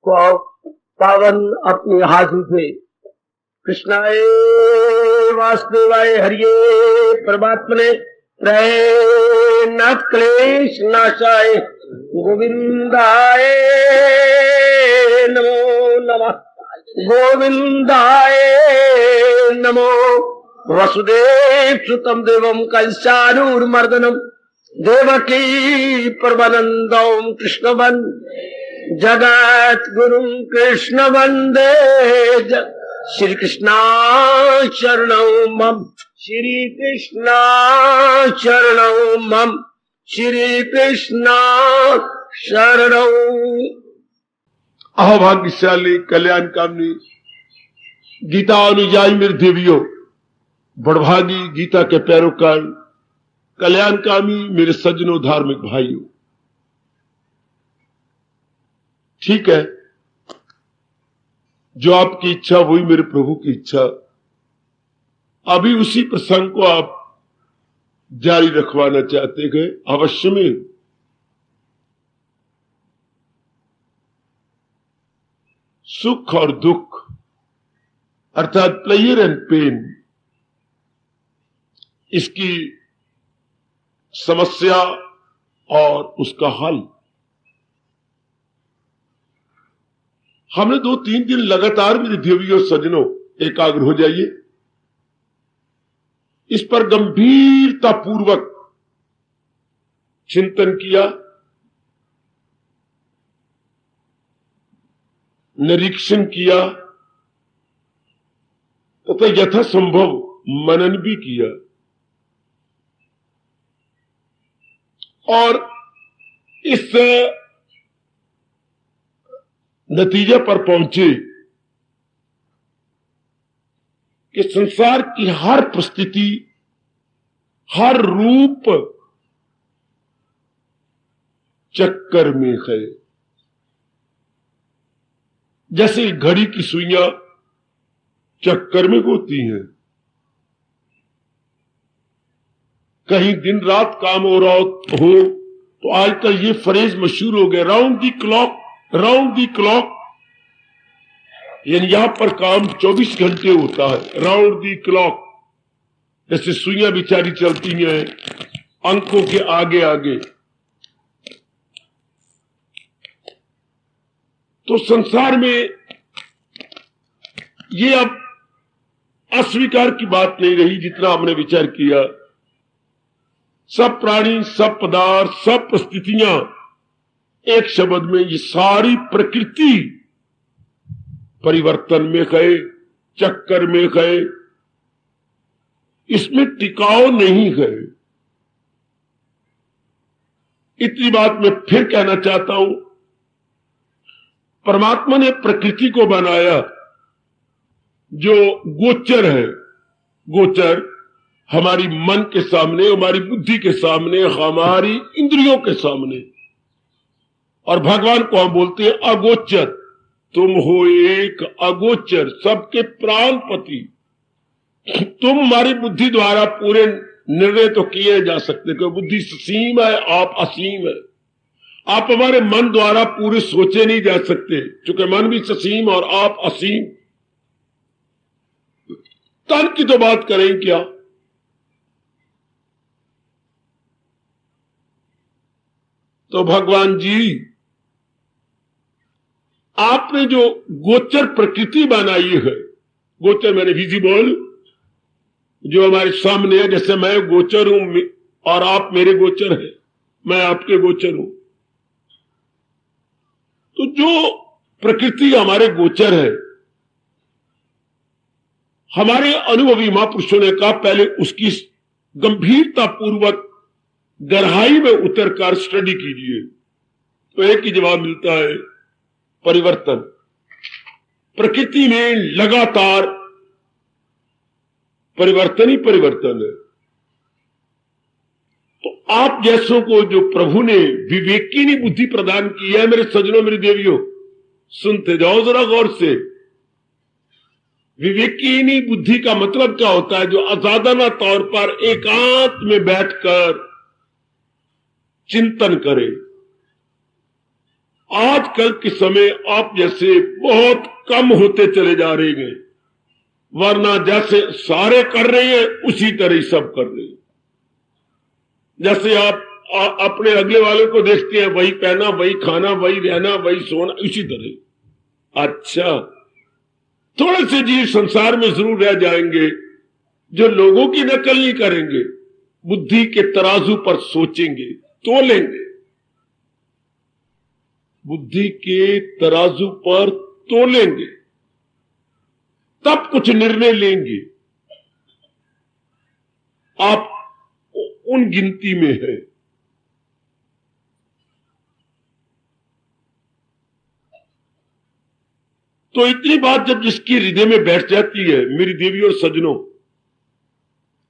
पावन अपने हाथ उठे। कृष्णाय वासुदेवाय हरिये परमात्मने त्रयनाथ क्लेश नाशाय गोविंदाय नमो नमः। गोविंदाय नमो। वसुदेव सुतम देवम कंसारूर्मर्दनम देवकी परमानंदम कृष्ण वंदे जगत गुरु कृष्ण वंदे श्री कृष्णा शरणं मम। श्री कृष्णा शरणं मम। श्री कृष्णा शरणं। अभाग्यशाली कल्याण कामनी गीता अनुयायी मेरे देवियों, बड़भागी गीता के पैरोकार, कल्याणकामी मेरे सज्जनों, धार्मिक भाइयों, ठीक है, जो आपकी इच्छा वही मेरे प्रभु की इच्छा। अभी उसी प्रसंग को आप जारी रखवाना चाहते गए, अवश्य में। सुख और दुख अर्थात प्लेयर एंड पेन, इसकी समस्या और उसका हल हमने 2-3 दिन लगातार मेरे देवियों सज्जनों एकाग्र हो जाइए, इस पर गंभीरता पूर्वक चिंतन किया, निरीक्षण किया तथा यथासंभव मनन भी किया और इस नतीजे पर पहुंचे कि संसार की हर परिस्थिति, हर रूप चक्कर में है। जैसे घड़ी की सुइयां चक्कर में होती हैं, कहीं दिन रात काम हो रहा हो तो आजकल ये फ्रेज मशहूर हो गया, राउंड दी क्लॉक, राउंड दी क्लॉक। यानी यहां पर काम 24 घंटे होता है, राउंड दी क्लॉक। जैसे सुइयां बिचारी चलती हैं अंकों के आगे आगे। तो संसार में ये अब अस्वीकार की बात नहीं रही, जितना हमने विचार किया। सब प्राणी, सब पदार्थ, सब परिस्थितियां, एक शब्द में ये सारी प्रकृति परिवर्तन में गए, चक्कर में गए, इसमें टिकाव नहीं गए। इतनी बात मैं फिर कहना चाहता हूं, परमात्मा ने प्रकृति को बनाया जो गोचर है। गोचर हमारी मन के सामने, हमारी बुद्धि के सामने, हमारी इंद्रियों के सामने। और भगवान को हम बोलते हैं अगोचर। तुम हो एक अगोचर, सबके प्राणपति। तुम हमारी बुद्धि द्वारा पूरे निर्णय तो किए जा सकते कि बुद्धि ससीम है, आप असीम है। आप हमारे मन द्वारा पूरे सोचे नहीं जा सकते, क्योंकि मन भी ससीम और आप असीम। तन की तो बात करें क्या। तो भगवान जी, आपने जो गोचर प्रकृति बनाई है, गोचर मैंने विजिबल, जो हमारे सामने है, जैसे मैं गोचर हूं और आप मेरे गोचर हैं, मैं आपके गोचर हूं। तो जो प्रकृति हमारे गोचर है, हमारे अनुभवी महापुरुषों ने कहा पहले उसकी गंभीरता पूर्वक गहराई में उतरकर स्टडी कीजिए। तो एक ही जवाब मिलता है, परिवर्तन। प्रकृति में लगातार परिवर्तन ही परिवर्तन है। तो आप जैसों को जो प्रभु ने विवेकीनी बुद्धि प्रदान की है, मेरे सज्जनों, मेरी देवियों, सुनते जाओ जरा गौर से। विवेकीनी बुद्धि का मतलब क्या होता है? जो आजादाना तौर पर एकांत में बैठकर चिंतन करे आजकल के समय आप जैसे बहुत कम होते चले जा रहे हैं, वरना जैसे सारे कर रहे हैं उसी तरह ही सब कर रहे हैं। जैसे आप अपने अगले वाले को देखते हैं, वही पहना, वही खाना, वही रहना, वही सोना, इसी तरह। अच्छा, थोड़े से जीव संसार में जरूर रह जाएंगे जो लोगों की नकल नहीं करेंगे, बुद्धि के तराजू पर सोचेंगे, तोलेंगे, बुद्धि के तराजू पर तोलेंगे, तब कुछ निर्णय लेंगे। आप उन गिनती में है। तो इतनी बात जब जिसकी हृदय में बैठ जाती है, मेरी देवी और सज्जनों,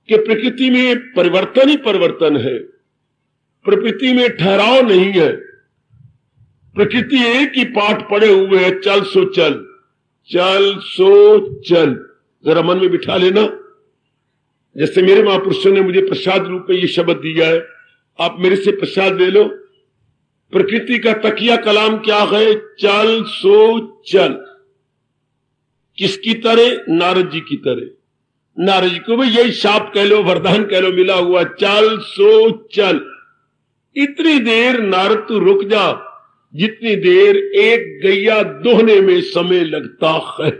कि प्रकृति में परिवर्तन ही परिवर्तन है, प्रकृति में ठहराव नहीं है, प्रकृति एक ही पाठ पड़े हुए है, चल सो चल, चल सो चल। जरा मन में बिठा लेना। जैसे मेरे महापुरुषों ने मुझे प्रसाद रूप में ये शब्द दिया है, आप मेरे से प्रसाद ले लो। प्रकृति का तकिया कलाम क्या है? चल सो चल। किसकी तरह? नारद जी की तरह। नारद जी को भी यही शाप कह लो, वरदान कह लो, मिला हुआ, चल सो चल। इतनी देर नारद तू रुक जा जितनी देर एक गैया दोहने में समय लगता है।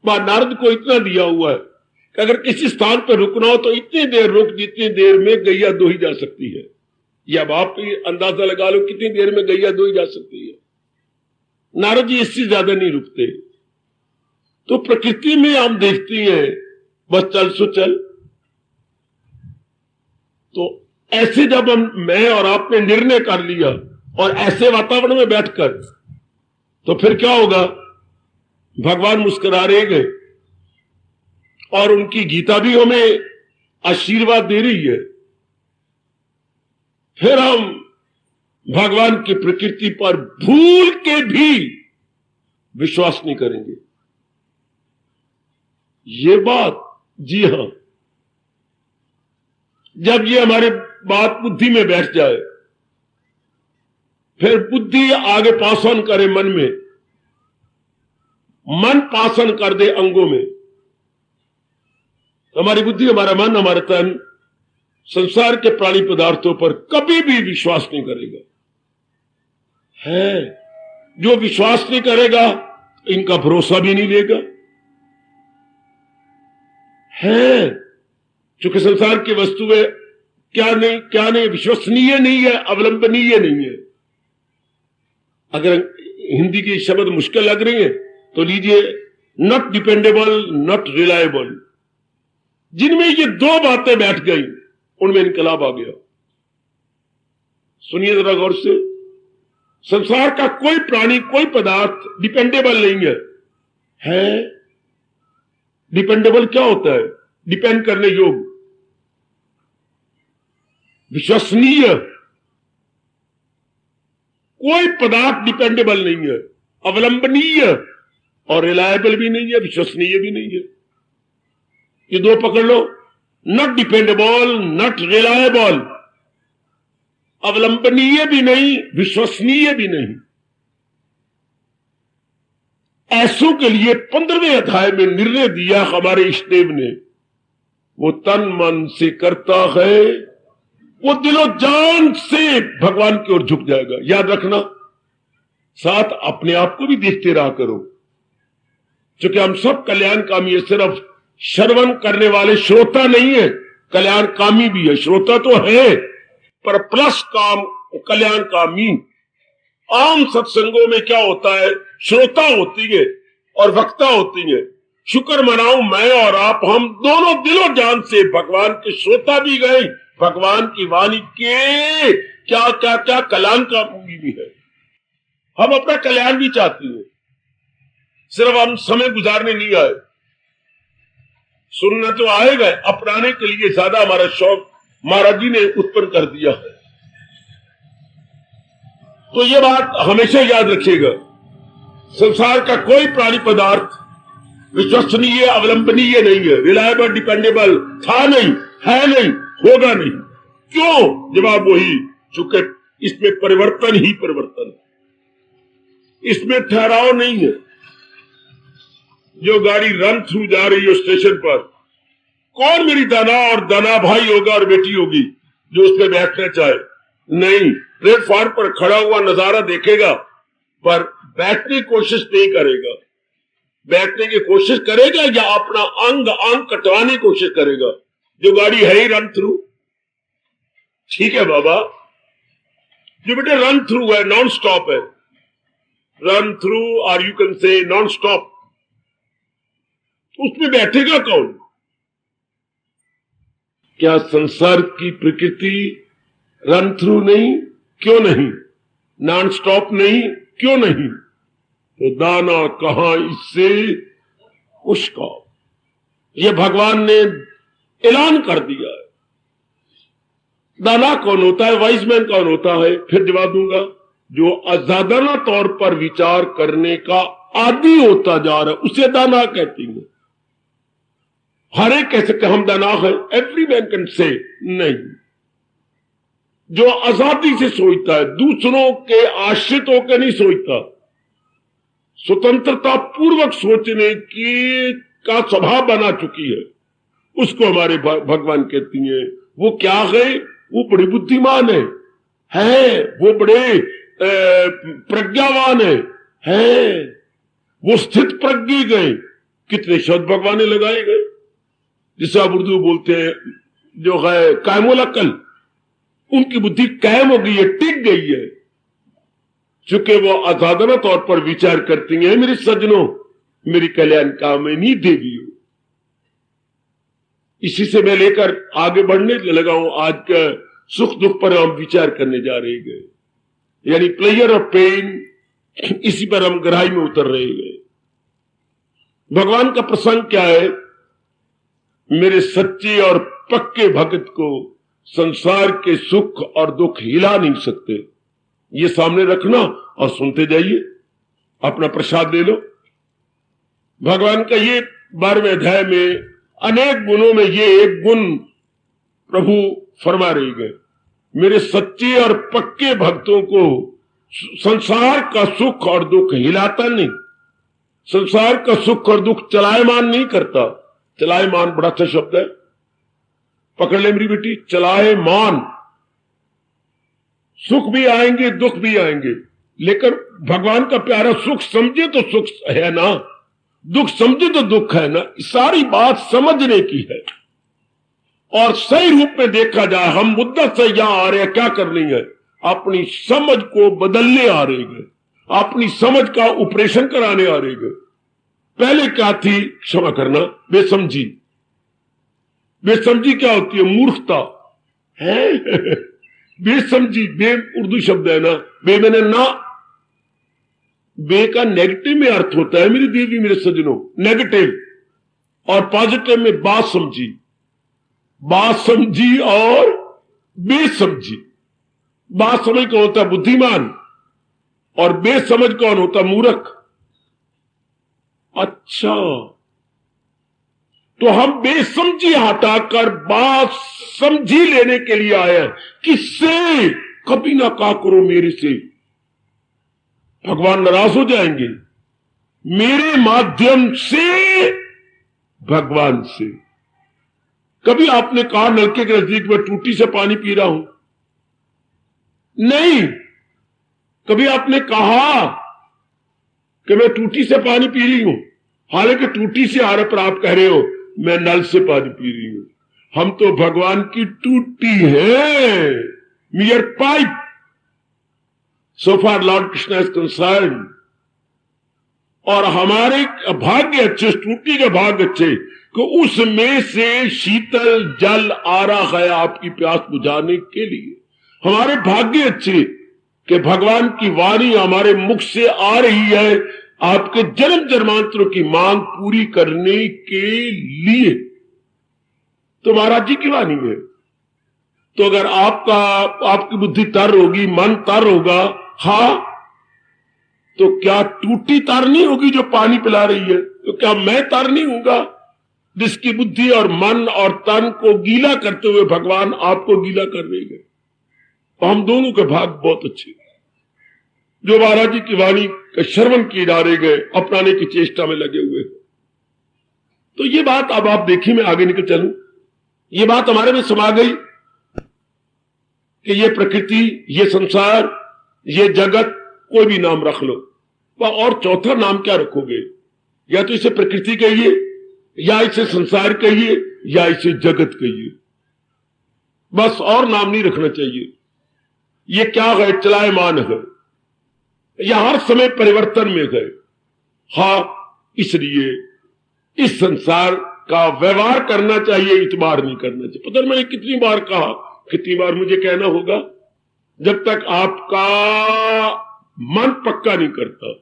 नारद को इतना दिया हुआ है कि अगर किसी स्थान पर रुकना हो तो इतनी देर रुक जितनी देर में गैया दोही जा सकती है। या अब आप अंदाजा लगा लो कितनी देर में गैया दोही जा सकती है। नारद जी इससे ज्यादा नहीं रुकते। तो प्रकृति में हम देखते हैं बस चल सो चल। तो ऐसे जब मैं और आपने निर्णय कर लिया और ऐसे वातावरण में बैठकर, तो फिर क्या होगा? भगवान मुस्कुरा रहे हैं और उनकी गीता भी हमें आशीर्वाद दे रही है। फिर हम भगवान की प्रकृति पर भूल के भी विश्वास नहीं करेंगे। ये बात, जी हां, जब ये हमारे बात बुद्धि में बैठ जाए, फिर बुद्धि आगे पास ऑन करे मन में, मन पास ऑन कर दे अंगों में, हमारी बुद्धि, हमारा मन, हमारा तन संसार के प्राणी पदार्थों पर कभी भी विश्वास नहीं करेगा। है जो विश्वास नहीं करेगा इनका भरोसा भी नहीं लेगा। है चूंकि संसार की वस्तुएं क्या नहीं, विश्वसनीय नहीं है, अवलंबनीय नहीं है। अगर हिंदी की शब्द मुश्किल लग रही है तो लीजिए, नॉट डिपेंडेबल, नॉट रिलायबल। जिनमें ये दो बातें बैठ गई उनमें इनकलाब आ गया। सुनिए जरा गौर से, संसार का कोई प्राणी, कोई पदार्थ डिपेंडेबल नहीं है। डिपेंडेबल क्या होता है? डिपेंड करने योग्य, विश्वसनीय। कोई पदार्थ डिपेंडेबल नहीं है, अवलंबनीय, और रिलायबल भी नहीं है, विश्वसनीय भी नहीं है। ये दो पकड़ लो, नॉट डिपेंडेबल, नॉट रिलायबल, अवलंबनीय भी नहीं, विश्वसनीय भी नहीं। ऐसों के लिए 15वें अध्याय में निर्णय दिया हमारे इष्टदेव ने। वो तन मन से करता है, वो दिलो जान से भगवान की ओर झुक जाएगा। याद रखना, साथ अपने आप को भी देखते रहा करो, क्योंकि हम सब कल्याणकामी है। सिर्फ श्रवण करने वाले श्रोता नहीं है, कल्याणकामी भी है। श्रोता तो है पर प्लस काम कल्याणकामी। आम सत्संगों में क्या होता है? श्रोता होती है और वक्ता होती है। शुक्र मनाऊं मैं और आप, हम दोनों दिलो जान से भगवान के श्रोता भी गए, भगवान की वाणी के क्या क्या क्या कल्याणकामी भी है। हम अपना कल्याण भी चाहते हैं, सिर्फ हम समय गुजारने नहीं आए। सुनना तो आएगा, अपनाने के लिए ज्यादा हमारा शौक महाराज जी ने उत्पन्न कर दिया है। तो ये बात हमेशा याद रखिएगा, संसार का कोई प्राणी पदार्थ विश्वसनीय, अवलंबनीय नहीं है, रिलायबल, डिपेंडेबल था नहीं, है नहीं, होगा नहीं। क्यों? जवाब वही, चूंकि इसमें परिवर्तन ही परिवर्तन है। इसमें ठहराव नहीं है। जो गाड़ी रन थ्रू जा रही है स्टेशन पर, कौन मेरी दाना और दाना भाई होगा और बेटी होगी जो उस पर बैठना चाहे? नहीं, प्लेटफॉर्म पर खड़ा हुआ नजारा देखेगा पर बैठने की कोशिश नहीं करेगा। बैठने की कोशिश करेगा या अपना अंग अंग कटवाने की कोशिश करेगा? जो गाड़ी है ही रन थ्रू। ठीक है बाबा, जो बेटे रन थ्रू है, नॉन स्टॉप है, रन थ्रू और you can say non stop, उसमें बैठेगा कौन? क्या संसार की प्रकृति रन थ्रू नहीं? क्यों नहीं? नॉन स्टॉप नहीं? क्यों नहीं? तो दाना कहां इससे उसका, ये भगवान ने ऐलान कर दिया है। दाना कौन होता है? वाइज मैन कौन होता है? फिर जवाब दूंगा, जो असाधारण तौर पर विचार करने का आदी होता जा रहा है उसे दाना कहती है। हर एक कह सकते हम दाना है, एवरी मैन कैन से नहीं। जो आजादी से सोचता है, दूसरों के आश्रित होकर नहीं सोचता, स्वतंत्रता पूर्वक सोचने की का स्वभाव बना चुकी है, उसको हमारे भगवान कहती हैं। वो क्या है? वो बड़े बुद्धिमान है, वो बड़े प्रज्ञावान है, वो स्थित प्रज्ञ गए। कितने शब्द भगवान ने लगाए गए, जिसे आप उर्दू बोलते हैं जो है कायमुल अकल, उनकी बुद्धि कायम हो गई है, टिक गई है, चूंकि वो असाधारण तौर पर विचार करती हैं। मेरे सज्जनों, मेरी कल्याण कामिनी देवी हो। इसी से मैं लेकर आगे बढ़ने लगा हूं। आज का सुख दुख पर हम विचार करने जा रहे हैं, यानी प्लेयर ऑफ पेन, इसी पर हम गहराई में उतर रहे हैं। भगवान का प्रसंग क्या है? मेरे सच्चे और पक्के भक्त को संसार के सुख और दुख हिला नहीं सकते। ये सामने रखना और सुनते जाइए, अपना प्रसाद ले लो। भगवान का ये 12वें अध्याय में अनेक गुणों में ये एक गुण प्रभु फरमा रही गए, मेरे सच्चे और पक्के भक्तों को संसार का सुख और दुख हिलाता नहीं, संसार का सुख और दुख चलायमान नहीं करता। चलायमान बड़ा अच्छा शब्द है, पकड़ ले मेरी बेटी, चलायमान। सुख भी आएंगे, दुख भी आएंगे, लेकिन भगवान का प्यारा सुख समझे तो सुख है ना, दुख समझे तो दुख है ना। सारी बात समझने की है और सही रूप में देखा जाए। हम मुद्दा से यहां आ रहे हैं, क्या करनी है? अपनी समझ को बदलने आ रहे हैं, अपनी समझ का ऑपरेशन कराने आ रहे हैं। पहले क्या थी? क्षमा करना, बेसमझी। बेसमझी क्या होती है? मूर्खता है। बेसमझी, बे उर्दू शब्द है ना, बे मैंने ना, बे का नेगेटिव में अर्थ होता है मेरी देवी, मेरे सज्जनों, नेगेटिव, और पॉजिटिव में बात समझी। बात समझी और बेसमझी। बात समझ कौन होता है? बुद्धिमान, और बेसमझ कौन होता? मूर्ख। अच्छा, तो हम बेसमझी हटाकर बात समझी लेने के लिए आए हैं। किससे? कभी ना कहा करो मेरे से, भगवान नाराज हो जाएंगे। मेरे माध्यम से भगवान से। कभी आपने कहा नलके के नजदीक में टूटी से पानी पी रहा हूं? नहीं। कभी आपने कहा कि मैं टूटी से पानी पी रही हूं, हालांकि टूटी से आ रहा, पर आप कह रहे हो मैं नल से पानी पी रही हूं। हम तो भगवान की टूटी है, मियर pipe. So far Lord Krishna is concerned। और हमारे भाग्य अच्छे, टूटी के भाग्य अच्छे कि उसमें से शीतल जल आ रहा है आपकी प्यास बुझाने के लिए। हमारे भाग्य अच्छे कि भगवान की वाणी हमारे मुख से आ रही है आपके जन्म जन्मांतरों की मांग पूरी करने के लिए। तो महाराज जी की वाणी है। तो अगर आपकी बुद्धि तर होगी, मन तर होगा, हाँ, तो क्या टूटी तर नहीं होगी जो पानी पिला रही है? तो क्या मैं तर नहीं हूंगा जिसकी बुद्धि और मन और तन को गीला करते हुए भगवान आपको गीला कर रही है? तो हम दोनों के भाग बहुत अच्छे, जो महाराज जी की वाणी का श्रवण किए जा रहे गए, अपनाने की चेष्टा में लगे हुए। तो ये बात अब आप देखिए, मैं आगे निकल चलूं, ये बात हमारे में समा गई कि ये प्रकृति, ये संसार, ये जगत, कोई भी नाम रख लो, और चौथा नाम क्या रखोगे? या तो इसे प्रकृति कहिए, या इसे संसार कहिए, या इसे जगत कहिए, बस और नाम नहीं रखना चाहिए। ये क्या है? चलायमान है, या हर समय परिवर्तन में है। हाँ, इसलिए इस संसार का व्यवहार करना चाहिए, इतबार नहीं करना चाहिए। पता नहीं मैंने कितनी बार कहा, कितनी बार मुझे कहना होगा, जब तक आपका मन पक्का नहीं करता,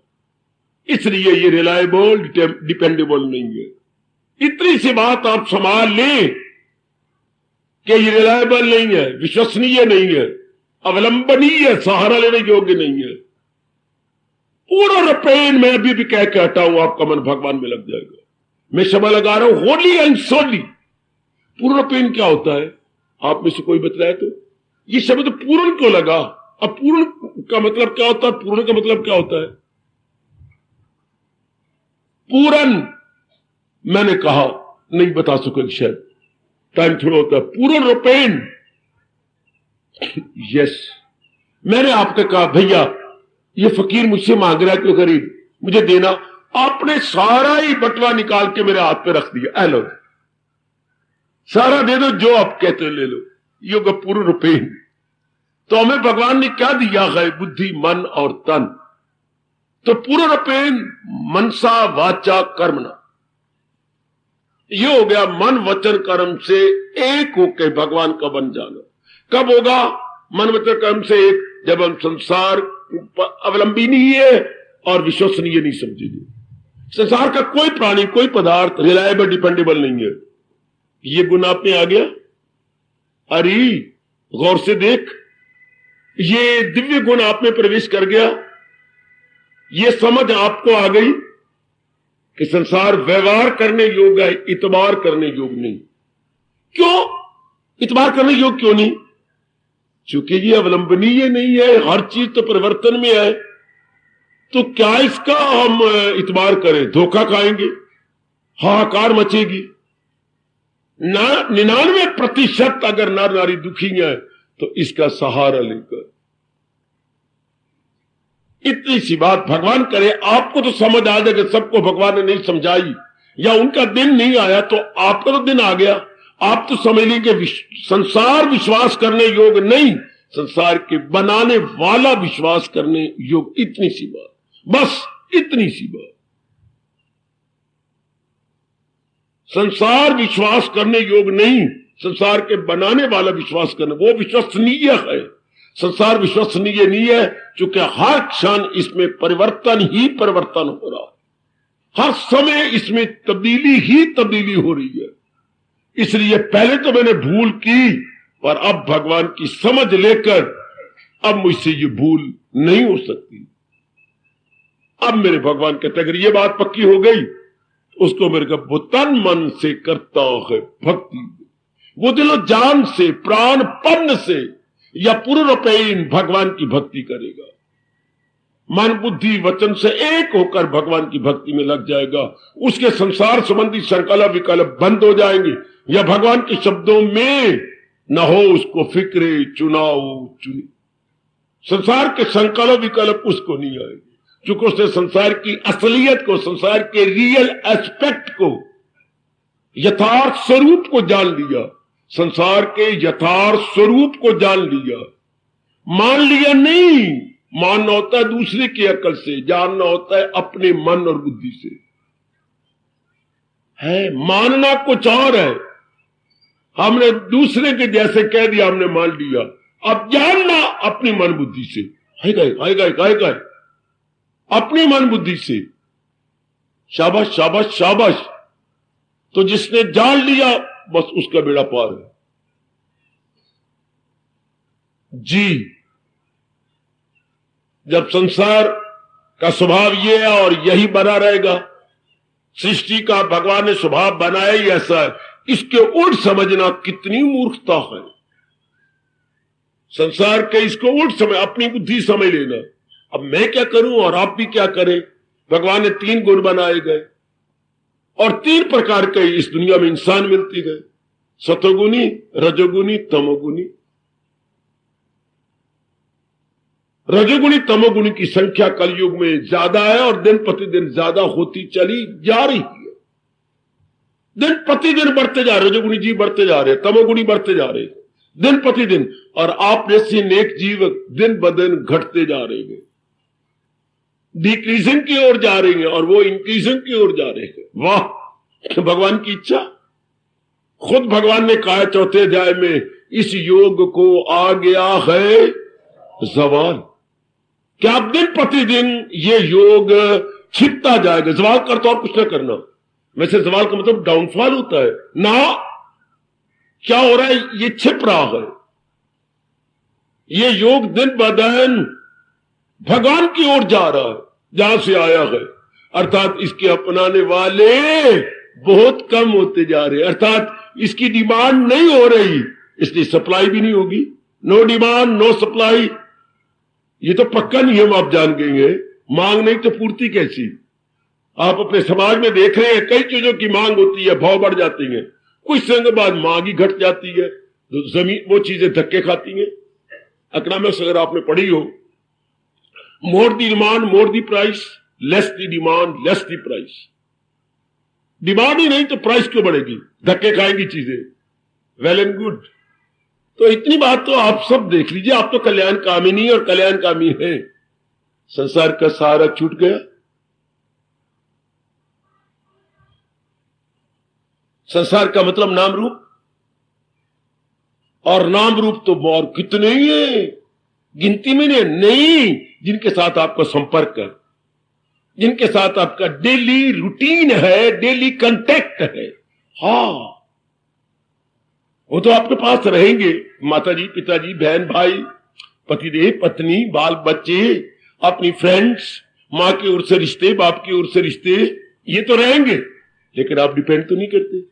इसलिए ये रिलायबल, डिपेंडेबल नहीं है। इतनी सी बात आप संभाल लें कि ये रिलायबल नहीं है, विश्वसनीय नहीं है, अवलंबनीय, सहारा लेने योग्य नहीं है। पूरा रपेन मैं अभी भी कह के हटा हूं, आपका मन भगवान में लग जाएगा। मैं शब्द लगा रहा हूं, होली एंड सोली। पूर्ण पेन क्या होता है? आप में से कोई बतलाए तो। ये शब्द पूर्ण क्यों लगा? अब पूर्ण का मतलब क्या होता है? पूर्ण का मतलब क्या होता है? पूर्ण मैंने कहा नहीं बता सकोगे शायद, टाइम थोड़ा होता है। पूर्ण रूपेण, यस। मैंने आपको कहा भैया ये फकीर मुझसे मांग रहा है तो गरीब मुझे देना, आपने सारा ही बटवा निकाल के मेरे हाथ पे रख दिया, लो सारा दे दो, जो आप कहते हो ले लो। ये पूर्ण रूपेण। तो हमें भगवान ने क्या दिया है? बुद्धि, मन और तन। तो पूर्ण रूपेण मनसा वाचा कर्मणा, ये हो गया मन वचन कर्म से एक होकर भगवान का बन जाना। कब होगा मन वचन कर्म से एक? जब हम संसार अवलंबी नहीं है और विश्वसनीय नहीं समझेंगे। संसार का कोई प्राणी, कोई पदार्थ रिलायबल, डिपेंडेबल नहीं है। ये गुण आप में आ गया? अरे गौर से देख, ये दिव्य गुण आप में प्रवेश कर गया। ये समझ आपको आ गई कि संसार व्यवहार करने योग्य है, इतबार करने योग्य नहीं। क्यों इतबार करने योग्य क्यों नहीं? चूंकि ये अवलंबनीय नहीं है, हर चीज तो परिवर्तन में है। तो क्या इसका हम इतबार करें? धोखा खाएंगे, हाहाकार मचेगी। 99% अगर नर नारी दुखी है तो इसका सहारा लेकर। इतनी सी बात भगवान करे, आपको तो समझ आ जाएगा। सबको भगवान ने नहीं समझाई या उनका दिन नहीं आया, तो आपका तो दिन आ गया। आप तो समझ लेंगे संसार विश्वास करने योग्य नहीं, संसार के बनाने वाला विश्वास करने योग्य। इतनी सी बात, बस इतनी सी बात। संसार विश्वास करने योग्य नहीं, संसार के बनाने वाला विश्वास करना, वो विश्वसनीय है। संसार विश्वसनीय नहीं है क्योंकि हर क्षण इसमें परिवर्तन ही परिवर्तन हो रहा है, हर समय इसमें तब्दीली ही तब्दीली हो रही है। इसलिए पहले तो मैंने भूल की, पर अब भगवान की समझ लेकर अब मुझसे ये भूल नहीं हो सकती। अब मेरे भगवान कहते अगर ये बात पक्की हो गई, उसको मेरे को वो तन मन से करता है भक्ति, वो दिलो जान से, प्राणपन से या पूर्ण रूपेण भगवान की भक्ति करेगा। मन बुद्धि वचन से एक होकर भगवान की भक्ति में लग जाएगा। उसके संसार संबंधी संकल्प विकल्प बंद हो जाएंगे, या भगवान के शब्दों में न हो उसको फिक्रे चुनाव चुनी। संसार के संकल्प विकल्प उसको नहीं आएंगे, क्योंकि उसने संसार की असलियत को, संसार के रियल एस्पेक्ट को, यथार्थ स्वरूप को जान लिया। संसार के यथार्थ स्वरूप को जान लिया। मान लिया नहीं, मानना होता है दूसरे की अकल से, जानना होता है अपने मन और बुद्धि से। है मानना कुछ और है। हमने दूसरे के जैसे कह दिया, हमने मान लिया। अब जानना अपनी मन बुद्धि से है गए अपनी मन बुद्धि से। शाबाश शाबाश शाबाश। तो जिसने जान लिया बस उसका बेड़ा पार है जी। जब संसार का स्वभाव ये है और यही बना रहेगा, सृष्टि का भगवान ने स्वभाव बनाया ही ऐसा है, इसके उल्ट समझना कितनी मूर्खता है। संसार के इसको उल्ट समझ, अपनी बुद्धि समझ लेना। अब मैं क्या करूं और आप भी क्या करें? भगवान ने 3 गुण बनाए गए और 3 प्रकार के इस दुनिया में इंसान मिलती गए, सतोगुणी, रजोगुणी, तमोगुणी। रजोगुणी तमोगुणी की संख्या कलयुग में ज्यादा है और दिन प्रतिदिन ज्यादा होती चली जा रही है। दिन प्रतिदिन बढ़ते जा रहे, रजोगुणी जीव बढ़ते जा रहे, तमोगुणी बढ़ते जा रहे दिन प्रतिदिन, और आप जैसे नेक जीव दिन ब दिन घटते जा रहे हैं, डिक्रीजिंग की ओर जा रहे हैं और वो इंक्रीजिंग की ओर जा रहे हैं। वाह, भगवान की इच्छा। खुद भगवान ने कहा 4 अध्याय में, इस योग को आ गया है जवाल। क्या आप दिन प्रतिदिन ये योग छिपता जाएगा? जवाल कर तो और कुछ ना करना, वैसे जवाल का मतलब डाउनफॉल होता है ना। क्या हो रहा है? ये छिप रहा है। ये योग दिन ब दिन भगवान की ओर जा रहा है, जहां से आया है, अर्थात इसके अपनाने वाले बहुत कम होते जा रहे, अर्थात इसकी डिमांड नहीं हो रही, इसलिए सप्लाई भी नहीं होगी। नो डिमांड नो सप्लाई, ये तो पक्का नियम आप जान गए हैं। मांग नहीं तो पूर्ति कैसी? आप अपने समाज में देख रहे हैं, कई चीजों की मांग होती है, भाव बढ़ जाती है, कुछ समय के बाद मांग ही घट जाती है, तो जमीन वो चीजें धक्के खाती हैं। इकोनॉमिक्स अगर आपने पढ़ी हो, more the demand more the price, less the demand less the price. Demand ही नहीं तो प्राइस क्यों बढ़ेगी? धक्के खाएंगी चीजें। Well and good. तो इतनी बात तो आप सब देख लीजिए, आप तो कल्याण कामिनी और कल्याण कामी है। संसार का सहारा छूट गया। संसार का मतलब नाम रूप, और नाम रूप तो और कितने ही है, गिनती में नहीं। जिनके साथ आपका संपर्क है, जिनके साथ आपका डेली रूटीन है, डेली कांटेक्ट है, हाँ, वो तो आपके पास रहेंगे। माताजी, पिताजी, बहन, भाई, पतिदेव, पत्नी, बाल बच्चे, अपनी फ्रेंड्स, मां की ओर से रिश्ते, बाप की ओर से रिश्ते, ये तो रहेंगे, लेकिन आप डिपेंड तो नहीं करते।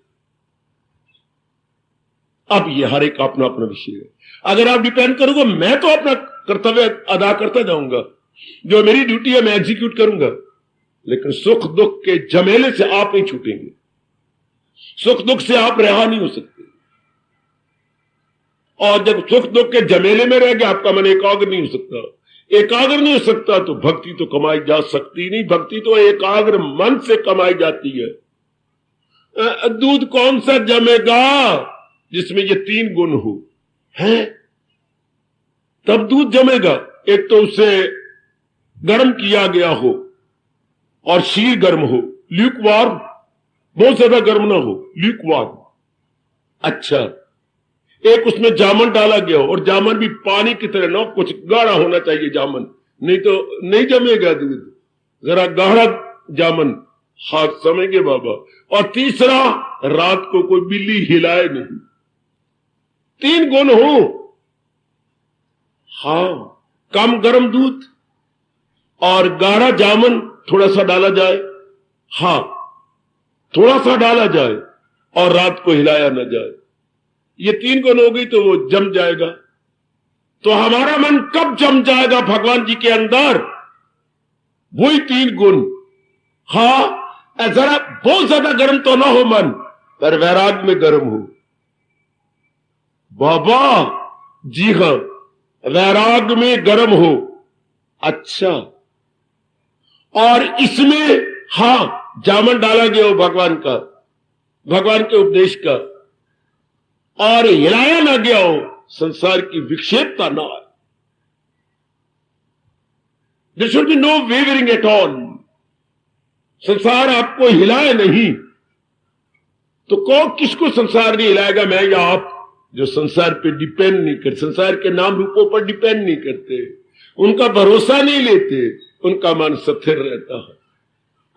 अब ये हर एक अपना अपना विषय है। अगर आप डिपेंड करोगे, मैं तो अपना कर्तव्य अदा करता जाऊंगा, जो मेरी ड्यूटी है मैं एग्जीक्यूट करूंगा, लेकिन सुख दुख के झमेले से आप नहीं छूटेंगे। सुख दुख से आप रहा नहीं हो सकते, और जब सुख दुख के झमेले में रह गया, आपका मन एकाग्र नहीं हो सकता। एकाग्र नहीं हो सकता तो भक्ति तो कमाई जा सकती नहीं। भक्ति तो एकाग्र मन से कमाई जाती है। दूध कौन सा जमेगा जिसमें ये 3 गुण हो, हैं? तब दूध जमेगा। एक तो उसे गर्म किया गया हो और शीर गर्म हो, ल्यूकवार्म, बहुत ज्यादा गर्म ना हो, ल्यूकवार्म। अच्छा, एक उसमें जामन डाला गया हो, और जामन भी पानी की तरह ना, कुछ गाढ़ा होना चाहिए जामन, नहीं तो नहीं जमेगा दूध। जरा गाढ़ा जामन, हाथ समझेंगे बाबा। और तीसरा, रात को कोई बिल्ली हिलाए नहीं। 3 गुण हो, हाँ, कम गर्म दूध और गाढ़ा जामन थोड़ा सा डाला जाए, हाँ, थोड़ा सा डाला जाए, और रात को हिलाया न जाए। ये 3 गुण हो गई तो वो जम जाएगा। तो हमारा मन कब जम जाएगा भगवान जी के अंदर? वही 3 गुण। हाँ, जरा बहुत ज्यादा गर्म तो ना हो मन, पर वैराग में गर्म हो। बाबा जी हां, वैराग में गर्म हो। अच्छा, और इसमें हां जामन डाला गया हो भगवान का, भगवान के उपदेश का, और हिलाया ना गया हो, संसार की विक्षेपता ना आए। There should be no wavering at all. संसार आपको हिलाए नहीं तो किसको संसार नहीं हिलाएगा? मैं या आप, जो संसार पे डिपेंड नहीं करते, संसार के नाम रूपों पर डिपेंड नहीं करते, उनका भरोसा नहीं लेते, उनका मन स्थिर रहता है।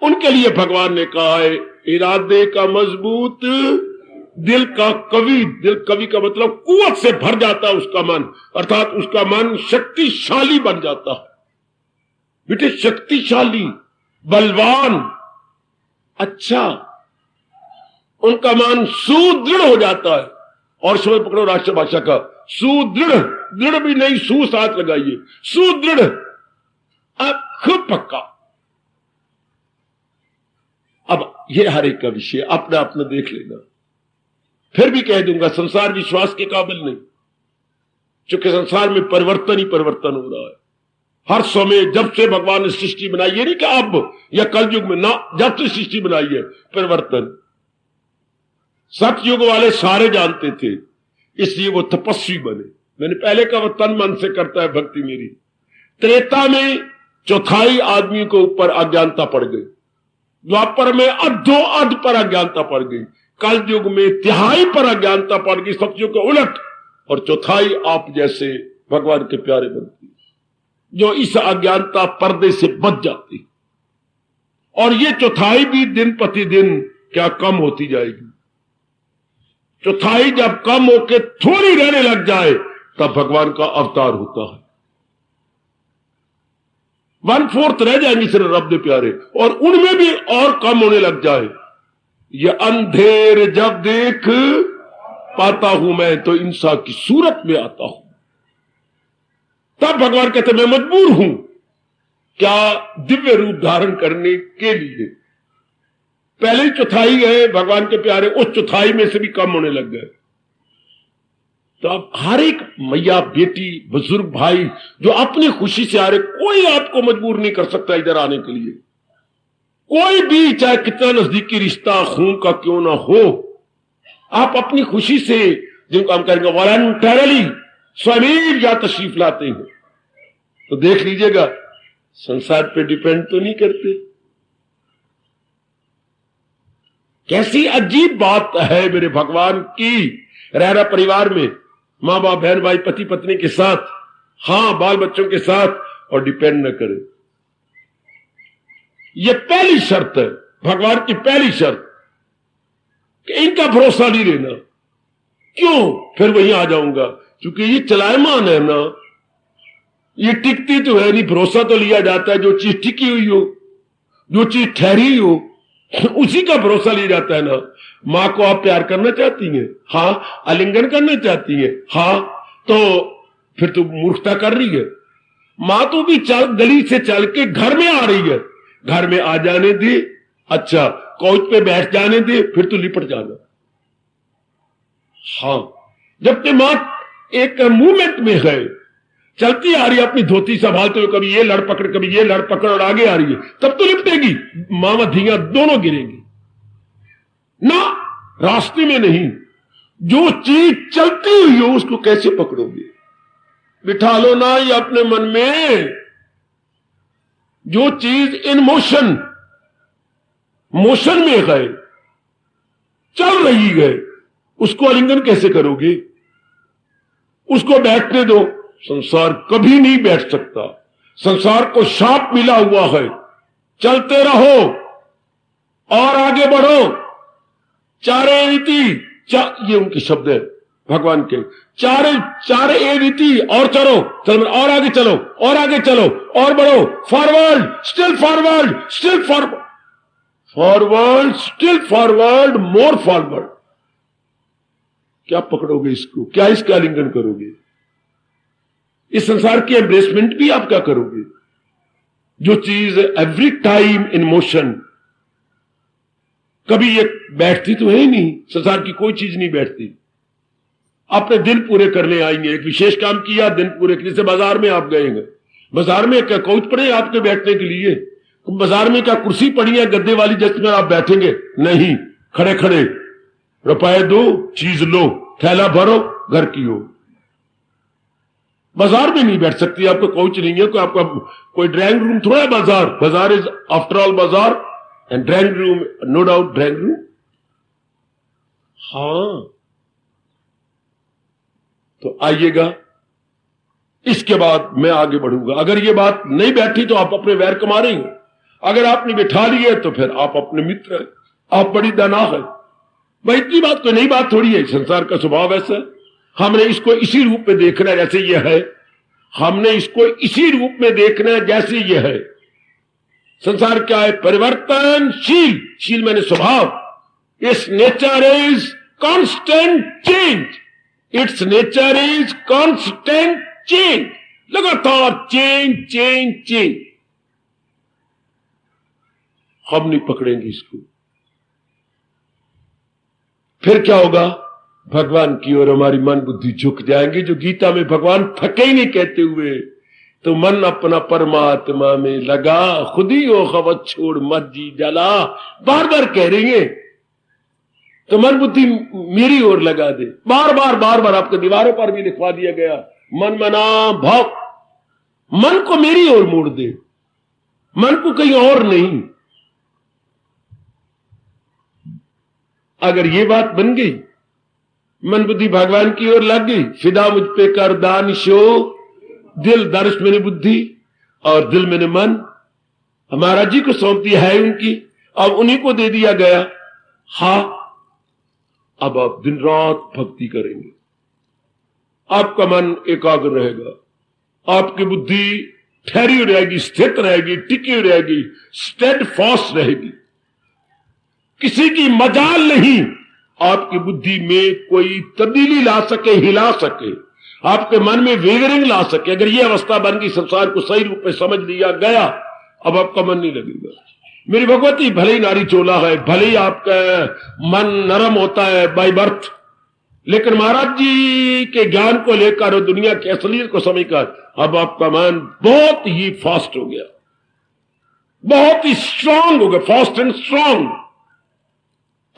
उनके लिए भगवान ने कहा है, इरादे का मजबूत, दिल का कवि। दिल कवि का मतलब कुवत से भर जाता है उसका मन, अर्थात उसका मन शक्तिशाली बन जाता है। बेटे, शक्तिशाली, बलवान। अच्छा, उनका मन सुदृढ़ हो जाता है। और शब्द पकड़ो राष्ट्रभाषा का, सुदृढ़। दृढ़ भी नहीं, सु साथ लगाइए, सुदृढ़। अब खूब पक्का। अब ये हर एक का विषय अपना अपना देख लेना। फिर भी कह दूंगा, संसार विश्वास के काबिल नहीं, क्योंकि संसार में परिवर्तन ही परिवर्तन हो रहा है हर समय। जब से भगवान ने सृष्टि बनाई, ये नहीं कि अब या कल युग में ना, जब से सृष्टि बनाई है परिवर्तन। सतयुग वाले सारे जानते थे, इसलिए वो तपस्वी बने। मैंने पहले कहा वो तन मन से करता है भक्ति मेरी। त्रेता में चौथाई आदमी को ऊपर अज्ञानता पड़ गई, द्वापर में अद्धो अध पर अज्ञानता पड़ गई, कल युग में तिहाई पर अज्ञानता पड़ गई, सतयुग के उलट, और चौथाई आप जैसे भगवान के प्यारे बनती जो इस अज्ञानता पर्दे से बच जाती। और ये चौथाई भी दिन प्रतिदिन क्या कम होती जाएगी। चौथाई जब कम होके थोड़ी रहने लग जाए तब भगवान का अवतार होता है। 1/4 रह जाएंगे सिर्फ रब दे प्यारे, और उनमें भी और कम होने लग जाए। ये अंधेर जब देख पाता हूं मैं तो इंसान की सूरत में आता हूं, तब भगवान कहते मैं मजबूर हूं क्या दिव्य रूप धारण करने के लिए। पहले ही चौथाई है भगवान के प्यारे, उस चौथाई में से भी कम होने लग गए। तो अब हर एक मैया बेटी बुजुर्ग भाई जो अपनी खुशी से आ रहे, कोई आपको मजबूर नहीं कर सकता इधर आने के लिए। कोई भी चाहे कितना नजदीकी रिश्ता खून का क्यों ना हो, आप अपनी खुशी से जिनको हम कहेंगे वॉलंटरली स्वयं या तशरीफ लाते हैं, तो देख लीजिएगा संसार पे डिपेंड तो नहीं करते। कैसी अजीब बात है मेरे भगवान की, रहना परिवार में मां बाप बहन भाई पति पत्नी के साथ, हां बाल बच्चों के साथ, और डिपेंड न करे। यह पहली शर्त है भगवान की, पहली शर्त कि इनका भरोसा नहीं लेना। क्यों? फिर वहीं आ जाऊंगा, क्योंकि ये चलायमान है ना, ये टिकती तो है नहीं। भरोसा तो लिया जाता है जो चीज टिकी हुई हो, जो चीज ठहरी हो, उसी का भरोसा लिया जाता है ना। मां को आप प्यार करना चाहती हैं, हाँ। आलिंगन करना चाहती हैं, हाँ। तो फिर तो मूर्खता कर रही है। मां तो भी चल गली से चल के घर में आ रही है, घर में आ जाने दे, अच्छा काउच पे बैठ जाने दे, फिर तो लिपट जाना। हाँ, जब ते मां एक मूवमेंट में है, चलती आ रही है अपनी धोती संभालते हुए, कभी ये लड़ पकड़ कभी ये लड़ पकड़, और आगे आ रही है, तब तो लिपटेगी। मामा धीया दोनों गिरेंगी ना, रास्ते में नहीं। जो चीज चलती हुई हो उसको कैसे पकड़ोगे? बिठा लो ना ये अपने मन में। जो चीज इन मोशन, मोशन में है, चल रही है, उसको आलिंगन कैसे करोगे? उसको बैठने दो। संसार कभी नहीं बैठ सकता, संसार को शाप मिला हुआ है। चलते रहो और आगे बढ़ो। चारे रीति, ये उनके शब्द है भगवान के, चारे ए रीति, और चलो चलो, और आगे चलो, और आगे चलो, और बढ़ो। Forward, still forward, still forward, forward, still forward, more forward. क्या पकड़ोगे इसको? क्या इसका आलिंगन करोगे? इस संसार की एम्ब्रेसमेंट भी आप क्या करोगे? जो चीज एवरी टाइम इन मोशन, कभी ये बैठती तो है ही नहीं। संसार की कोई चीज नहीं बैठती। अपने दिन पूरे करने आएंगे, एक विशेष काम किया, दिन पूरे करने से बाजार में आप गएंगे, बाजार में क्या काउच पड़े आपके बैठने के लिए? बाजार में क्या कुर्सी पड़ी है गद्दे वाली जिसमें आप बैठेंगे? नहीं, खड़े खड़े रुपए दो, चीज लो, थैला भरो, घर की हो। बाजार में नहीं बैठ सकती, आपको काउच नहीं है, कोई आपका कोई ड्राइंग रूम थोड़ा है बाजार। Bazaar is after all bazaar, and drawing room no doubt drawing room. हां, तो आइएगा, इसके बाद मैं आगे बढ़ूंगा। अगर ये बात नहीं बैठी तो आप अपने वैर कमा रही हो, अगर आपने बिठा लिए तो फिर आप अपने मित्र हैं, आप बड़ी दाना है भाई। इतनी बात कोई नई बात थोड़ी है, संसार का स्वभाव ऐसा है। हमने इसको इसी रूप में देखना है जैसे ये है, हमने इसको इसी रूप में देखना है जैसे ये है। संसार क्या है? परिवर्तनशील। शील मैंने स्वभाव। It's nature is constant change, it's nature is constant change. लगातार चेंज चेंज चेंज। हम नहीं पकड़ेंगे इसको। फिर क्या होगा? भगवान की ओर हमारी मन बुद्धि झुक जाएंगी, जो गीता में भगवान थके ही नहीं कहते हुए, तो मन अपना परमात्मा में लगा, खुद ही हो खवत छोड़ मत जी जला, बार बार कह रही है। तो मन बुद्धि मेरी ओर लगा दे, बार बार आपके दीवारों पर भी लिखवा दिया गया, मन मना भाव, मन को मेरी ओर मोड़ दे, मन को कहीं और नहीं। अगर ये बात बन गई, मन बुद्धि भगवान की ओर लग गई, फिदा मुझ पे कर दानिशो, दिल दर्श मैंने बुद्धि और दिल मैंने मन महाराज जी को सौंप दिया है उनकी, अब उन्हीं को दे दिया गया। हाँ, अब आप दिन रात भक्ति करेंगे, आपका मन एकाग्र रहेगा, आपकी बुद्धि ठहरी हुई रहेगी, स्थित रहेगी, टिकी हुई रहेगी, स्टेडफास्ट रहेगी, किसी की मजाल नहीं आपकी बुद्धि में कोई तब्दीली ला सके, हिला सके, आपके मन में वेवरिंग ला सके। अगर यह अवस्था बन गई, संसार को सही रूप में समझ लिया गया, अब आपका मन नहीं लगेगा। मेरी भगवती, भले ही नारी चोला है, भले ही आपका मन नरम होता है बाय बर्थ, लेकिन महाराज जी के ज्ञान को लेकर और दुनिया की असलियत को समझकर अब आपका मन बहुत ही फास्ट हो गया, बहुत ही स्ट्रांग हो गया, फास्ट एंड स्ट्रांग।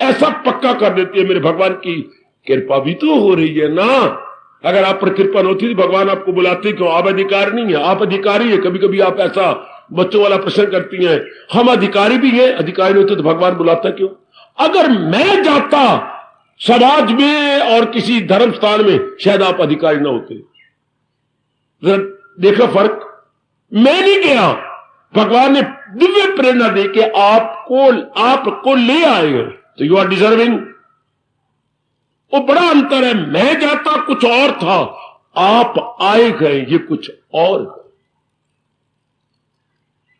ऐसा पक्का कर देती है। मेरे भगवान की कृपा भी तो हो रही है ना। अगर आप पर कृपा होती तो भगवान आपको बुलाते क्यों? आप अधिकार नहीं है, आप अधिकारी है। कभी कभी आप ऐसा बच्चों वाला प्रश्न करती हैं, हम अधिकारी भी हैं, अधिकारी नहीं होते तो भगवान बुलाता क्यों? अगर मैं जाता समाज में और किसी धर्म स्थान में, शायद आप अधिकारी ना होते। जरा देखो फर्क। मैं नहीं गया, भगवान ने दिव्य प्रेरणा देके आपको ले आए, तो यू आर डिजर्विंग। वो बड़ा अंतर है। मैं जाता कुछ और था, आप आए गए ये कुछ और है।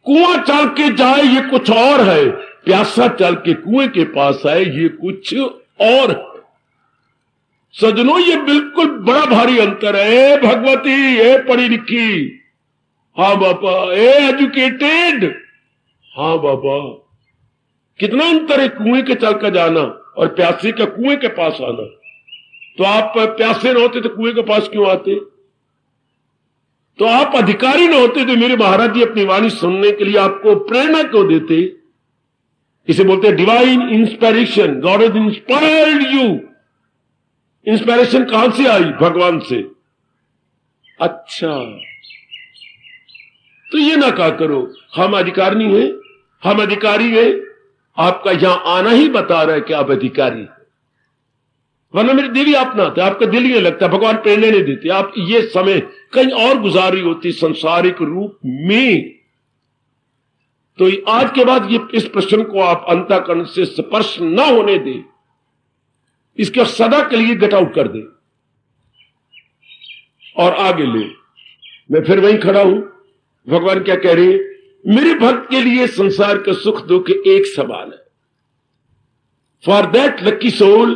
कुआं चल के जाए ये कुछ और है, प्यासा चल के कुएं के पास आए ये कुछ और है। सजनों, ये बिल्कुल बड़ा भारी अंतर है। भगवती, ये पढ़ी लिखी, हाँ बाबा, ए एजुकेटेड, हाँ बाबा, कितना अंतर है कुएं के चल कर जाना और प्यासे का कुएं के पास आना। तो आप प्यासे न होते तो कुएं के पास क्यों आते? तो आप अधिकारी न होते तो मेरे महाराज जी अपनी वाणी सुनने के लिए आपको प्रेरणा क्यों देते? इसे बोलते हैं divine inspiration. God has inspired you. Inspiration कहां से आई? भगवान से। अच्छा, तो ये ना कहा करो हम अधिकारी नहीं है, हम अधिकारी है। आपका यहां आना ही बता रहा है कि आप अधिकारी हैं, वरना मेरी देवी आप ना आते, आपका दिल ही नहीं लगता, भगवान प्रेरणा नहीं देते। आप ये समय कहीं और गुजारी होती संसारिक रूप में। तो आज के बाद ये इस प्रश्न को आप अंतःकरण से स्पर्श ना होने दें, इसके सदा के लिए गेट आउट कर दे और आगे ले। मैं फिर वहीं खड़ा हूं। भगवान क्या कह रहे हैं? मेरे भक्त के लिए संसार का सुख दुख एक समान है। For that lucky soul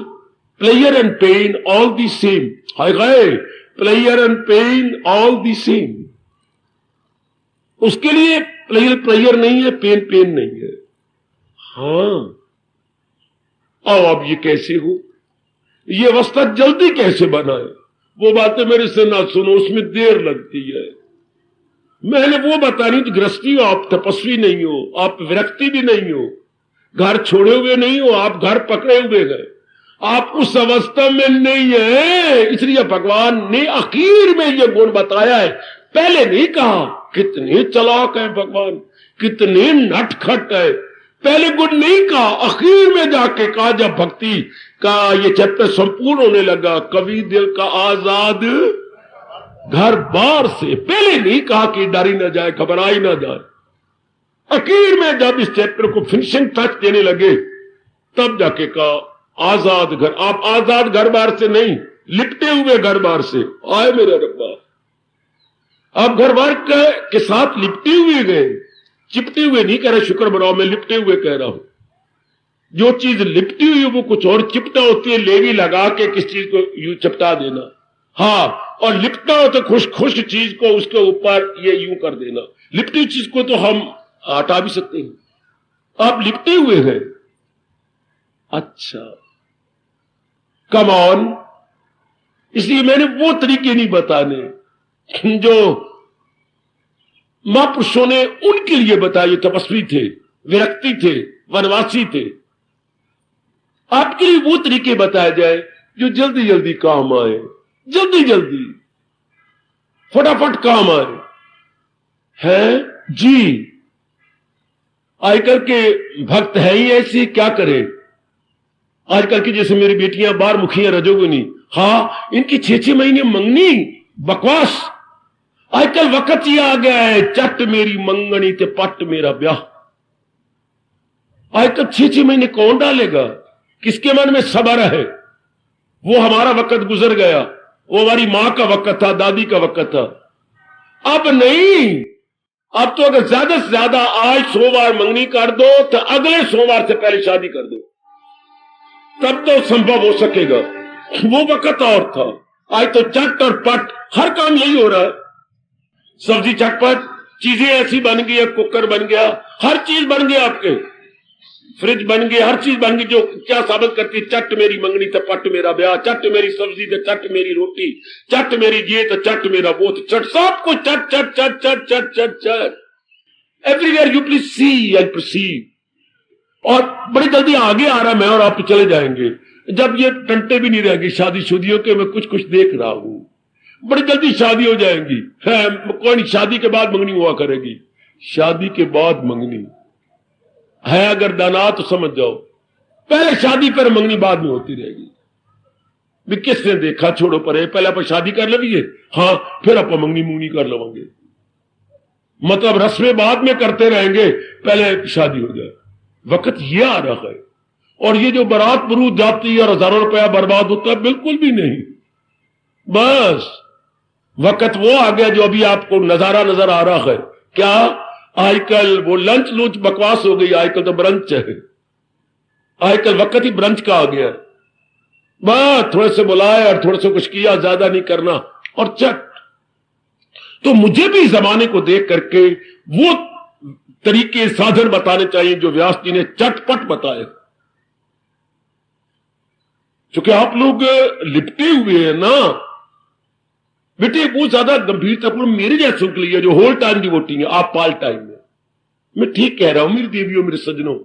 player and pain all the same. हाय गए, player and pain all the same. उसके लिए प्लेयर नहीं है, पेन नहीं है। हां, आओ अब ये कैसे हो? ये अवस्था जल्दी कैसे बनाए? वो बातें मेरे से ना सुनो, उसमें देर लगती है। मैंने वो बतानी, गृहस्थी हो आप, तपस्वी नहीं हो, आप विरक्ति भी नहीं हो, घर छोड़े हुए नहीं हो, आप घर पकड़े हुए हैं, आप उस अवस्था में नहीं है। इसलिए भगवान ने आखिर में ये गुण बताया है, पहले नहीं कहा। कितने चालाक है भगवान, कितने नटखट है। पहले गुण नहीं कहा, आखिर में जाके कहा। जब भक्ति का ये चैप्टर संपूर्ण होने लगा, कवि दिल का आजाद घर बार से, पहले नहीं कहा कि डर ही ना जाए, घबराई ना जाए। आखिर में जब इस चैप्टर को फिनिशिंग टच देने लगे, तब जाके कहा आजाद घर। आप आजाद घर बार से नहीं, लिपटे हुए घर बार से आए मेरे रब्बा। आप घर बार के साथ लिपटे हुए गए, चिपटे हुए नहीं कह रहे शुक्र बनाओ, मैं लिपटे हुए कह रहा हूं। जो चीज लिपटी हुई वो कुछ और चिपटा होती है, लेवी लगा के किस चीज को यूं चिपटा देना। हाँ, और लिपटा हो तो खुश चीज को उसके ऊपर ये यूं कर देना। लिपटी चीज को तो हम हटा भी सकते हैं, आप लिपटे हुए हैं। अच्छा, कम ऑन। इसलिए मैंने वो तरीके नहीं बताने जो महापुरुषों ने उनके लिए बताए, तपस्वी थे, विरक्ति थे, वनवासी थे। आपके लिए वो तरीके बताए जाए जो जल्दी जल्दी काम आए, जल्दी जल्दी फटाफट काम आए। है जी, आजकल के भक्त है ही ऐसे, क्या करें। आजकल की जैसे मेरी बेटियां बार मुखियां रजोगुनी, हाँ इनकी 6-6 महीने मंगनी, बकवास। आजकल वक्त ये आ गया है, चट मेरी मंगनी ते पट मेरा ब्याह। आजकल 6-6 महीने कौन डालेगा, किसके मन में सब्र है। वो हमारा वक्त गुजर गया, वो हमारी मां का वक्त था, दादी का वक्त था। अब नहीं, अब तो अगर ज्यादा से ज्यादा आज सोमवार मंगनी कर दो तो अगले सोमवार से पहले शादी कर दो, तब तो संभव हो सकेगा। वो वक्त और था, आज तो चट और पट हर काम यही हो रहा है। सब्जी चटपट, चीजें ऐसी बन गई है, कुकर बन गया, हर चीज बन गया, आपके फ्रिज बन गई, हर चीज बन गई, जो क्या साबित करती है, चट मेरी मंगनी तो पट मेरा ब्याह, चट मेरी सब्जी तो चट मेरी रोटी, चट मेरी ये तो चट मेरा वो, चट सब कुछ चट चट चट चट चट चट चट, everywhere you please see and perceive. और बड़ी जल्दी आगे आ रहा, मैं और आप चले जाएंगे जब ये टंटे भी नहीं रहेंगे शादीशुदियों के। मैं कुछ कुछ देख रहा हूं, बड़ी जल्दी शादी हो जाएंगी। है कोई नहीं, शादी के बाद मंगनी हुआ करेगी, शादी के बाद मंगनी है। अगर दाना तो समझ जाओ, पहले शादी पर मंगनी बाद में होती रहेगी। भी किसने देखा, छोड़ो परे, पहले आप शादी कर लेंगे, हाँ फिर आप मंगनी मुंगनी कर लवेंगे। मतलब रस्में बाद में करते रहेंगे, पहले शादी हो जाए। वक्त ये आ रहा है। और ये जो बारात बरूद जाती है और हजारों रुपया बर्बाद होता है, बिल्कुल भी नहीं। बस वक्त वो आ गया जो अभी आपको नजारा नजर आ रहा है। क्या आजकल वो लंच लूच बकवास हो गई, आजकल तो ब्रंच है। आजकल वक्त ही ब्रंच का आ गया। बस थोड़े से बुलाए और थोड़े से कुछ किया, ज्यादा नहीं करना, और चट। तो मुझे भी जमाने को देख करके वो तरीके साधन बताने चाहिए जो व्यास जी ने चटपट बताए। क्योंकि आप लोग लिपटे हुए हैं ना बेटे, वो ज्यादा गंभीरतापूर्ण मेरे जैसों के लिए जो होल टाइम डिवोटी है, आप पार्ट टाइम में। मैं ठीक कह रहा हूं मेरी देवियों, मेरे सज्जनों,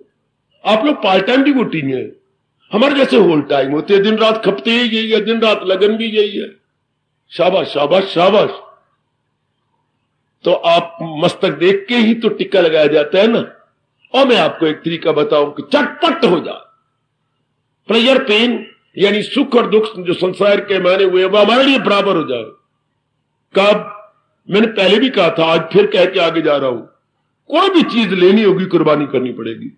आप लोग पार्ट टाइम डिवोटी हैं। हमारे जैसे होल टाइम होते हैं, दिन रात खपते ही यही है, दिन रात लगन भी यही है। शाबाश शाबाश शाबाश। तो आप मस्तक देख के ही तो टिक्का लगाया जाता है ना। और मैं आपको एक तरीका बताऊं कि चटपट हो जाए। प्लेजर पेन यानी सुख और दुख जो संसार के माने हुए वो हमारे लिए बराबर हो जाए। कब? मैंने पहले भी कहा था, आज फिर कह के आगे जा रहा हूं, कोई भी चीज लेनी होगी कुर्बानी करनी पड़ेगी।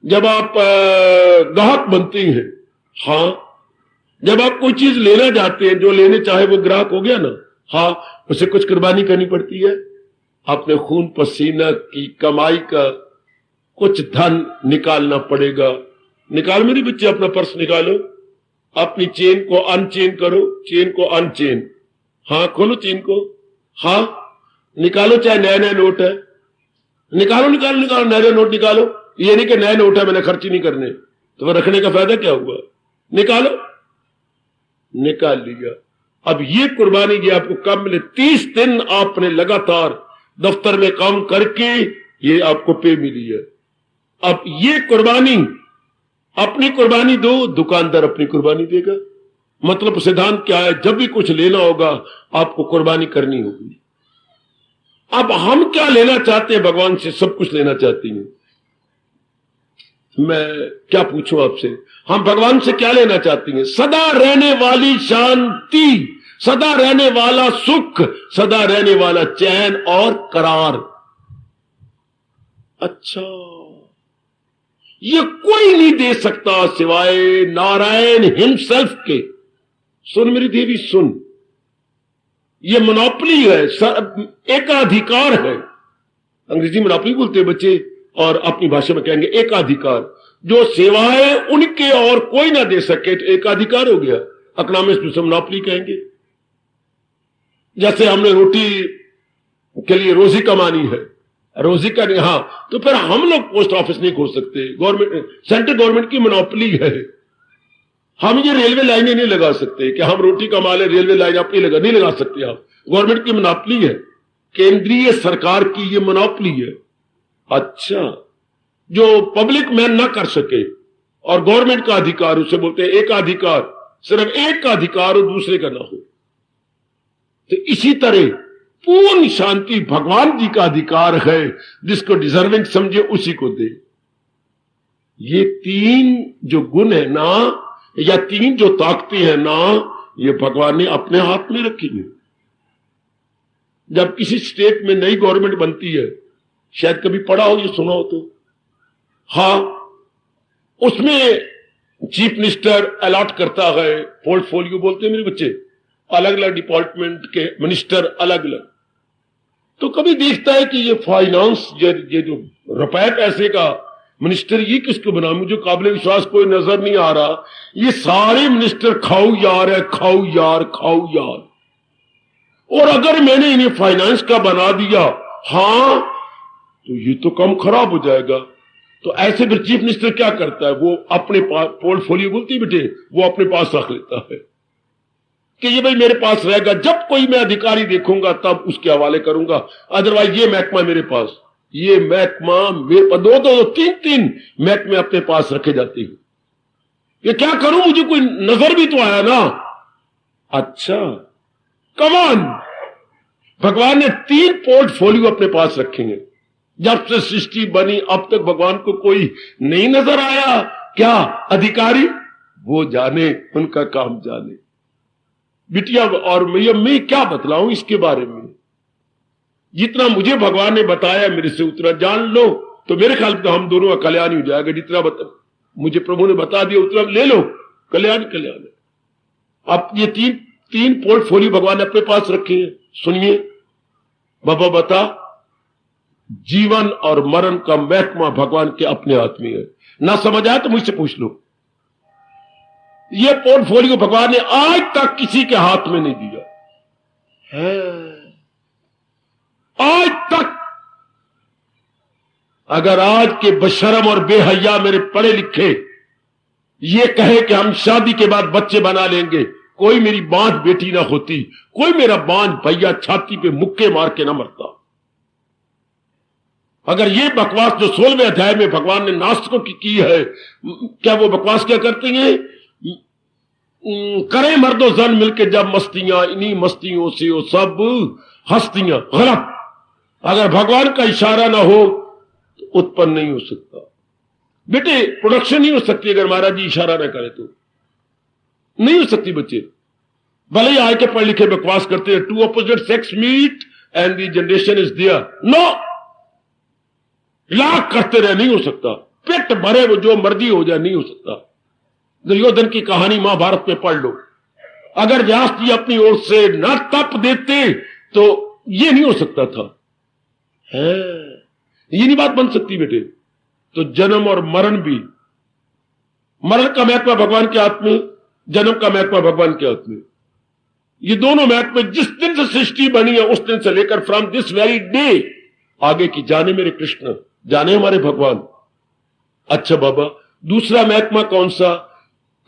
जब आप ग्राहक बनते हैं, हाँ जब आप कोई चीज लेना चाहते हैं, जो लेने चाहे वो ग्राहक हो गया ना, हाँ उसे कुछ कुर्बानी करनी पड़ती है। अपने खून पसीना की कमाई का कुछ धन निकालना पड़ेगा। निकाल मेरे बच्चे, अपना पर्स निकालो, अपनी चेन को अनचेन करो, चेन को अनचेन, हाँ खोलो चेन को, हाँ निकालो, चाहे नया नया नोट है, निकालो निकालो निकालो, नया नोट निकालो। ये नहीं कि नया नोट है मैंने खर्च नहीं करने, तो वह रखने का फायदा क्या हुआ। निकालो, निकाल लिया। अब ये कुर्बानी ये आपको कब मिले? 30 दिन आपने लगातार दफ्तर में काम करके ये आपको पे मिली है। अब ये कुर्बानी, अपनी कुर्बानी दो, दुकानदार अपनी कुर्बानी देगा। मतलब सिद्धांत क्या है? जब भी कुछ लेना होगा आपको कुर्बानी करनी होगी। अब हम क्या लेना चाहते हैं? भगवान से सब कुछ लेना चाहती हैं। मैं क्या पूछूं आपसे, हम भगवान से क्या लेना चाहती हैं? सदा रहने वाली शांति, सदा रहने वाला सुख, सदा रहने वाला चैन और करार। अच्छा, ये कोई नहीं दे सकता सिवाय नारायण हिमसेल्फ के। सुन मेरी देवी सुन, ये मोनोपोली है, एकाधिकार है। अंग्रेजी मोनोपोली बोलते हैं बच्चे, और अपनी भाषा में कहेंगे एकाधिकार। जो सेवाएं उनके और कोई ना दे सके तो एकाधिकार हो गया। इकोनॉमिक्स में मोनोपोली कहेंगे। जैसे हमने रोटी के लिए रोजी कमानी है, रोजी का नहीं। हाँ, तो फिर हम लोग पोस्ट ऑफिस नहीं खोल सकते, गवर्नमेंट, सेंट्रल गवर्नमेंट की मोनोपोली है। हम ये रेलवे लाइनें नहीं लगा सकते कि हम रोटी कमा ले, रेलवे लाइन अपनी नहीं लगा सकते आप। गवर्नमेंट की मोनोपोली है, केंद्रीय सरकार की ये मोनोपोली है। अच्छा, जो पब्लिक मैन ना कर सके और गवर्नमेंट का अधिकार, उसे बोलते हैं एकाधिकार, सिर्फ एक का अधिकार और दूसरे का ना हो। तो इसी तरह पूर्ण शांति भगवान जी का अधिकार है, जिसको डिजर्विंग समझे उसी को दे। ये तीन जो गुण है ना, या तीन जो ताकतें हैं ना, ये भगवान ने अपने हाथ में रखी है। जब किसी स्टेट में नई गवर्नमेंट बनती है, शायद कभी पढ़ा हो, ये सुना हो तो, हाँ, उसमें चीफ मिनिस्टर अलॉट करता है पोर्टफोलियो, बोलते हैं मेरे बच्चे, अलग अलग डिपार्टमेंट के मिनिस्टर अलग अलग। तो कभी देखता है कि ये फाइनेंस, ये जो रुपए पैसे का मिनिस्टर, ये किसको बना, मुझे काबिल विश्वास कोई नजर नहीं आ रहा। ये सारे मिनिस्टर खाओ यार है, खाओ यार, खाओ यार। और अगर मैंने इन्हें फाइनेंस का बना दिया, हाँ, तो ये तो कम खराब हो जाएगा। तो ऐसे फिर चीफ मिनिस्टर क्या करता है, वो अपने पास पोर्टफोलियो, बोलती बेटे, वो अपने पास रख लेता है कि ये भाई मेरे पास रहेगा, जब कोई मैं अधिकारी देखूंगा तब उसके हवाले करूंगा, अदरवाइज ये महकमा मेरे पास, ये महकमा मेरे पास, दो तीन महकमे अपने पास रखे जाते हैं। ये क्या करूं, मुझे कोई नजर भी तो आया ना। अच्छा, कमान, भगवान ने 3 पोर्टफोलियो अपने पास रखे हैं। जब से सृष्टि बनी अब तक भगवान को कोई नहीं नजर आया क्या अधिकारी, वो जाने, उनका काम जाने। बिटिया और मैं क्या बतलाऊं इसके बारे में, जितना मुझे भगवान ने बताया मेरे से उतना जान लो, तो मेरे ख्याल में हम दोनों का कल्याण हो जाएगा। जितना मुझे प्रभु ने बता दिया उतना ले लो, कल्याण कल्याण। अब ये तीन पोर्टफोलियो भगवान ने अपने पास रखे हैं। सुनिए बाबा, बता, जीवन और मरण का महकमा भगवान के अपने हाथ में है। ना समझ आया तो मुझसे पूछ लो। ये पोर्टफोलियो भगवान ने आज तक किसी के हाथ में नहीं दिया है, आज तक। अगर आज के बशरम और बेहया मेरे पढ़े लिखे ये कहे कि हम शादी के बाद बच्चे बना लेंगे, कोई मेरी बांझ बेटी ना होती, कोई मेरा बांझ भैया छाती पे मुक्के मार के ना मरता। अगर ये बकवास जो 16वें अध्याय में भगवान ने नास्तिकों की है, क्या वो बकवास क्या करते हैं, करें मर्दो जन मिलके जब मस्तियां, इन्हीं मस्तियों से वो सब हस्तियां, गलत। अगर भगवान का इशारा ना हो तो उत्पन्न नहीं हो सकता। बेटे, प्रोडक्शन नहीं हो सकती अगर महाराज जी इशारा ना करे तो नहीं हो सकती। बच्चे भले ही आए के पढ़ लिखे बकवास करते हैं, 2 opposite sex meet and the generation is there, no, लाख करते रहे, नहीं हो सकता। पेट भरे वो जो मर्जी हो जाए, नहीं हो सकता। दुर्योधन की कहानी महाभारत में पढ़ लो। अगर व्यास जी अपनी ओर से न तप देते तो ये नहीं हो सकता था। ये नहीं बात बन सकती बेटे। तो जन्म और मरण भी, मरण का महत्व भगवान के हाथ में, जन्म का महत्व भगवान के हाथ में। ये दोनों महत्व जिस दिन से सृष्टि बनी है उस दिन से लेकर फ्रॉम दिस वेरी डे आगे की जाने मेरे कृष्ण, जाने हमारे भगवान। अच्छा बाबा, दूसरा महत्व कौन सा,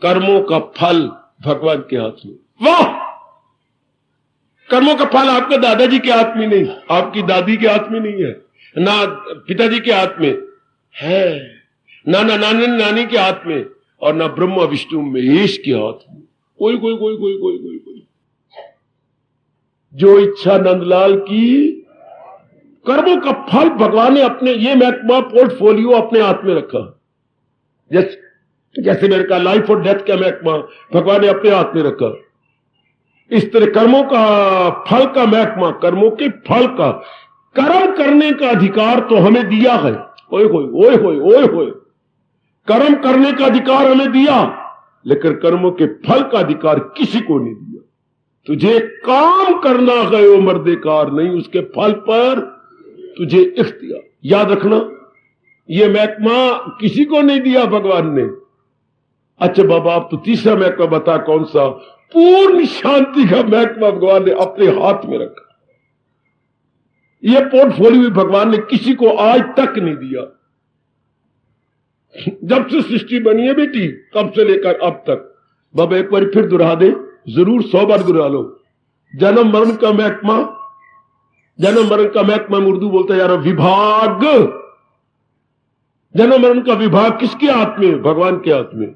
कर्मों का फल भगवान के हाथ में। वाह, कर्मों का फल आपके दादाजी के हाथ में नहीं, आपकी दादी के हाथ में नहीं है, ना पिताजी के हाथ में है, ना नानी के हाथ में, और ना ब्रह्मा विष्णु महेश के हाथ में। कोई कोई कोई कोई कोई कोई कोई जो इच्छा नंदलाल की, कर्मों का फल भगवान ने अपने, ये महत्व पोर्टफोलियो अपने हाथ में रखा। जैसे मेरे का लाइफ और डेथ का महकमा भगवान ने अपने हाथ में रखा, इस तरह कर्मों का फल का महकमा, कर्मों के फल का, कर्म करने का अधिकार तो हमें दिया है। ओए होए ओए होए ओए होए, कर्म करने का अधिकार हमें दिया, लेकिन कर्मों के फल का अधिकार किसी को नहीं दिया। तुझे काम करना है वो मर्देकार नहीं, उसके फल पर तुझे इख्तियार। याद रखना, ये महकमा किसी को नहीं दिया भगवान ने। अच्छा बाबा, आप तो तीसरा महकमा बता कौन सा, पूर्ण शांति का महकमा भगवान ने अपने हाथ में रखा। ये पोर्टफोलियो भी भगवान ने किसी को आज तक नहीं दिया। जब से सृष्टि बनी है बेटी, तब से लेकर अब तक। बाबा एक बार फिर दोहरा दे, जरूर 100 बार दोहरा लो। जन्म मरण का महकमा, जन्म मरण का महकमा में उर्दू बोलता है यार विभाग। जन्म मरण का विभाग किसके हाथ में? भगवान के हाथ में।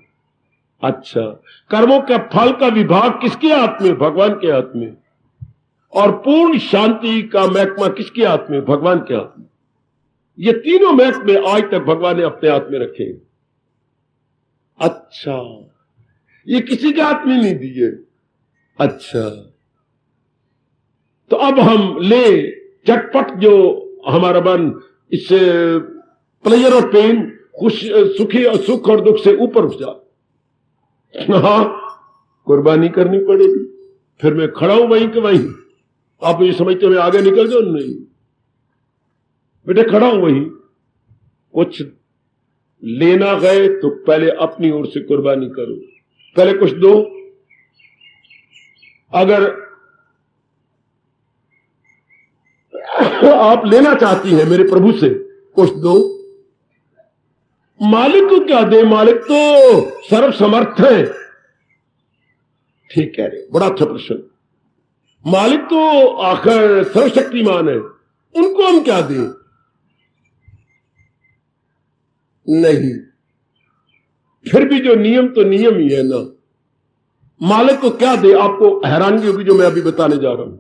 अच्छा, कर्मों का फल का विभाग किसके हाथ में? भगवान के हाथ में। और पूर्ण शांति का महकमा किसके हाथ में? भगवान के हाथ में। ये तीनों महकमे आज तक भगवान ने अपने हाथ में रखे। अच्छा, ये किसी के हाथ में नहीं दिए। अच्छा, तो अब हम ले चटपट जो हमारा मन इससे प्लेजर और पेन, खुश सुखी और सुख और दुख से ऊपर उठ जा। हाँ, कुर्बानी करनी पड़ेगी। फिर मैं खड़ा हूं वहीं के वहीं। आप ये समझते मैं आगे निकल जाऊं? नहीं बेटे, खड़ा हूं वहीं। कुछ लेना गए तो पहले अपनी ओर से कुर्बानी करो, पहले कुछ दो। अगर आप लेना चाहती हैं मेरे प्रभु से, कुछ दो। मालिक को क्या दे? मालिक तो सर्वसमर्थ है। ठीक कह रहे, बड़ा अच्छा प्रश्न। मालिक तो आखिर सर्वशक्तिमान है, उनको हम क्या दें? नहीं, फिर भी जो नियम तो नियम ही है ना। मालिक को क्या दे? आपको हैरानगी होगी जो मैं अभी बताने जा रहा हूं।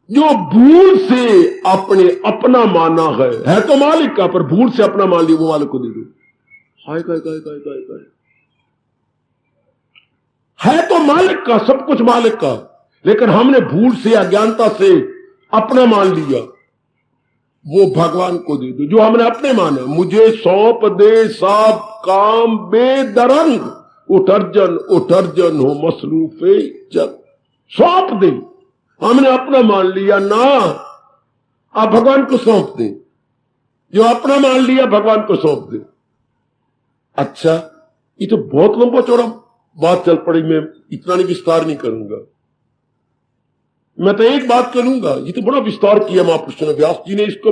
जो भूल से अपने अपना माना है तो मालिक का, पर भूल से अपना मान लिया, वो मालिक को दे दो। हाय काय काय काय काय काय, है तो मालिक का, सब कुछ मालिक का, लेकिन हमने भूल से अज्ञानता से अपना मान लिया, वो भगवान को दे दो। जो हमने अपने माने, मुझे सौंप दे सब काम बेदरंग, उठर्जन हो मसरूफे जग। सौंप दे, हमने अपना मान लिया ना, आप भगवान को सौंप दें। जो अपना मान लिया भगवान को सौंप दे। अच्छा, ये तो बहुत लंबा चौड़ा बात चल पड़ी, मैं इतना नहीं विस्तार नहीं करूंगा। मैं तो एक बात करूंगा, ये तो बड़ा विस्तार किया महापुरुष व्यास जी ने इसको,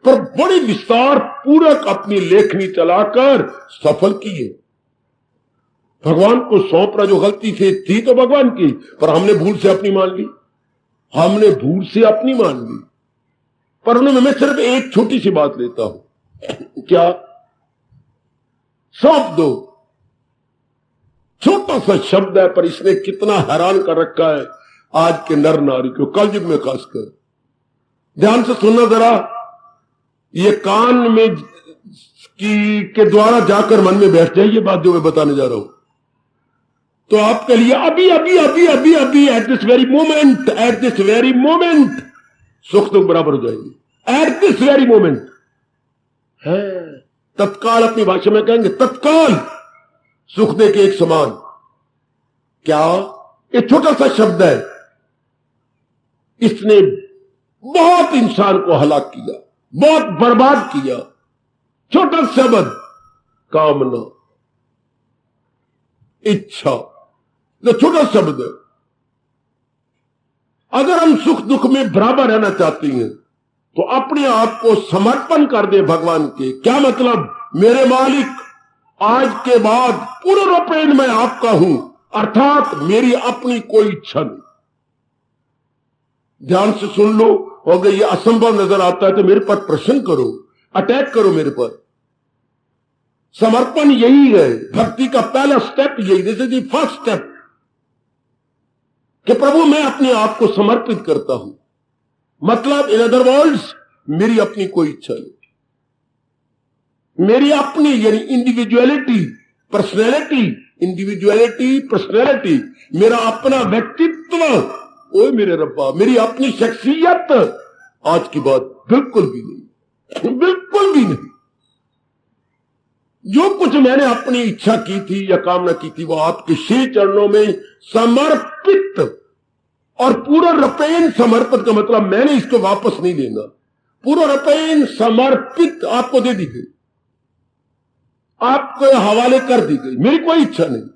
पर बड़ी विस्तार पूरक अपनी लेखनी चलाकर सफल की है। भगवान को सौंपना जो गलती से थी तो भगवान की, पर हमने भूल से अपनी मान ली, हमने भूल से अपनी मान ली। पर उन्होंने, मैं सिर्फ एक छोटी सी बात लेता हूं, क्या? सौंप दो, छोटा सा शब्द है, पर इसने कितना हैरान कर रखा है आज के नर नारी को, कलयुग में खासकर। ध्यान से सुनना जरा, ये कान में के द्वारा जाकर मन में बैठ जाए ये बात जो मैं बताने जा रहा हूं, तो आपके लिए अभी अभी अभी अभी अभी एट दिस वेरी मोमेंट सुख दुख बराबर हो जाएंगे। एट दिस वेरी मोमेंट है, तत्काल, अपनी भाषा में कहेंगे तत्काल सुख दे के एक समान। क्या? ये छोटा सा शब्द है, इसने बहुत इंसान को हलाक किया, बहुत बर्बाद किया। छोटा शब्द, कामना, इच्छा, जो छोटा शब्द है। अगर हम सुख दुख में बराबर रहना चाहती हैं तो अपने आप को समर्पण कर दे भगवान के। क्या मतलब? मेरे मालिक, आज के बाद पूर्ण रूपेण मैं आपका हूं, अर्थात मेरी अपनी कोई इच्छा नहीं। ध्यान से सुन लो, अगर ये असंभव नजर आता है तो मेरे पर प्रश्न करो, अटैक करो मेरे पर। समर्पण यही है, भक्ति का पहला स्टेप यही, this is the first step, कि प्रभु मैं अपने आप को समर्पित करता हूं। मतलब इन अदर वर्ड्स, मेरी अपनी कोई इच्छा नहीं, मेरी अपनी यानी इंडिविजुअलिटी, पर्सनैलिटी, मेरा अपना व्यक्तित्व, ओए मेरे रब्बा, मेरी अपनी शख्सियत आज की बात बिल्कुल भी नहीं, बिल्कुल भी नहीं। जो कुछ मैंने अपनी इच्छा की थी या कामना की थी, वो आपके श्री चरणों में समर्पित, और पूरा रपेन समर्पित का मतलब मैंने इसको वापस नहीं लेना, पूरा रपेन समर्पित आपको दे दी गई, आपको हवाले कर दी गई, मेरी कोई इच्छा नहीं।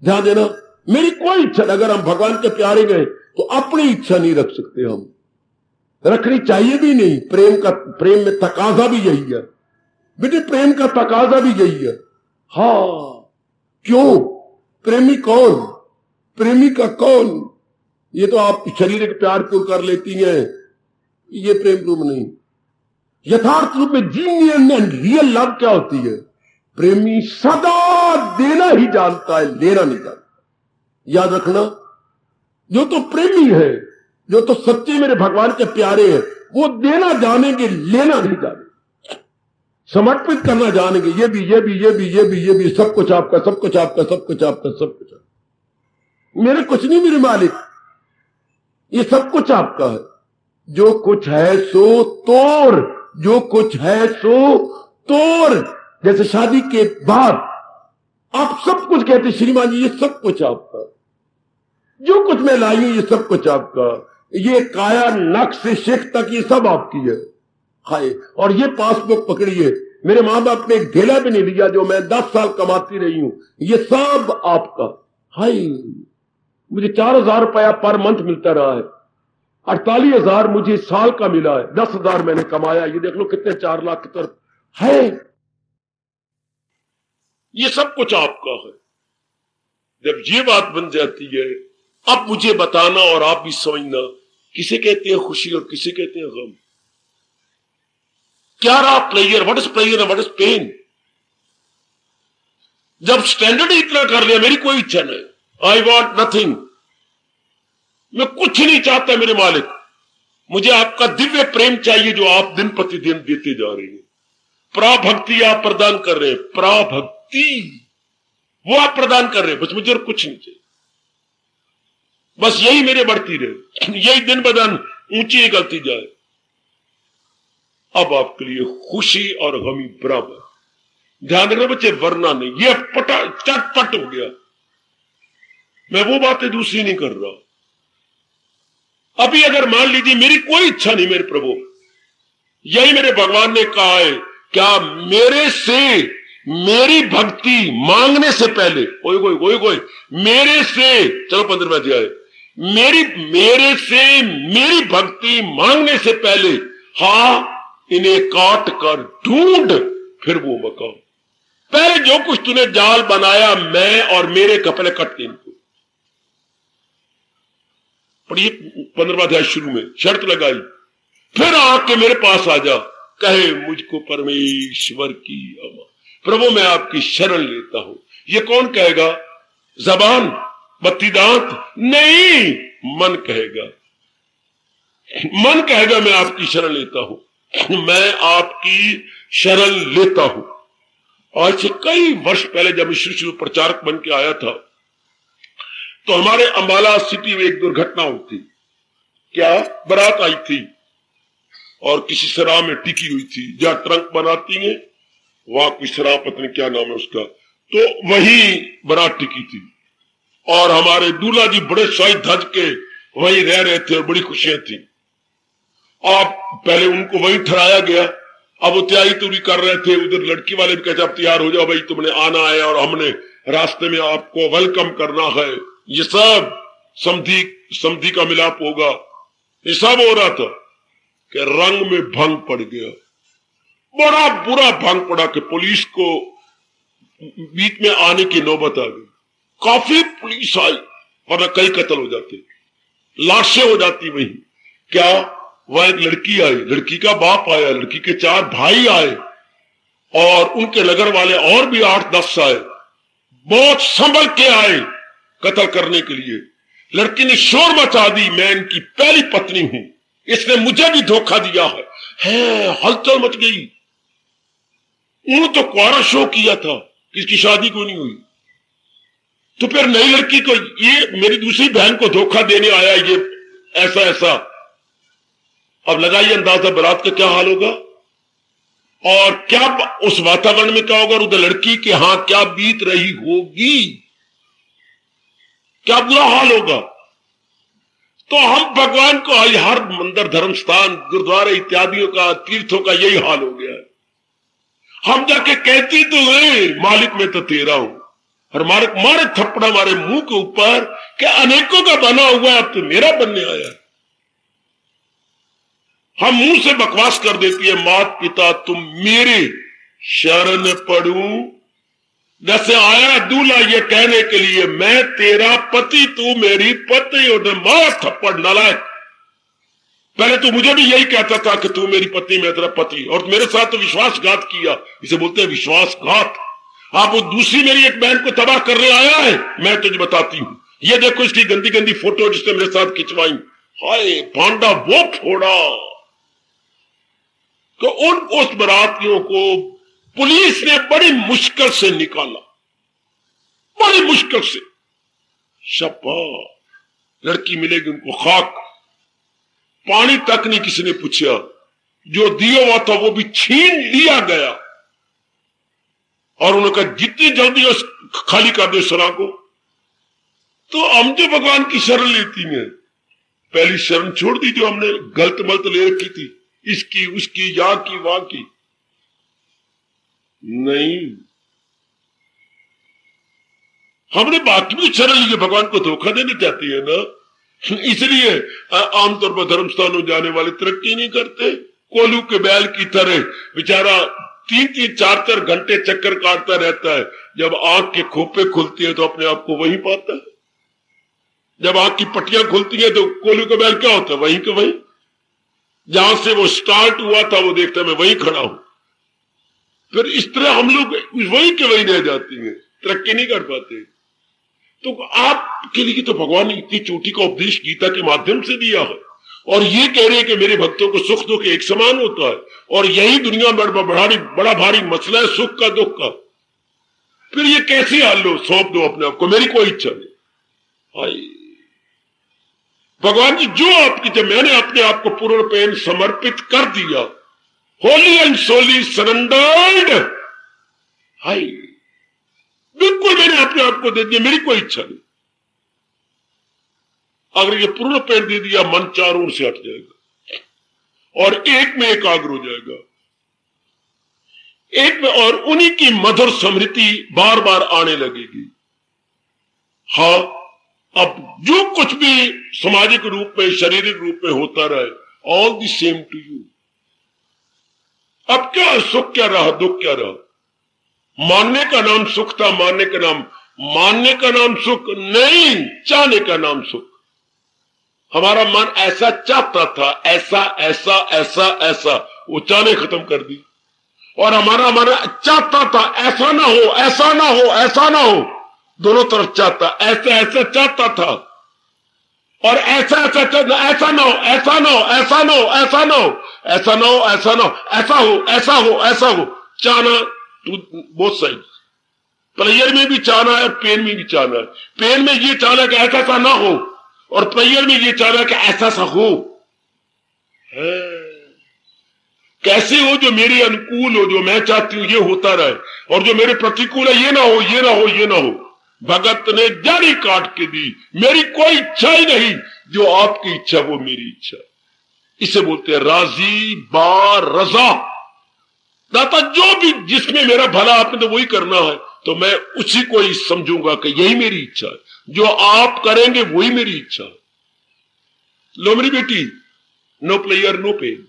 ध्यान देना, मेरी कोई इच्छा नहीं। अगर हम भगवान के प्यारे गए तो अपनी इच्छा नहीं रख सकते हम। रखनी चाहिए भी नहीं। प्रेम में तकाजा भी यही है बेटे, प्रेम का तकाजा भी यही है। हाँ, क्यों? प्रेमी कौन? प्रेमिका कौन? ये तो आप शारीरिक प्यार क्यों कर लेती हैं, ये प्रेम रूप नहीं। यथार्थ रूप में जीनियन एंड रियल लव क्या होती है? प्रेमी सदा देना ही जानता है, लेना नहीं जानता। याद रखना, जो तो प्रेमी है, जो तो सच्चे मेरे भगवान के प्यारे हैं, वो देना जानेंगे, लेना नहीं जानेंगे। समर्पित करना जानेंगे, ये भी ये भी ये भी ये भी ये भी, सब कुछ आपका, सब कुछ आपका, सब कुछ आपका, सब कुछ आपका। मेरे कुछ नहीं मेरे मालिक, ये सब कुछ आपका है। जो कुछ है सो तोड़, जो कुछ है सो तोड़। जैसे शादी के बाद आप सब कुछ कहते श्रीमान जी, ये सब कुछ आपका, जो कुछ मैं लाई हूं ये सब कुछ आपका, ये काया नख से शेख तक ये सब आपकी है। हाय, और ये पासबुक पकड़िए, मेरे मां बाप ने एक ढेला भी नहीं लिया जो मैं 10 साल कमाती रही हूं, ये सब आपका। हाय, मुझे 4,000 रुपया पर मंथ मिलता रहा है, 48,000 मुझे साल का मिला है, 10,000 मैंने कमाया, ये देख लो कितने 4 लाख की तरफ है। ये सब कुछ आपका है। जब ये बात बन जाती है, अब मुझे बताना और आप भी समझना, किसे कहते हैं खुशी और किसे कहते हैं गम। क्या रहा player, what is player and what is pain. जब स्टैंडर्ड ही इतना कर लिया, मेरी कोई इच्छा नहीं, आई वॉन्ट नथिंग, मैं कुछ नहीं चाहता मेरे मालिक, मुझे आपका दिव्य प्रेम चाहिए जो आप दिन प्रतिदिन देते जा रहे हैं। प्राभक्ति आप प्रदान कर रहे हैं, प्राभक्ति वो आप प्रदान कर रहे हैं, बस मुझे और कुछ नहीं चाहिए। बस यही मेरे बढ़ती रहे, यही दिन ब दिन ऊंची निकलती जाए। अब आपके लिए खुशी और गमी बराबर, ध्यान रखना बच्चे, वरना नहीं, ये पटा चटपट हो गया। मैं वो बातें दूसरी नहीं कर रहा। अभी अगर मान लीजिए मेरी कोई इच्छा नहीं मेरे प्रभु, यही मेरे भगवान ने कहा है, क्या मेरे से मेरी भक्ति मांगने से पहले, कोई मेरे से, चलो 15वां अध्याय, मेरे से मेरी भक्ति मांगने से पहले, हाँ इन्हें काट कर ढूंढ फिर वो मकाम। पहले जो कुछ तूने जाल बनाया, मैं और मेरे कपड़े कट के इनको पढ़िए। 15वां अध्याय शुरू में शर्त लगाई, फिर आके मेरे पास आ जा, कहे मुझको परमेश्वर की अमा, प्रभु मैं आपकी शरण लेता हूं। ये कौन कहेगा? जबान, बत्ती दांत नहीं, मन कहेगा। मन कहेगा मैं आपकी शरण लेता हूं, मैं आपकी शरण लेता हूं। आज से कई वर्ष पहले जब शुरू प्रचारक बन के आया था, तो हमारे अंबाला सिटी में एक दुर्घटना हुई थी। क्या? बारात आई थी और किसी शराब में टिकी हुई थी, जहां ट्रंक बनाती है वहां कोई शराब, पता नहीं क्या नाम है उसका, तो वही बारात टिकी थी। और हमारे दूल्हा जी बड़े साई धज के वहीं रह रहे थे और बड़ी खुशियां थी। आप पहले उनको वहीं ठहराया गया, अब वो तैयारी तुरी कर रहे थे, उधर लड़की वाले भी कहते अब तैयार हो जाओ भाई, तुमने आना है और हमने रास्ते में आपको वेलकम करना है। ये सब समधी का मिलाप होगा, ये सब हो रहा था कि रंग में भंग पड़ गया, बड़ा बुरा भंग पड़ा कि पुलिस को बीच में आने की नौबत आ गई। काफी पुलिस आई, वरना कई कत्ल हो जाते, लाशें हो जाती वहीं। क्या? वह एक लड़की आई, लड़की का बाप आया, लड़की के 4 भाई आए और उनके नगर वाले और भी 8-10 आए, बहुत संभल के आए कत्ल करने के लिए। लड़की ने शोर मचा दी, मैं इनकी पहली पत्नी हूं, इसने मुझे भी धोखा दिया है। हलचल मच गई। उन्होंने तो कुआरा शो किया था, किसकी शादी को नहीं हुई, तो फिर नई लड़की को, ये मेरी दूसरी बहन को धोखा देने आया, ये ऐसा ऐसा। अब लगाइए अंदाजा बारात का क्या हाल होगा और क्या उस वातावरण में क्या होगा, उधर लड़की के हां क्या बीत रही होगी, क्या बुरा हाल होगा। तो हम भगवान को हर मंदिर, धर्म स्थान, गुरुद्वारे इत्यादियों का, तीर्थों का यही हाल हो गया है। हम जाके कहती तो है मालिक मैं तो तेरा हूं, और मारे थप्पड़ हमारे मुंह के ऊपर कि अनेकों का बना हुआ है, अब तो मेरा बनने आया। हम मुंह से बकवास कर देती है, मात पिता तुम मेरे शरण पड़ू। जैसे आया दूल्हा ये कहने के लिए मैं तेरा पति तू मेरी पत्नी, और मार थप्पड़ नालायक। पहले तो मुझे भी यही कहता था कि तू मेरी पत्नी मैं तेरा पति, और मेरे साथ तो विश्वासघात किया। इसे बोलते हैं विश्वासघात। आप वो दूसरी मेरी एक बहन को तबाह करने आया है, मैं तुझे बताती हूं। ये देखो इसकी गंदी गंदी फोटो जिसने मेरे साथ खिंचवाई। हाय भांडा वो फोड़ा। तो उस बरातियों को पुलिस ने बड़ी मुश्किल से निकाला, बड़ी मुश्किल से। शपा लड़की मिलेगी उनको खाक, पानी तक नहीं किसी ने पूछा। जो दिया हुआ था वो भी छीन लिया गया, और उन्होंने कहा जितनी जल्दी उस खाली कर दो सरा को। तो हम जो भगवान की शरण लेती हैं, पहली शरण छोड़ दी जो हमने गलत मलत ले रखी थी, इसकी उसकी या की वहां की नहीं, हमने बाकी भी शरण ली। भगवान को धोखा देना चाहती है ना, इसलिए आमतौर पर धर्म स्थानों जाने वाले तरक्की नहीं करते। कोलू के बैल की तरह बेचारा 3-4 घंटे चक्कर काटता रहता है। जब आंख के खोपे खुलती है तो अपने आप को वहीं पाता है। जब आंख की पट्टियां खुलती है तो कोलू का बैल क्या होता है, वहीं के वहीं। जहां से वो स्टार्ट हुआ था वो देखता है मैं वहीं खड़ा हूं। फिर इस तरह हम लोग वहीं के वहीं रह जाते हैं, तरक्की नहीं कर पाते। तो आपके लिए तो भगवान ने इतनी चोटी का उपदेश गीता के माध्यम से दिया है, और ये कह रहे हैं कि मेरे भक्तों को सुख दुख एक समान होता है, और यही दुनिया में बड़ा भारी मसला है सुख का दुख का। फिर ये कैसे हाल लो, सौंप दो अपने आप को, मेरी कोई इच्छा नहीं। भगवान जी जो आपकी, जब मैंने अपने आप को पूर्ण प्रेम समर्पित कर दिया, होली एंड सोली सरेंडर्ड, हाय बिल्कुल मैंने अपने आप को दे दिया, मेरी कोई इच्छा नहीं। अगर ये पूर्ण प्रेम दे दिया, मन चारों ओर से हट जाएगा और एक में एकाग्र हो जाएगा, एक में, और उन्हीं की मधुर स्मृति बार बार आने लगेगी। हाँ, अब जो कुछ भी सामाजिक रूप में शारीरिक रूप में होता रहे, all the same to you. अब क्या सुख क्या रहा, दुख क्या रहा? मानने का नाम सुख था, मानने का नाम सुख नहीं, चाहने का नाम सुख। हमारा मन ऐसा चाहता था, ऐसा ऐसा ऐसा ऐसा, वो चाहने खत्म कर दी। और हमारा मन चाहता था ऐसा ना हो, ऐसा ना हो, ऐसा ना हो, दोनों तरफ चाहता, ऐसा ऐसा चाहता था, और ऐसा ऐसा चाहता, ऐसा ना हो, ऐसा ना हो, ऐसा ना हो, ऐसा ना हो, ऐसा ना हो, ऐसा ना हो, ऐसा हो, ऐसा हो, ऐसा हो। चाहना बोथ साइड, प्लेयर में भी चाहना है, पेन में भी चाहना है। पेन में ये चाहना है कि ऐसा सा ना हो, और प्लेयर में ये चाहना है कि ऐसा सा हो। कैसे हो? जो मेरे अनुकूल हो, जो मैं चाहती हूं ये होता रहे, और जो मेरे प्रतिकूल है ये ना हो, ये ना हो, ये ना हो। भगत ने जड़ी काट के दी, मेरी कोई इच्छा ही नहीं, जो आपकी इच्छा वो मेरी इच्छा। इसे बोलते हैं राजी बार रजा। दाता जो भी जिसमें मेरा भला आपने तो वही करना है, तो मैं उसी को ही समझूंगा कि यही मेरी इच्छा है, जो आप करेंगे वही मेरी इच्छा है। लो मेरी बेटी, नो प्लेयर नो पेन,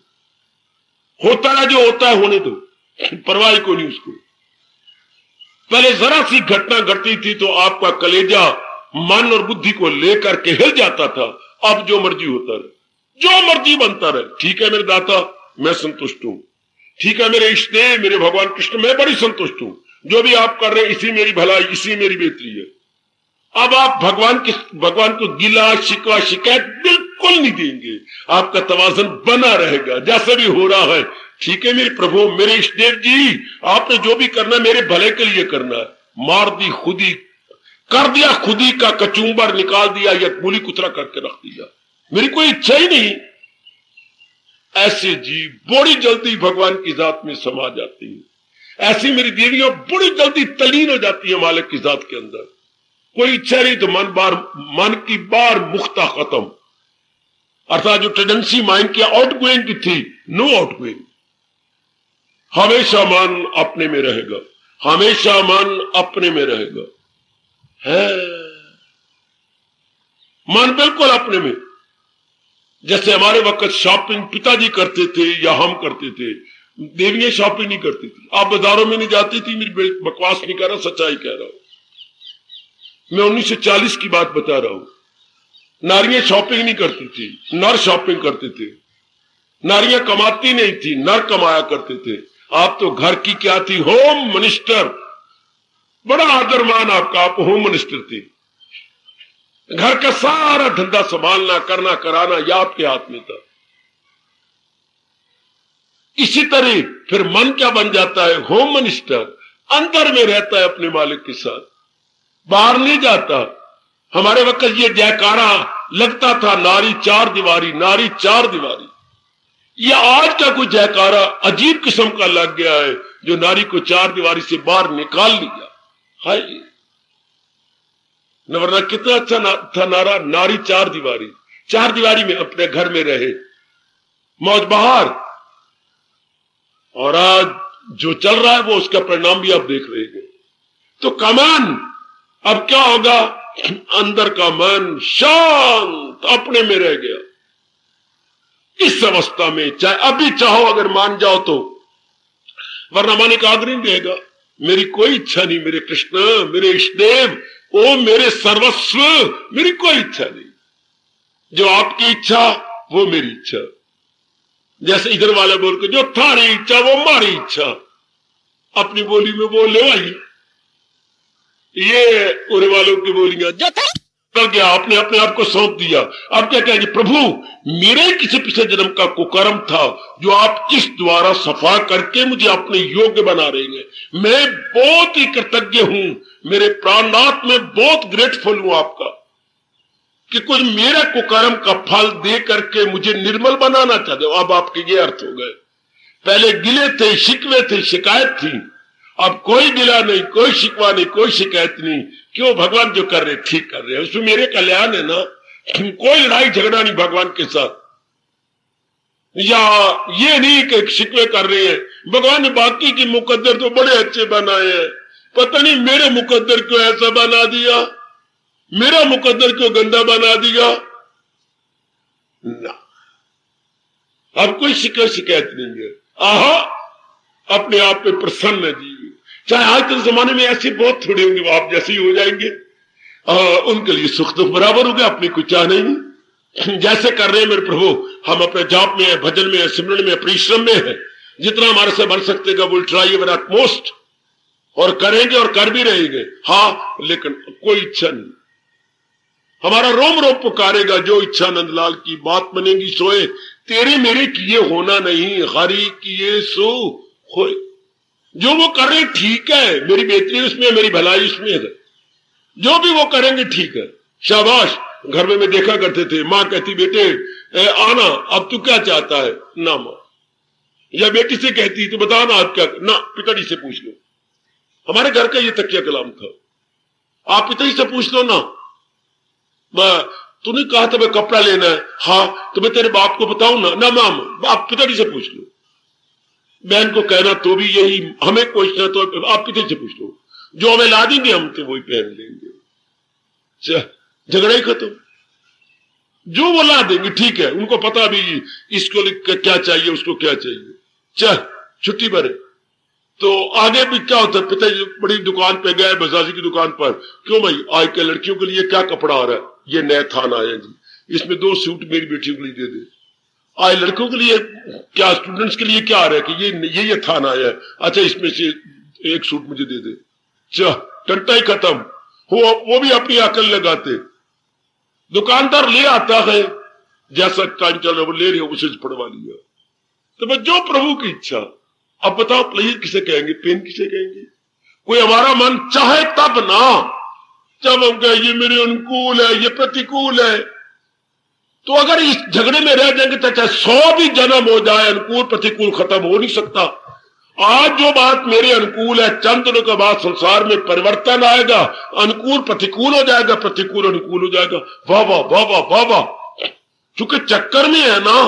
होता है जो होता है होने दो, परवाह को नहीं उसको। पहले जरा सी घटना घटती थी तो आपका कलेजा मन और बुद्धि को लेकर के हिल जाता था। अब जो मर्जी होता रहे, जो मर्जी बनता रहे, ठीक है मेरे दाता मैं संतुष्ट हूं, ठीक है मेरे इष्ट देव मेरे भगवान कृष्ण मैं बड़ी संतुष्ट हूं, जो भी आप कर रहे हैं इसी मेरी भलाई, इसी मेरी बेहतरी है। अब आप भगवान को गिला शिकवा शिकायत बिल्कुल नहीं देंगे, आपका तवाज़ुन बना रहेगा जैसा भी हो रहा है। ठीक है मेरे प्रभु मेरे इष्टदेव जी, आपने जो भी करना है मेरे भले के लिए करना है। मार दी खुदी, कर दिया खुदी का कचूंबर, निकाल दिया या मूली कुतरा करके रख दिया, मेरी कोई इच्छा ही नहीं। ऐसे जीव बड़ी जल्दी भगवान की जात में समा जाती है। ऐसी मेरी देवियां बड़ी जल्दी तलीन हो जाती है मालिक की जात के अंदर। कोई इच्छा नहीं तो मन की बार मुख्ता खत्म, अर्थात जो टेंडेंसी माइंड की आउट गोइंग की थी, नो आउट गोइंग। हमेशा मन अपने में रहेगा, हमेशा मन अपने में रहेगा, है मन बिल्कुल अपने में। जैसे हमारे वक्त शॉपिंग पिताजी करते थे या हम करते थे, देवियां शॉपिंग नहीं करती थी। आप बाजारों में नहीं जाती थी, मेरी बकवास नहीं कर रहा, सच्चाई कह रहा हूं। मैं 1940 की बात बता रहा हूं। नारियां शॉपिंग नहीं करती थी, नर शॉपिंग करते थे। नारियां कमाती नहीं थी, नर कमाया करते थे। आप तो घर की क्या थी, होम मिनिस्टर, बड़ा आदरमान आपका, आप होम मिनिस्टर थे। घर का सारा धंधा संभालना, करना, कराना यह आपके हाथ में था। इसी तरह फिर मन क्या बन जाता है, होम मिनिस्टर, अंदर में रहता है अपने मालिक के साथ, बाहर नहीं जाता। हमारे वक्त ये जयकारा लगता था, नारी चार दीवारी, नारी चार दीवारी। ये आज का कोई जयकारा अजीब किस्म का लग गया है, जो नारी को चार दीवारी से बाहर निकाल लिया। हाय, वरना कितना अच्छा था नारा, नारी चार दीवारी, चार दीवारी में अपने घर में रहे, मौज बहार। और आज जो चल रहा है वो उसका परिणाम भी आप देख रहे हैं। तो कमान अब क्या होगा, अंदर का मन शांत अपने में रह गया। इस अवस्था में चाहे अभी चाहो अगर मान जाओ तो, वरना माने का आग्रह नहीं देगा। मेरी कोई इच्छा नहीं, मेरे कृष्ण, मेरे इष्टदेव, ओ मेरे सर्वस्व, मेरी कोई इच्छा नहीं। जो आपकी इच्छा वो मेरी इच्छा। जैसे इधर वाला बोल के, जो थारी इच्छा वो हमारी इच्छा, अपनी बोली में बोले भाई। ये उरे वालों की बोलियां जो कर गया, आपने अपने आप को सौंप दिया। अब क्या कहेंगे, प्रभु मेरे किसी पिछले जन्म का कुकर्म था जो आप इस द्वारा सफा करके मुझे अपने योग्य बना रहे हैं। मैं बहुत ही कृतज्ञ हूं, मेरे प्राणनाथ में बहुत ग्रेटफुल हूं आपका कि कुछ मेरे कुकर्म का फल दे करके मुझे निर्मल बनाना चाहते हो। अब आपके ये अर्थ हो गए। पहले गिले थे, शिकवे थे, शिकायत थी, अब कोई गिला नहीं, कोई शिकवा नहीं, कोई शिकायत नहीं। क्यों, भगवान जो कर रहे ठीक कर रहे हैं, उसमें मेरे कल्याण है ना। कोई लड़ाई झगड़ा नहीं भगवान के साथ, या ये नहीं कि शिकवे कर रहे हैं। भगवान ने बाकी की मुकद्दर तो बड़े अच्छे बनाए हैं, पता नहीं मेरे मुकद्दर क्यों ऐसा बना दिया, मेरा मुकद्दर क्यों गंदा बना दिया ना। अब कोई शिकायत नहीं है। आहा, अपने आप पे प्रसन्न है जी। चाहे आज के जमाने में ऐसे बहुत थोड़े होंगे, वो आप जैसे ही हो जाएंगे। उनके लिए सुख दुख बराबर हो गया, अपनी कुछ चाह नहीं। जैसे कर रहे हैं मेरे प्रभु, हम अपने जाप में है, भजन में है, सिमरन में है, परिश्रम में है, जितना हमारे से बन सकते हैं विल ट्राई अवर एटमोस्ट, और करेंगे और कर भी रहेंगे। हाँ, लेकिन कोई इच्छा नहीं। हमारा रोम रोम पुकारेगा, जो इच्छा नंदलाल की बात बनेगी सोए, तेरे मेरे किए होना नहीं, हरि किए सो होए। जो वो कर रहे ठीक है, मेरी बेहतरी उसमें, मेरी भलाई उसमें है, जो भी वो करेंगे ठीक है, शाबाश। घर में मैं देखा करते थे, माँ कहती बेटे आना, अब तू क्या चाहता है ना माँ, या बेटी से कहती तो बता ना आप क्या, ना पिताजी से पूछ लो। हमारे घर का ये तकिया कलाम था, आप पिताजी से पूछ लो ना। तूने कहा था मैं कपड़ा लेना है, हाँ तो मैं तेरे बाप को बताऊं ना, ना माम आप पिताजी से पूछ लो। बहन को कहना तो भी यही, हमें पूछना तो आप पिताजी से पूछ लो, जो हमें ला देंगे हम तो वही पहन लेंगे, झगड़ा ही खत्म। जो वो ला देंगे ठीक है, उनको पता भी इसको क्या चाहिए, उसको क्या चाहिए, चल छुट्टी पर। तो आगे भी क्या होता है, पिताजी बड़ी दुकान पे गए, बजाजी की दुकान पर, क्यों भाई आज के लड़कियों के लिए क्या कपड़ा आ रहा है, ये नया थान आया जी, इसमें 2 सूट मेरी बेटियों के लिए दे दे। आज लड़कों के लिए क्या, स्टूडेंट्स के लिए क्या आ रहा है कि ये थान आया है, अच्छा इसमें से 1 सूट मुझे दे दे, चल टंटा ही खत्म। वो भी अपनी अकल लगाते, दुकानदार ले आता है, जैसा टाइम चल रहा है वो ले रहे हो, उसे पढ़वा लिया। तो मैं जो प्रभु की इच्छा। अब बताओ प्लेयर किसे कहेंगे, पेन किसे कहेंगे। कोई हमारा मन चाहे तब ना, जब हम कहें ये मेरे अनुकूल है, ये प्रतिकूल है। तो अगर इस झगड़े में रह जाएंगे तो चाहे 100 भी जन्म हो जाए, अनुकूल प्रतिकूल खत्म हो नहीं सकता। आज जो बात मेरे अनुकूल है, चंद दिनों के बाद संसार में परिवर्तन आएगा, अनुकूल प्रतिकूल हो जाएगा, प्रतिकूल अनुकूल हो जाएगा। वाह वाह वाह वाह वाह वाह। चूंकि चक्कर में है ना,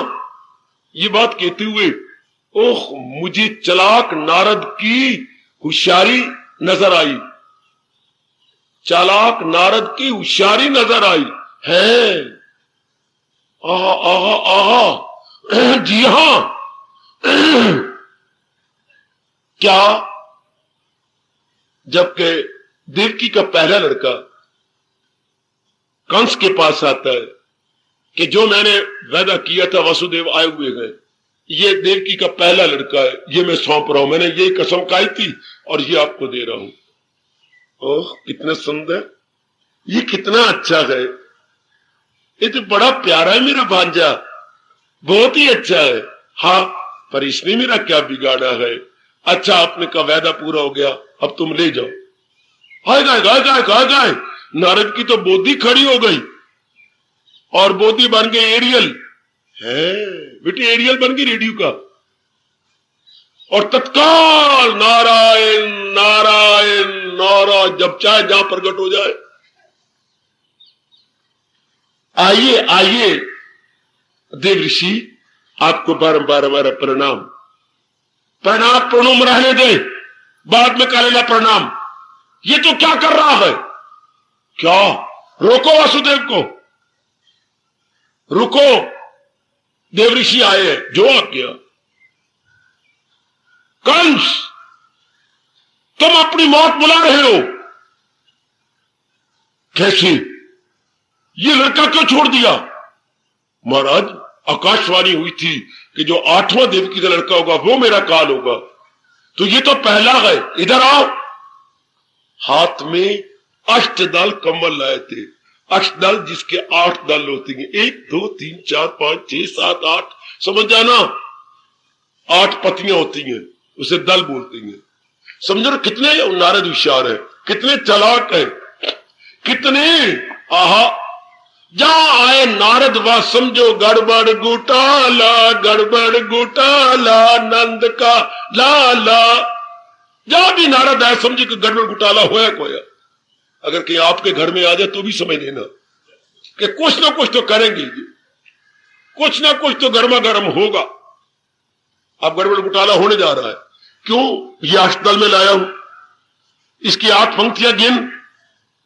ये बात कहते हुए ओह मुझे चालाक नारद की होशियारी नजर आई, चालाक नारद की होशियारी नजर आई है। आहा आहा आहा, जी हां। क्या? जबकि देवकी का पहला लड़का कंस के पास आता है कि जो मैंने वादा किया था वसुदेव आए हुए हैं, ये देवकी का पहला लड़का है, ये मैं सौंप रहा हूं, मैंने ये कसम खाई थी और ये आपको दे रहा हूं। ओह कितना सुंदर, ये कितना अच्छा है, ये तो बड़ा प्यारा है मेरा भांजा, बहुत ही अच्छा है। हाँ, पर इसने मेरा क्या बिगाड़ा है? अच्छा, आपने का वादा पूरा हो गया, अब तुम ले जाओ। हाय गाय गाय गाय गाय गाय, नारद की तो बोधी खड़ी हो गई और बोधी बन गई एरियल है, बेटी एरियल बन गई रेडियो का। और तत्काल नारायण नारायण नारायण, जब चाहे जहां प्रकट हो जाए। आइए आइए देव ऋषि, आपको बारंबार हमारा प्रणाम। प्रणाम प्रणुम रहने दे, बाद में कर लेना प्रणाम। ये तो क्या कर रहा है? क्या? रोको वासुदेव को, रुको, देव ऋषि आए हैं, जो आज्ञा। कंस, तुम अपनी मौत बुला रहे हो? कैसे? ये लड़का क्यों छोड़ दिया? महाराज, आकाशवाणी हुई थी कि जो 8वां देवकी का लड़का होगा वो मेरा काल होगा, तो ये तो पहला है। इधर आओ। हाथ में अष्टदल कमल लाए थे, अष्टदल जिसके 8 दल होते हैं, 1 2 3 4 5 6 7 8, समझ जाना, 8 पत्तियां होती हैं, उसे दल बोलते हैं। समझो कितने नारद होशियार है, कितने चालाक है, कितने। आहा, जहां आए नारद वह समझो गड़बड़ घोटाला, गड़बड़ घोटाला, नंद का लाला। जहां भी नारद आए समझे कि गड़बड़ घोटाला होया कोया। अगर कहीं आपके घर में आ जाए तो भी समझ लेना कि कुछ ना कुछ तो करेंगे, कुछ ना कुछ तो गर्मा गर्म होगा। अब गड़बड़ घोटाला होने जा रहा है। क्यों? ये अष्टदल में लाया हूं, इसकी 8 पंक्तियां गिन,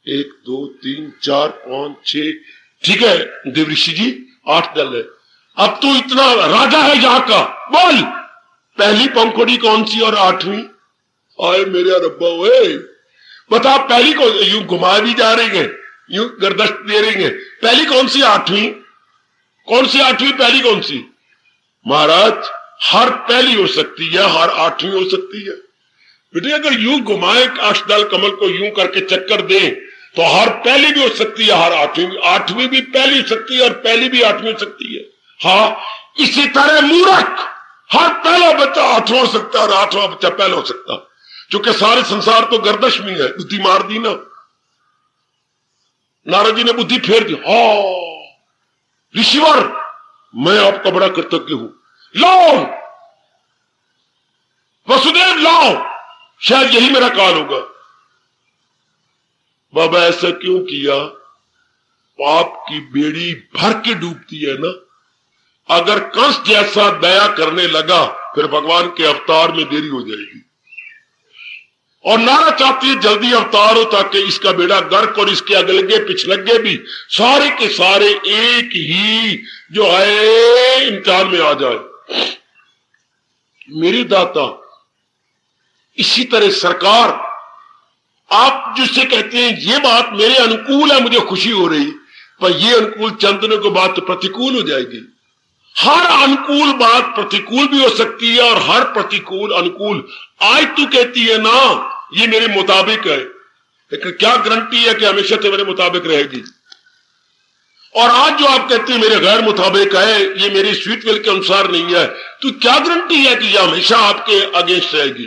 1 2 3 4 5 6, ठीक है देव ऋषि जी, 8 दल है। अब तू इतना राजा है यहां का, बोल पहली पंखुड़ी कौन सी और 8वीं? आए मेरे रब्बा, ओए बता, पहली को यूं घुमा भी जा रही है, यूं गर्दश दे रही है, पहली कौन सी 8वीं? कौन सी 8वीं, पहली कौन सी? महाराज, हर पहली हो सकती है, हर 8वीं हो सकती है। बेटे अगर यूं घुमाए अष्टदल कमल को, यूं करके चक्कर दे, तो हर पहली भी हो सकती है, हर 8वीं भी पहली हो सकती है और पहली भी 8वीं हो सकती है। हाँ, इसी तरह मूर्ख, हर पहला बच्चा 8वां हो सकता है और 8वां बच्चा पहला हो सकता है। क्योंकि सारे संसार तो गर्दश में है, बुद्धि मार दी ना, नारद जी ने बुद्धि फेर दी। हाँ ऋषिवर, मैं आपका बड़ा कृतज्ञ हूं, लाओ वसुदेव लाओ, शायद यही मेरा काल होगा। बाबा ऐसा क्यों किया? पाप की बेड़ी भर के डूबती है ना। अगर कंस जैसा दया करने लगा फिर भगवान के अवतार में देरी हो जाएगी। और नारद चाहती है जल्दी अवतार हो ताकि इसका बेड़ा गर्क और इसके अगलगे पिछलगे भी सारे के सारे एक ही जो है इम्तिहान में आ जाए। मेरे दाता, इसी तरह सरकार, आप जिससे कहते हैं ये बात मेरे अनुकूल है, मुझे खुशी हो रही, पर ये अनुकूल चंद दिनों के बाद तो प्रतिकूल हो जाएगी। हर अनुकूल बात प्रतिकूल भी हो सकती है और हर प्रतिकूल अनुकूल। आज तू कहती है ना ये मेरे मुताबिक है, लेकिन क्या गारंटी है कि हमेशा तो मेरे मुताबिक रहेगी? और आज जो आप कहते हैं मेरे गैर मुताबिक है, ये मेरी स्वीट विल के अनुसार नहीं है, तो क्या गारंटी है कि ये हमेशा आपके अगेंस्ट रहेगी?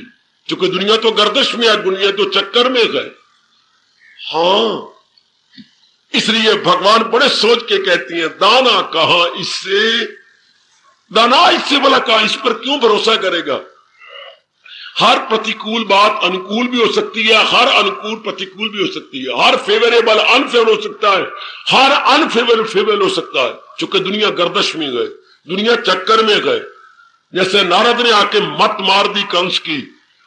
क्योंकि दुनिया तो गर्दश में है, दुनिया तो चक्कर में है। हाँ, इसलिए भगवान बड़े सोच के कहती है, दाना कहां इससे, दाना इससे भला कहां, इस पर क्यों भरोसा करेगा? हर प्रतिकूल बात अनुकूल भी हो सकती है, हर अनुकूल प्रतिकूल भी हो सकती है, हर फेवरेबल अनफेवर हो सकता है, हर अनफेवर फेवरेबल हो सकता है। क्योंकि दुनिया गर्दश में गए, दुनिया चक्कर में गए। जैसे नारद ने आके मत मार दी कंस की,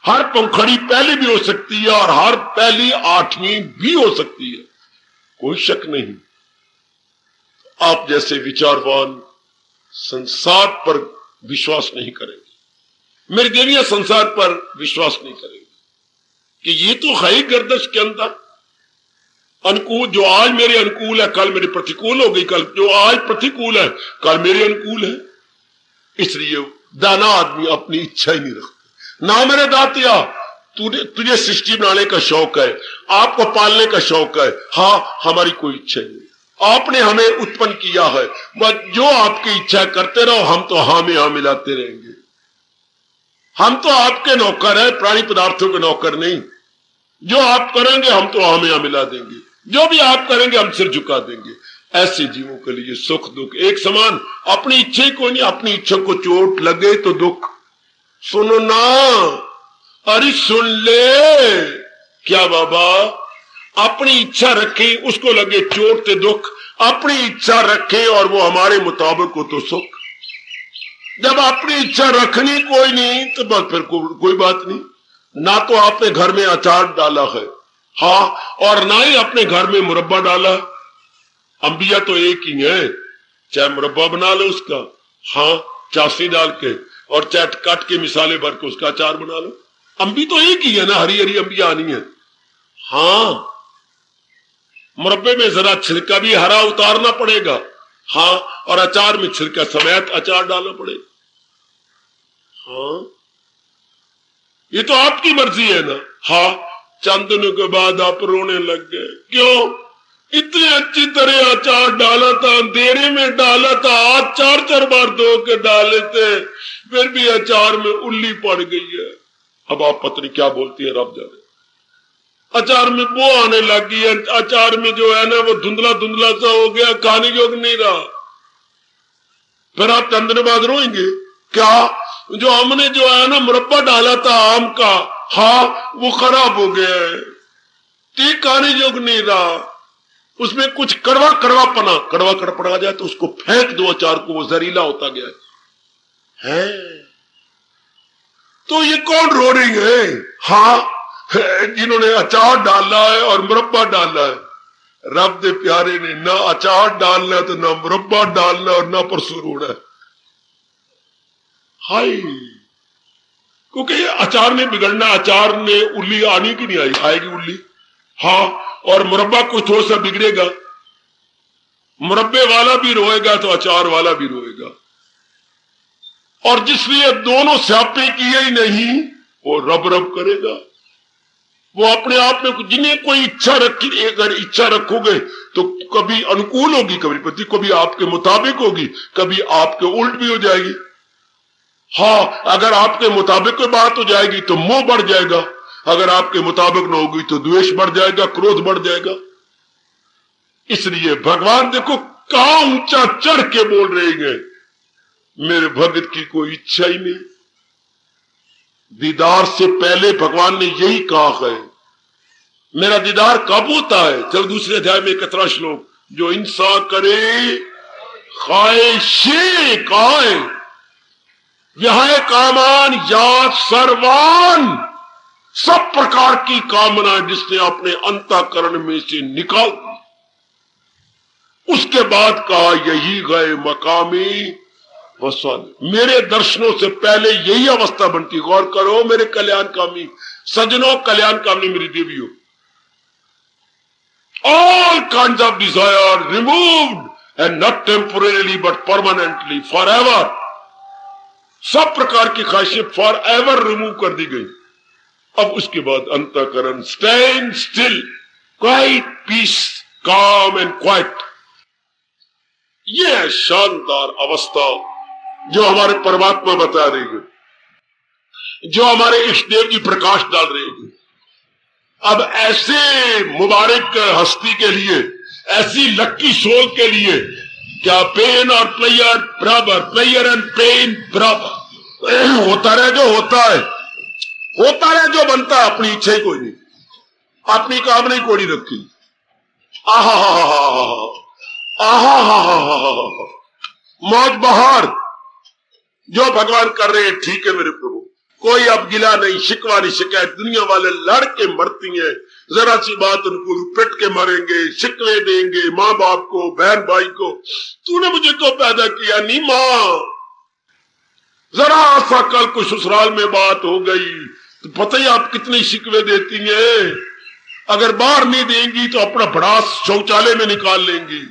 हर पंखड़ी पहली भी हो सकती है और हर पहली 8वीं भी हो सकती है, कोई शक नहीं। आप जैसे विचारवान संसार पर विश्वास नहीं करेंगे, मेरी देवियां संसार पर विश्वास नहीं करेंगे कि ये तो है ही गर्दश के अंदर अनुकूल। जो आज मेरे अनुकूल है कल मेरे प्रतिकूल हो गई, कल जो आज प्रतिकूल है कल मेरे अनुकूल है। इसलिए दाना आदमी अपनी इच्छा ही नहीं रखता। ना मेरे दातिया तुझे सृष्टि बनाने का शौक है, आपको पालने का शौक है, हाँ हमारी कोई इच्छा नहीं, आपने हमें उत्पन्न किया है, बस जो आपकी इच्छा करते रहो, हम तो हाँ में हाँ मिलाते रहेंगे। हम तो आपके नौकर हैं, प्राणी पदार्थों के नौकर नहीं। जो आप करेंगे हम तो हाँ में हाँ मिला देंगे, जो भी आप करेंगे हम सिर झुका देंगे। ऐसे जीवों के लिए सुख दुख एक समान, अपनी इच्छा को नहीं, अपनी इच्छा को चोट लगे तो दुख। सुनो ना, अरे सुन ले क्या बाबा, अपनी इच्छा रखे उसको लगे चोट ते दुख, अपनी इच्छा रखे और वो हमारे मुताबिक हो तो सुख। जब अपनी इच्छा रखनी कोई नहीं तो बस फिर कोई बात नहीं। ना तो आपने घर में अचार डाला है, हाँ, और ना ही अपने घर में मुरब्बा डाला। अंबिया तो एक ही है, चाहे मुरब्बा बना लो उसका, हाँ, चाशनी डाल के, और चाहे काट के मिसाले भर के उसका अचार बना लो। अंबी तो एक ही है ना, हरी हरी अंबिया आनी है। हाँ, मुरब्बे में जरा छिलका भी हरा उतारना पड़ेगा, हाँ, और अचार में छिलका समेत अचार डालना पड़ेगा। हाँ, ये तो आपकी मर्जी है ना। हाँ, चंद दिनों के बाद आप रोने लग गए, क्यों? इतने अच्छी तरह अचार डाला था, अंधेरे में डाला था, आज 4-4 बार धो के डाले थे, फिर भी अचार में उल्ली पड़ गई है। अब आप पत्नी क्या बोलती है रब जाने। अचार में बो आने लगी है, अचार में जो है ना वो धुंधला धुंधला सा हो गया, खाने योग्य नहीं रहा। फिर आप चंद दिन बाद रोएंगे क्या? जो हमने जो है ना मुरब्बा डाला था आम का, हाँ, वो खराब हो गया है, ठीक खाने योग्य नहीं रहा, उसमें कुछ कड़वा कड़वापना आ जाए तो उसको फेंक दो अचार को, वो जहरीला होता गया है। तो ये कौन रो रही है? हाँ, जिन्होंने अचार डाला है और मुरब्बा डाला है। रब दे प्यारे ने ना अचार डालना तो ना मुरब्बा डालना और ना परसों रोना है। हाय, क्योंकि अचार ने बिगड़ना, अचार ने उल्ली आनी की नहीं आएगी उल्ली, हाँ, और मुरब्बा कुछ थोड़ा सा बिगड़ेगा, मुरब्बे वाला भी रोएगा तो अचार वाला भी रोएगा। और जिसने दोनों स्यापे किए ही नहीं वो रब रब करेगा। वो अपने आप में जिन्हें कोई इच्छा रखी, अगर इच्छा रखोगे तो कभी अनुकूल होगी, कभी आपके मुताबिक होगी, कभी आपके उल्ट भी हो जाएगी। हाँ, अगर आपके मुताबिक कोई बात हो जाएगी तो मोह बढ़ जाएगा, अगर आपके मुताबिक न होगी तो द्वेष बढ़ जाएगा, क्रोध बढ़ जाएगा। इसलिए भगवान देखो कहां ऊंचा चढ़ के बोल रहे हैं, मेरे भगत की कोई इच्छा ही नहीं। दीदार से पहले भगवान ने यही कहा है, मेरा दीदार कब होता है? चल दूसरे अध्याय में 11 श्लोक, जो इंसान करे ख्वाहिशे काय यह कामान या सर्वान, सब प्रकार की कामनाएं जिसने अपने अंतःकरण में से निकाल दी, उसके बाद कहा यही गए मकामी वसन। मेरे दर्शनों से पहले यही अवस्था बनती। गौर करो मेरे कल्याणकामी सजनों, कल्याणकामी मेरी देवियों, all kinds of desire removed and not temporarily but permanently, for ever. सब प्रकार की ख्वाहिशें फॉर एवर रिमूव कर दी गई। अब उसके बाद अंतःकरण स्टैंड स्टिल, क्वाइट पीस, काम एंड क्वाइट। यह शानदार अवस्था जो हमारे परमात्मा बता रही है, जो हमारे इष्ट देव जी प्रकाश डाल रहे हैं। अब ऐसे मुबारक हस्ती के लिए, ऐसी लक्की सोल के लिए, क्या पेन और प्लेयर बराबर, प्लेयर एंड पेन बराबर। होता रहे जो होता है, होता रहे जो बनता है, अपनी इच्छा ही कोई नहीं, अपनी कामना ही कोई नहीं रखी। आहा मौज बहार जो भगवान कर रहे हैं, ठीक है मेरे प्रभु, कोई अब गिला नहीं, शिकवा नहीं, शिकायत। दुनिया वाले लड़ के मरती हैं, जरा सी बात उनको पिट के मरेंगे, शिकवे देंगे माँ बाप को, बहन भाई को। तूने मुझे क्यों पैदा किया? नहीं माँ, जरा सा कल को ससुराल में बात हो गई तो पता ही आप कितने शिकवे देती हैं। अगर बाहर नहीं देंगी तो अपना भड़ास शौचालय में निकाल लेंगी,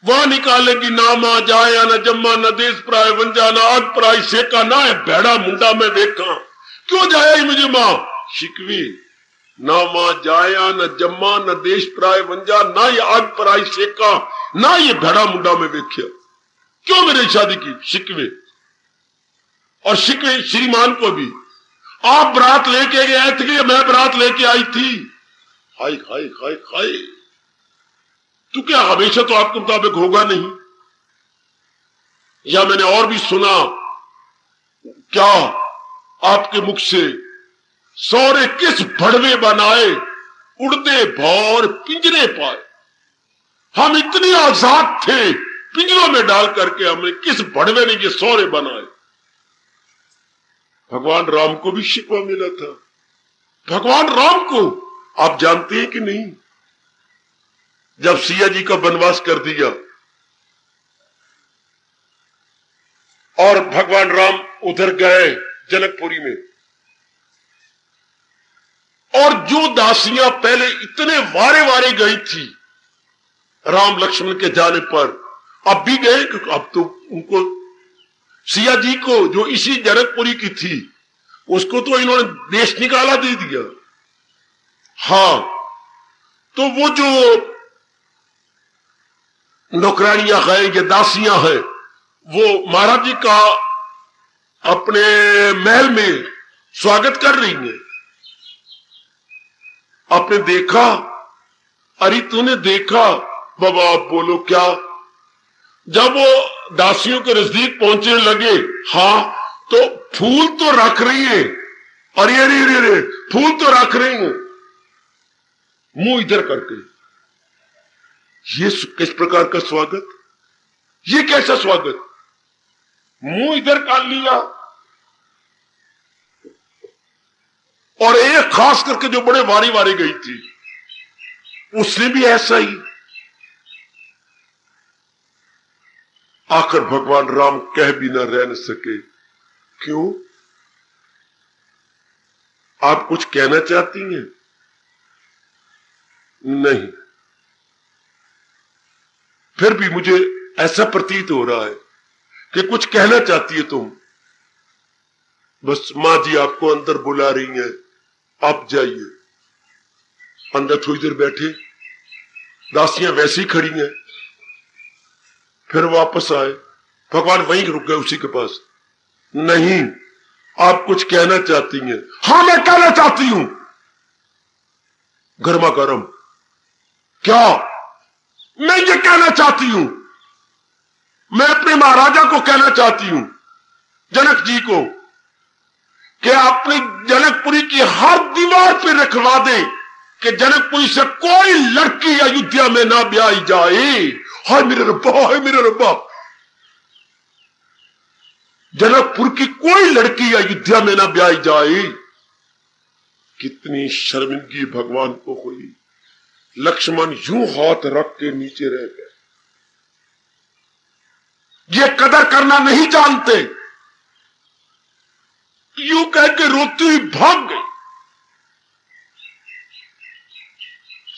वहां निकालेंगी। ना मां जाया ना जम्मा ना देश पराय वंजा ना आग पराई सेका ना है भेड़ा मुंडा में देखा। क्यों जाया ही मुझे मां? शिकवी। ना मां जाया न जम्मा न देश पराय वंजा ना ये आग पराई सेका ना ये भेड़ा मुंडा में देखा। क्यों मेरी शादी की? शिकवे। और शिकवे श्रीमान को भी। आप बरात लेके गए थे कि मैं बरात लेके आई थी? हाय हाय हाय हाय। तू क्या हमेशा तो आपके मुताबिक होगा नहीं? या मैंने और भी सुना क्या आपके मुख से, सौरे किस भड़वे बनाए उड़ते भौर पिंजरे पाए। हम इतने आजाद थे, पिंजरों में डाल करके हमने किस भड़वे ने ये सौरे बनाए। भगवान राम को भी शिकवा मिला था। भगवान राम को आप जानते हैं कि नहीं? जब सिया जी का वनवास कर दिया और भगवान राम उधर गए जनकपुरी में, और जो दासियां पहले इतने वारे वारे गई थी राम लक्ष्मण के जाने पर, अब भी गए। अब तो उनको सिया जी को, जो इसी जनकपुरी की थी, उसको तो इन्होंने देश निकाला दे दिया। हां, तो वो जो नौकरानियां हैं, ये दासियां हैं, वो महाराज जी का अपने महल में स्वागत कर रही हैं। आपने देखा? अरे तूने देखा? बाबा आप बोलो क्या? जब वो दासियों के नजदीक पहुंचने लगे, हां, तो फूल तो रख रही है। अरे अरे अरे अरे, फूल तो रख रही है, मुंह इधर करके। ये किस प्रकार का स्वागत? ये कैसा स्वागत? मुंह इधर कर लिया। और एक खास करके जो बड़े वारी वारी गई थी, उसने भी ऐसा ही। आखिर भगवान राम कह भी ना रह न सके। क्यों? आप कुछ कहना चाहती हैं? नहीं। फिर भी मुझे ऐसा प्रतीत हो रहा है कि कुछ कहना चाहती है तुम। बस मां जी आपको अंदर बुला रही हैं, आप जाइए। अंदर थोड़ी देर बैठे, दासियां वैसे ही खड़ी हैं। फिर वापस आए, भगवान वहीं रुक गए उसी के पास। नहीं, आप कुछ कहना चाहती हैं? हां मैं कहना चाहती हूं। गर्मा गर्म। क्या? मैं ये कहना चाहती हूं, मैं अपने महाराजा को कहना चाहती हूं, जनक जी को, कि अपनी जनकपुरी की हर दीवार पर रखवा दे कि जनकपुरी से कोई लड़की अयोध्या में ना ब्याही जाए। हाय मेरे रब्बा, हाय मेरे रब्बा। जनकपुर की कोई लड़की अयोध्या में ना ब्याही जाए। कितनी शर्मिंदगी भगवान को हुई। लक्ष्मण यूं हाथ रख के नीचे रह गए। ये कदर करना नहीं जानते, यूं कह के रोती हुई भाग गई।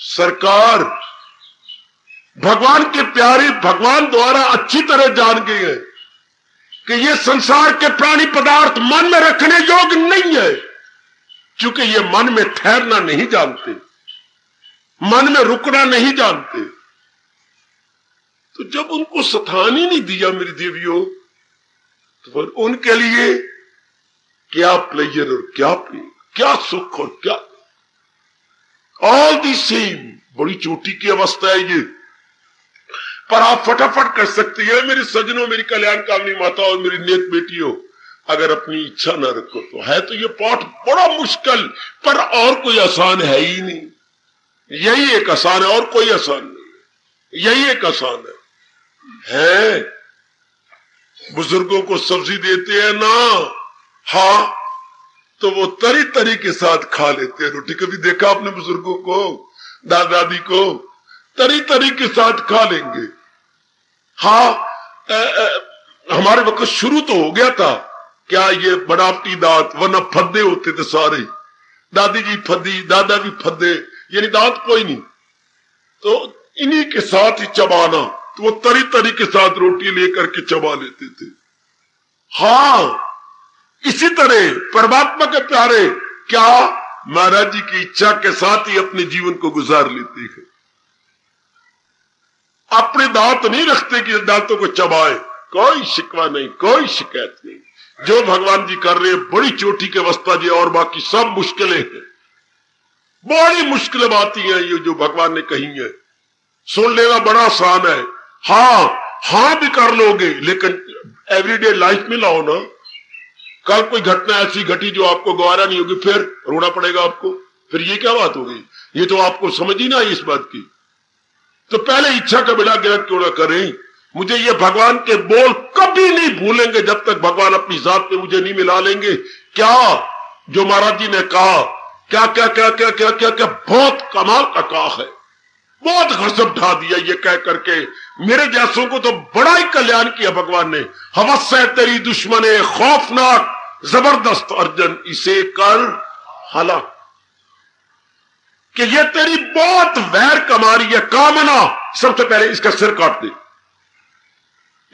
सरकार भगवान के प्यारे भगवान द्वारा अच्छी तरह जान गए हैं कि ये संसार के प्राणी पदार्थ मन में रखने योग्य नहीं है, क्योंकि ये मन में ठहरना नहीं जानते, मन में रुकना नहीं जानते। तो जब उनको स्थान ही नहीं दिया मेरी देवियों, तो फिर उनके लिए क्या प्लेजर और क्या प्ले, क्या सुख और क्या ऑल दी सेम। बड़ी चोटी की अवस्था है ये, पर आप फटाफट कर सकती है मेरे सजनों, मेरी कल्याण कामनी माता और मेरी नेक बेटियों। अगर अपनी इच्छा ना रखो तो है तो ये पाठ बड़ा मुश्किल, पर और कोई आसान है ही नहीं। यही एक आसान है, और कोई आसान नहीं, यही एक आसान है। बुजुर्गों को सब्जी देते हैं ना, हाँ, तो वो तरी तरी के साथ खा लेते हैं रोटी। कभी देखा आपने बुजुर्गों को, दादा दादी को? तरी तरी के साथ खा लेंगे। हाँ, हमारे वक्त शुरू तो हो गया था क्या ये बनावटी दांत, वरना फद्दे होते थे सारे। दादी जी फद्दी, दादा भी फद्दे, यानी दांत कोई नहीं, तो इन्हीं के साथ ही चबाना। तो वो तरी तरी के साथ रोटी लेकर के चबा लेते थे। हाँ, इसी तरह परमात्मा के प्यारे क्या महाराज जी की इच्छा के साथ ही अपने जीवन को गुजार लेते हैं। अपने दांत नहीं रखते कि दांतों को चबाए, कोई शिकवा नहीं, कोई शिकायत नहीं। जो भगवान जी कर रहे हैं बड़ी चोटी की अवस्था जी, और बाकी सब मुश्किलें हैं, बड़ी मुश्किलें आती हैं। ये जो भगवान ने कही है सुन लेना बड़ा आसान है। हाँ भी कर लोगे, लेकिन एवरीडे लाइफ में लाओ ना। कल कोई घटना ऐसी घटी जो आपको गवारा नहीं होगी, फिर रोना पड़ेगा आपको। फिर ये क्या बात हो गई? ये तो आपको समझ ही ना आई इस बात की। तो पहले इच्छा का बिना गिरत क्यों ना करें। मुझे ये भगवान के बोल कभी नहीं भूलेंगे जब तक भगवान अपनी जात में मुझे नहीं मिला लेंगे। क्या जो महाराज जी ने कहा, क्या क्या क्या क्या क्या क्या क्या बहुत कमाल का कहा है, बहुत गजब ढा दिया ये कह करके। मेरे जैसों को तो बड़ा ही कल्याण किया भगवान ने। हवस है तेरी दुश्मने खौफनाक जबरदस्त अर्जन, इसे कर हला, कि ये तेरी बहुत वैर कमा रही है कामना, सबसे पहले इसका सिर काट दे,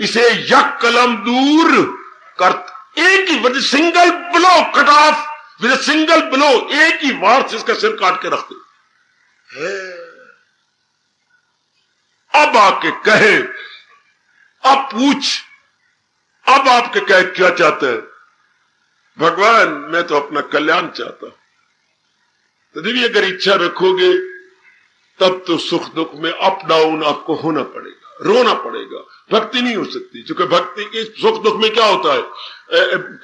इसे यक कलम दूर कर। एक ही with single blow cut off, with single blow, एक ही वार से इसका सिर काट के रख दे। अब आके कहे, अब पूछ, अब आपके कहे क्या चाहते हैं? भगवान मैं तो अपना कल्याण चाहता हूं। तो देवी अगर इच्छा रखोगे तब तो सुख दुख में अप डाउन आपको होना पड़ेगा, रोना पड़ेगा। भक्ति नहीं हो सकती, क्योंकि भक्ति के सुख दुख में क्या होता है,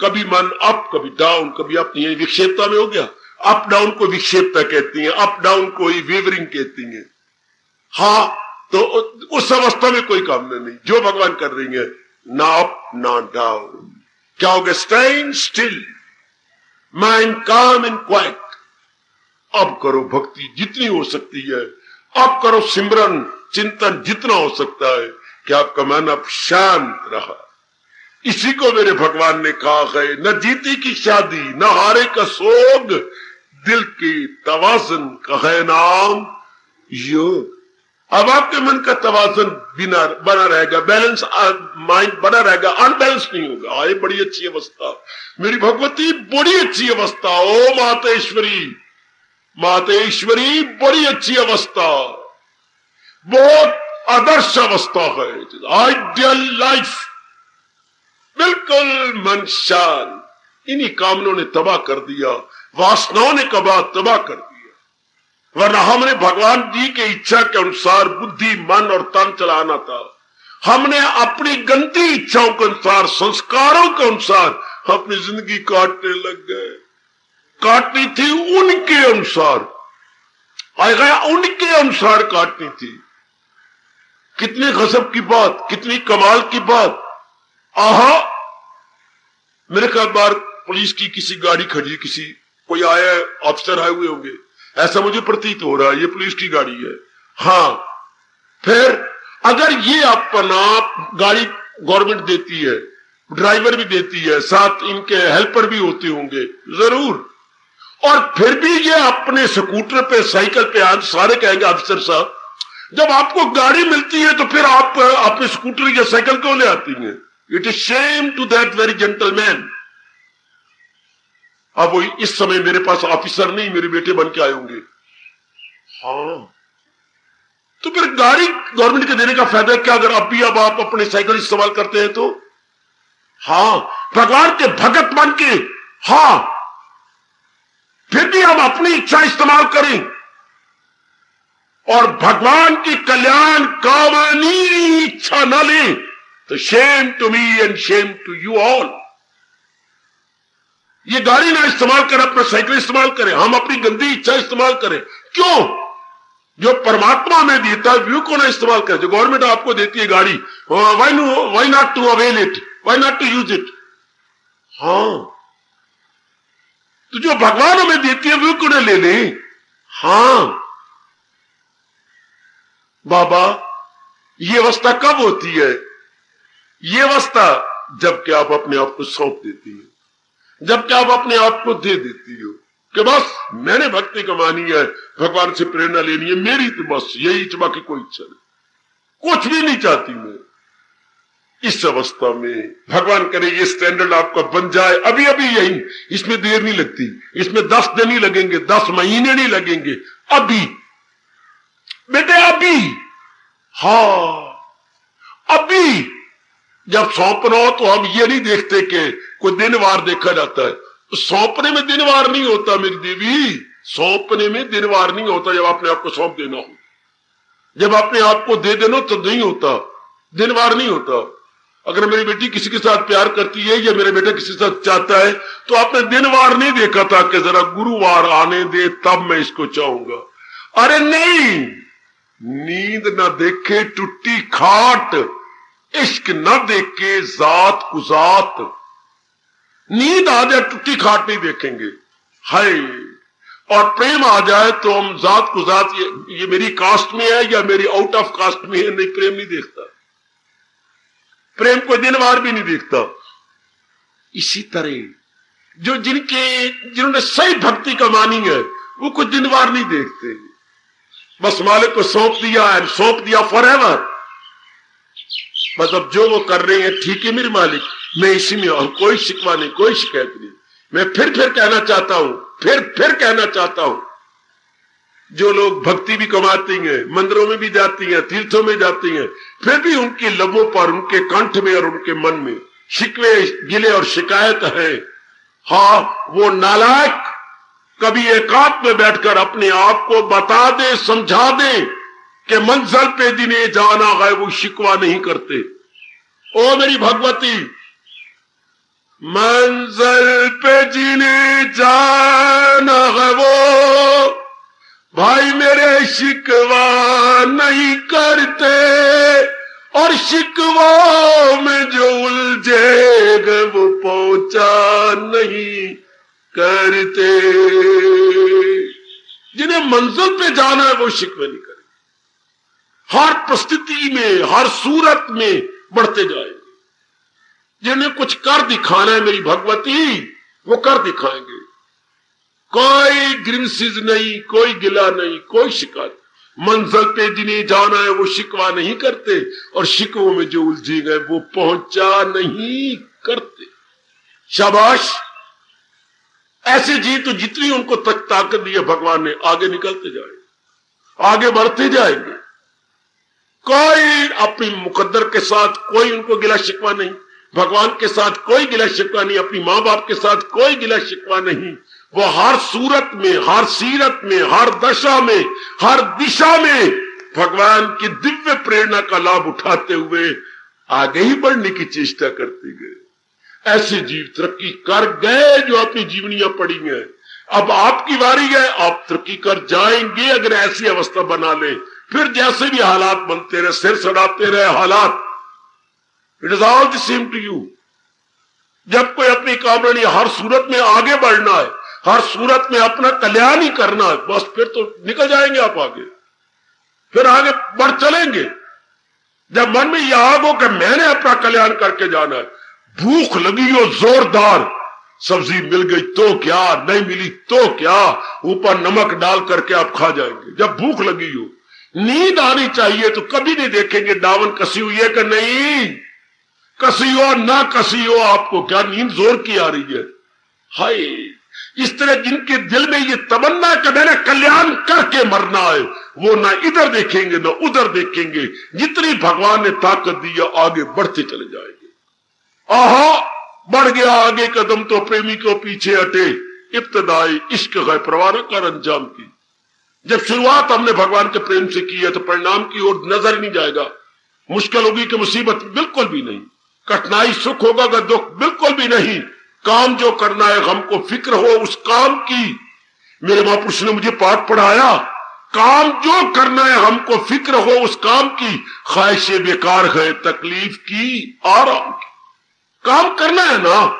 कभी मन अप कभी डाउन, कभी अप, ये विक्षेपता में हो गया। अप डाउन को विक्षेपता कहती है, अप डाउन को ही वेवरिंग कहती है। हाँ, तो उस अवस्था में कोई काम नहीं। जो भगवान कर रही है, ना अप ना डाउन। क्या होगा? स्टैंड स्टिल, माइंड काम एंड क्वाइट। अब करो भक्ति जितनी हो सकती है, अब करो सिमरन चिंतन जितना हो सकता है कि आपका मन अब शांत रहा। इसी को मेरे भगवान ने कहा है, न जीती की शादी न हारे का सोग, दिल की तवाज़ुन का है नाम योग। अब आपके मन का तवाज़ुन बना रहेगा, बैलेंस माइंड बना रहेगा, अनबैलेंस नहीं होगा। आए बड़ी अच्छी अवस्था मेरी भगवती, बड़ी अच्छी अवस्था। ओ मातेश्वरी, मातेश्वरी बड़ी अच्छी अवस्था, बहुत आदर्श अवस्था है, आइडियल लाइफ, बिल्कुल मन शांत। इन्हीं कामनों ने तबाह कर दिया, वासनाओं ने तबाह कर दिया। वरना हमने भगवान जी के इच्छा के अनुसार बुद्धि मन और तन चलाना था। हमने अपनी गंदी इच्छाओं के अनुसार, संस्कारों के अनुसार अपनी जिंदगी काटने लग गए। काटनी थी उनके अनुसार, आएगा उनके अनुसार काटनी थी। कितनी गजब की बात, कितनी कमाल की बात। आहा, मेरे ख्याल बार पुलिस की किसी गाड़ी खड़ी, किसी कोई आया है, अफसर आए हुए होंगे, ऐसा मुझे प्रतीत हो रहा है, ये पुलिस की गाड़ी है। हाँ, फिर अगर ये अपना गाड़ी गवर्नमेंट देती है, ड्राइवर भी देती है, साथ इनके हेल्पर भी होते होंगे जरूर, और फिर भी ये अपने स्कूटर पे साइकिल पे आज सारे कहेंगे अफसर साहब, जब आपको गाड़ी मिलती है तो फिर आप अपने स्कूटर या साइकिल क्यों ले आती हैं? It is shame to that very gentleman. अब वो इस समय मेरे पास ऑफिसर नहीं, मेरे बेटे बन के आए होंगे। हाँ, तो फिर गाड़ी गवर्नमेंट के देने का फायदा क्या अगर अब भी अब आप अपने साइकिल इस्तेमाल करते हैं तो? हाँ, भगवान के भगत बन के, हाँ, फिर भी हम अपनी इच्छा इस्तेमाल करें और भगवान की कल्याण कामनी इच्छा न लें, तो shame to me and shame to you all. ये गाड़ी ना इस्तेमाल करें, अपना साइकिल इस्तेमाल करें, हम अपनी गंदी इच्छा इस्तेमाल करें। क्यों? जो परमात्मा में देता है व्यू को ना इस्तेमाल करें। जो गवर्नमेंट आपको देती है गाड़ी, why not to avail it, why not to use it. हाँ, तो जो भगवान हमें देती है वो क्यों न ले लें। हां बाबा, ये अवस्था कब होती है? ये अवस्था जबकि आप अपने आप को सौंप देती हो, जबकि आप अपने आप को दे देती हो कि बस मैंने भक्ति कमानी है, भगवान से प्रेरणा लेनी है, मेरी तो बस यही इच्छा, बाकी कोई इच्छा नहीं, कुछ भी नहीं चाहती मैं। इस अवस्था में भगवान करे ये स्टैंडर्ड आपका बन जाए, अभी अभी यही, इसमें देर नहीं लगती, इसमें 10 दिन नहीं लगेंगे, 10 महीने नहीं लगेंगे, अभी बेटे अभी। हाँ अभी जब सौंपना हो तो हम ये नहीं देखते कि कोई दिन वार देखा जाता है, तो सौंपने में दिन वार नहीं होता मेरी देवी, सौंपने में दिन वार नहीं होता। जब अपने आप को सौंप देना हो, जब अपने आप को दे देना तो नहीं होता, दिन वार नहीं होता। अगर मेरी बेटी किसी के साथ प्यार करती है या मेरा बेटा किसी के साथ चाहता है तो आपने दिन वार नहीं देखा था कि जरा गुरुवार आने दे तब मैं इसको चाहूंगा। अरे नहीं, नींद ना देखे टूटी खाट, इश्क न देखे जात कुजात। नींद आ जाए टूटी खाट नहीं देखेंगे, हाय, और प्रेम आ जाए तो हम जात कुजात, ये मेरी कास्ट में है या मेरी आउट ऑफ कास्ट में है, नहीं, प्रेम नहीं देखता, प्रेम कोई दिन वार भी नहीं देखता। इसी तरह जो जिन्होंने सही भक्ति कमानी है वो कोई दिन वार नहीं देखते, बस मालिक को सौंप दिया है, सौंप दिया फॉरएवर। मतलब जो वो कर रहे हैं ठीक है मेरे मालिक, मैं इसी में, और कोई शिकवा नहीं, कोई शिकायत नहीं। मैं फिर कहना चाहता हूं, फिर कहना चाहता हूं, जो लोग भक्ति भी कमाती हैं, मंदिरों में भी जाती हैं, तीर्थों में जाती हैं, फिर भी उनके लबों पर, उनके कंठ में और उनके मन में शिकवे, गिले और शिकायत है। हाँ, वो नालायक कभी एकांत में बैठकर अपने आप को बता दे, समझा दे कि मंजिल पे जिन्हें जाना है वो शिकवा नहीं करते। ओ मेरी भगवती, मंजिल पे जिन्हें जाना है वो भाई मेरे शिकवा नहीं करते, और शिकवा में जो उलझेगा वो पहुंचा नहीं करते। जिन्हें मंजिल पे जाना है वो शिकवे नहीं करेंगे, हर परिस्थिति में, हर सूरत में बढ़ते जाएंगे। जिन्हें कुछ कर दिखाना है मेरी भगवती, वो कर दिखाएंगे। कोई ग्रिमसिस नहीं, कोई गिला नहीं, कोई शिकायत। मंजिल पे जिन्हें जाना है वो शिकवा नहीं करते, और शिकवों में जो उलझे गए वो पहुंचा नहीं करते। शाबाश, ऐसे जी तो जितनी उनको तक ताकत दी है भगवान ने, आगे निकलते जाएंगे, आगे बढ़ते जाएंगे। कोई अपनी मुकद्दर के साथ कोई उनको गिला शिकवा नहीं, भगवान के साथ कोई गिला शिकवा नहीं, अपनी मां बाप के साथ कोई गिला शिकवा नहीं। वो हर सूरत में, हर सीरत में, हर दशा में, हर दिशा में भगवान की दिव्य प्रेरणा का लाभ उठाते हुए आगे ही बढ़ने की चेष्टा करते गए। ऐसे जीव तरक्की कर गए जो अपनी जीवनियां पड़ी हैं। अब आपकी बारी है, आप तरक्की कर जाएंगे अगर ऐसी अवस्था बना ले। फिर जैसे भी हालात बनते रहे, सिर सड़ाते रहे हालात, it is all the same to you. जब कोई अपनी कामना नहीं, हर सूरत में आगे बढ़ना है, हर सूरत में अपना कल्याण ही करना है, बस फिर तो निकल जाएंगे आप आगे, फिर आगे बढ़ चलेंगे। जब मन में यह आग हो कि मैंने अपना कल्याण करके जाना है, भूख लगी हो जोरदार, सब्जी मिल गई तो क्या, नहीं मिली तो क्या, ऊपर नमक डाल करके आप खा जाएंगे। जब भूख लगी हो, नींद आनी चाहिए तो कभी नहीं देखेंगे दावन कसी हुई है कि नहीं कसी हो, ना कसी हो, आपको क्या नींद जोर की आ रही है। हाय, इस तरह जिनके दिल में ये तमन्ना कि मैंने कल्याण करके मरना है, वो ना इधर देखेंगे ना उधर देखेंगे। जितनी भगवान ने ताकत दी है आगे बढ़ते चले जाएंगे। आहा, बढ़ गया आगे कदम तो प्रेमी को पीछे हटे, इब्तदाई इश्क है परवाना कर अंजाम की। जब शुरुआत हमने भगवान के प्रेम से की है तो परिणाम की ओर नजर ही नहीं जाएगा। मुश्किल होगी कि मुसीबत, बिल्कुल भी नहीं। कठिनाई सुख होगा कि दुख, बिल्कुल भी नहीं। काम जो करना है हमको फिक्र हो उस काम की। मेरे महापुरुष ने मुझे पाठ पढ़ाया, काम जो करना है हमको फिक्र हो उस काम की, ख्वाहिशें बेकार है तकलीफ की आराम की। काम करना है ना,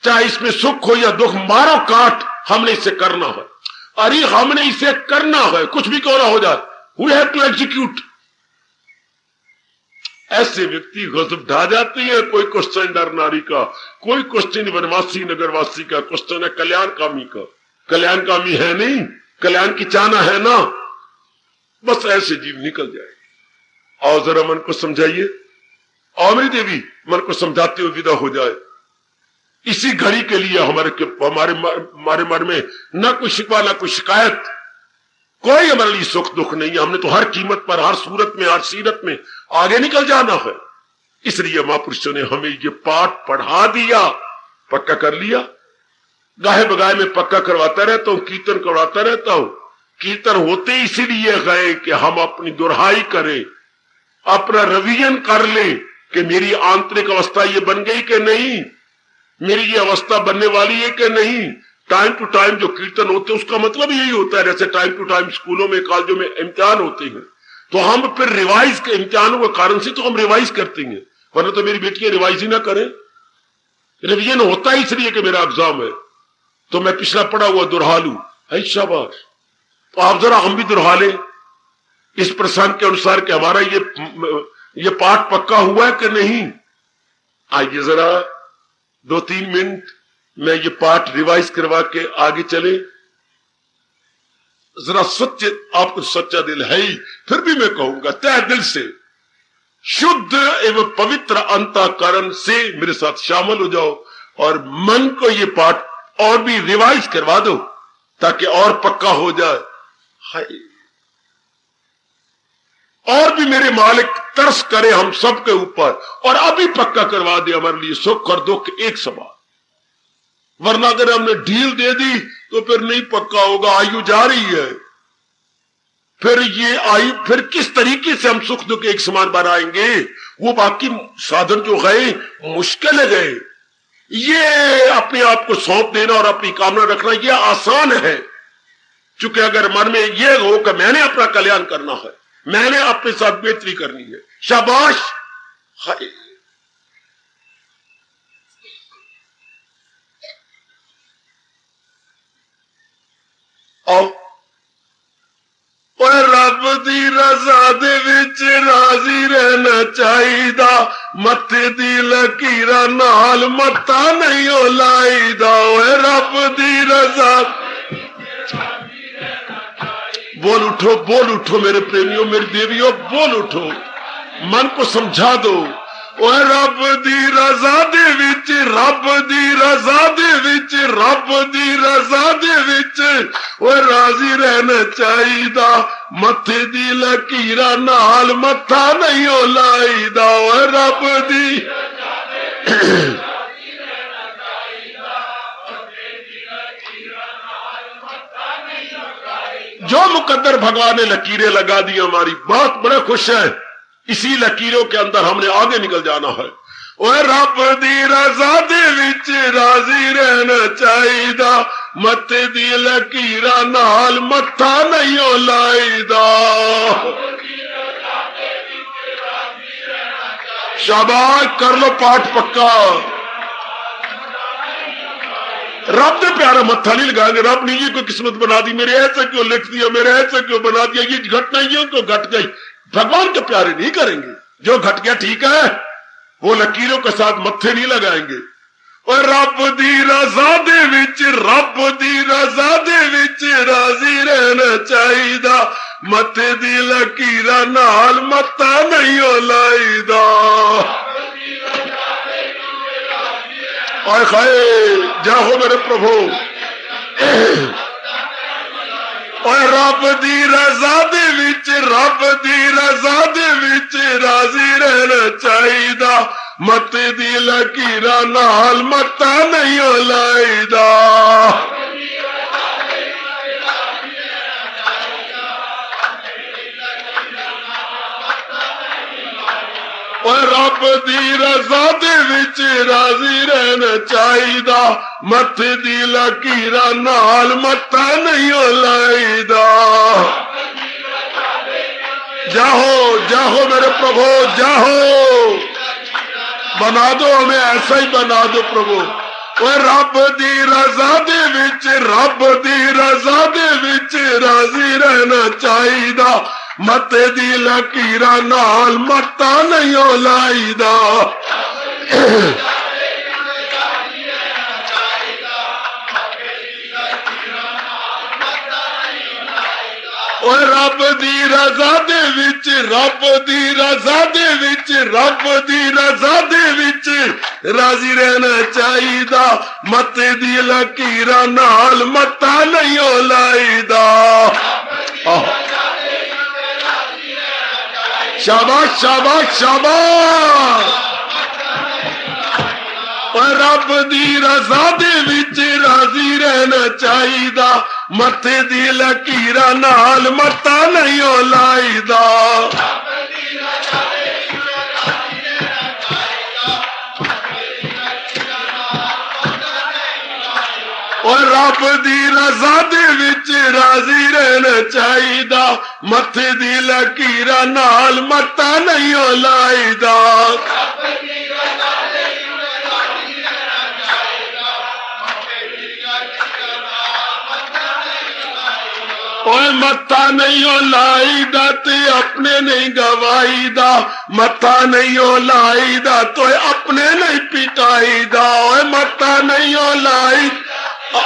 चाहे इसमें सुख हो या दुख, मारो काट, हमने इसे करना है, अरे हमने इसे करना है, कुछ भी क्यों ना हो जाए, वी हैव टू एग्जीक्यूट। ऐसे व्यक्ति गजब ढा जाती है। कोई क्वेश्चन डर नारी का, कोई क्वेश्चन वनवासी नगरवासी का, क्वेश्चन है कल्याणकामी का। कल्याणकामी है नहीं, कल्याण की चाहना है ना, बस ऐसे जीव निकल जाए। और जरा मन को समझाइए, और मेरी देवी मन को समझाते हुए विदा हो जाए। इसी घड़ी के लिए हमारे मन में न कोई शिकवा न कोई शिकायत, कोई हमारे लिए सुख दुख नहीं है। हमने तो हर कीमत पर, हर सूरत में, हर सीरत में आगे निकल जाना है। इसलिए महापुरुषों ने हमें ये पाठ पढ़ा दिया, पक्का कर लिया। गाहे बगाहे में पक्का करवाता रहता हूं, कीर्तन करवाता रहता हूं। कीर्तन होते इसीलिए गए कि हम अपनी दुहाई करें, अपना रिवीजन कर लें कि मेरी आंतरिक अवस्था ये बन गई कि नहीं, मेरी ये अवस्था बनने वाली है कि नहीं। टाइम टू टाइम जो कीर्तन होते हैं उसका मतलब यही होता है, जैसे टाइम टू टाइम स्कूलों में, कॉलेजों में इम्तिहान होते हैं, तो हम फिर रिवाइज के इम्तिहानों के कारण से तो हम रिवाइज करते हैं, वरना तो मेरी बेटियां रिवाइज ही ना करें। रिवीजन होता है इसलिए कि मेरा एग्जाम है, तो मैं पिछला पढ़ा हुआ दुहरा लूं, है शाबाश। तो आप जरा हम भी दुहरा लें इस प्रसंग के अनुसार कि हमारा ये पाठ पक्का हुआ है कि नहीं। आइए जरा 2-3 मिनट में ये पाठ रिवाइज करवा के आगे चले। जरा सच्चे, आपको सच्चा दिल है ही, फिर भी मैं कहूंगा तहे दिल से, शुद्ध एवं पवित्र अंतःकरण से मेरे साथ शामिल हो जाओ और मन को ये पाठ और भी रिवाइज करवा दो ताकि और पक्का हो जाए। हाय, और भी मेरे मालिक तरस करे हम सबके ऊपर और अभी पक्का करवा दे हमारे लिए सुख और दुख एक समान। वरना अगर हमने ढील दे दी तो फिर नहीं पक्का होगा। आयु जा रही है, फिर ये आयु, फिर किस तरीके से हम सुख दुख एक समान बनाएंगे। वो बाकी साधन जो गए मुश्किल गए, ये अपने आप को सौंप देना और अपनी कामना रखना ये आसान है। चूंकि अगर मन में ये हो कि मैंने अपना कल्याण करना है, मैंने अपने साथ बेहतरी करनी है, शाबाश। हाय, और रब दी रजा दे विच राजी रहना चाहिदा, मत्थे दी लकीरा नाल मत्था नहीं हो लाईदा। रब दी रजा, बोल उठो मेरे प्रेमियों, मेरी देवियों, बोल उठो, मन को समझा दो। ओए रब दी रजा दे विच, रब दी रजा दे विच, रब दी रजा दे विच ओए राजी रहना चाहिदा, मत्थे दी लकीरा नाल मत्था नहीं हो लाईदा। ओए रब दी जो मुकद्दर भगवान ने लकीरें लगा दी हमारी, बहुत बड़े खुश है। इसी लकीरों के अंदर हमने आगे निकल जाना है। ओए रब दी रजा दे विच राजी रहना चाहिदा, मत्थे दी लकीरा नाल मत्था नहीं हो लाईदा। शाबाश, कर लो पाठ पक्का। रब ने प्यारा मत्था नहीं लगाएंगे। रब ने ये कोई किस्मत बना दी, मेरे ऐसा क्यों लिख दिया, मेरे ऐसा क्यों बना दिया, ये घटना ये क्यों घट गई। भगवान के प्यारे नहीं करेंगे। जो घट गया ठीक है, वो लकीरों के साथ मत्थे नहीं लगाएंगे। और रब दी रजा दे विच, रब दी रजा दे विच राजी रहना चाहिदा, मत्थे दी लकीरा नाल मत्था नहीं हो लाईदा। आए खाए जाओ मेरे प्रभु। और रब दी रजा दे विच, रब दी रजा दे विच राजी रहना चाहिदा, मत्थे दी लकीरा नाल मत्था नहीं हो लाईदा। और रब दी रजा दे विच राजी रहना चाहिदा, मत्थे दी लकीरा नाल मत्था नहीं हो लाईदा। जाओ जाओ मेरे प्रभु, जाओ, बना दो हमें, ऐसा ही बना दो प्रभु। ओए रब दी रजा दे विच, रब दी रजा दे विच राजी रहना चाहिदा, मते दी लकीरा नाल मत्ता नहीं हो लाईदा। ओए रब दी रजा दे विच, रब दी रजा दे विच, रब दी रजा दे विच राजी रहना चाहिदा, मते दी लकीरा नाल मत्ता नहीं हो लाईदा। शाबाश शाबाश शाबाश। रब दी रजा दे विच राजी रहना चाहिदा, मथे दी लकीरा नाल मत्ता नहीं हो लाईदा। और रब दी रजा दे विच राजी रहना चाहिदा, मथे दी लकीरा नाल मत्ता नहीं हो लाईदा। ओए मत्था नहीं हो लाईदा ते अपने नहीं गवाईदा, मत्था नहीं हो लाईदा तो अपने नहीं पिटाईदा। ओए मत्था नहीं हो लाई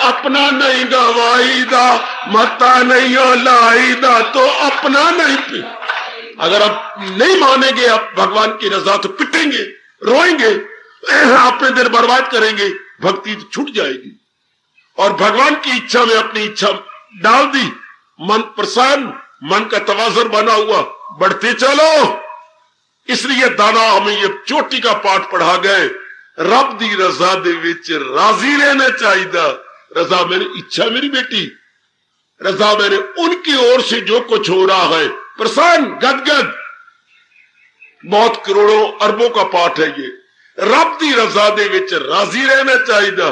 अपना नहीं गवाईदा, मत्था नहीं हो लाईदा तो अपना नहीं अगर आप नहीं मानेंगे आप भगवान की रजा तो पिटेंगे, रोएंगे, अपने दिन बर्बाद करेंगे, भक्ति छूट जाएगी। और भगवान की इच्छा में अपनी इच्छा डाल दी, मन प्रसन्न, मन का तवाज़ुन बना हुआ, बढ़ते चलो। इसलिए दाना हमें ये चोटी का पाठ पढ़ा गए, रब दी रजा दे विच राजी रहना चाहिए। रजा मेरी इच्छा, मेरी बेटी रजा मैंने उनकी ओर से जो कुछ हो रहा है, प्रसन्न गदगद, बहुत करोड़ों अरबों का पाठ है ये। रब दी रजा दे विच राजी रहना चाहिए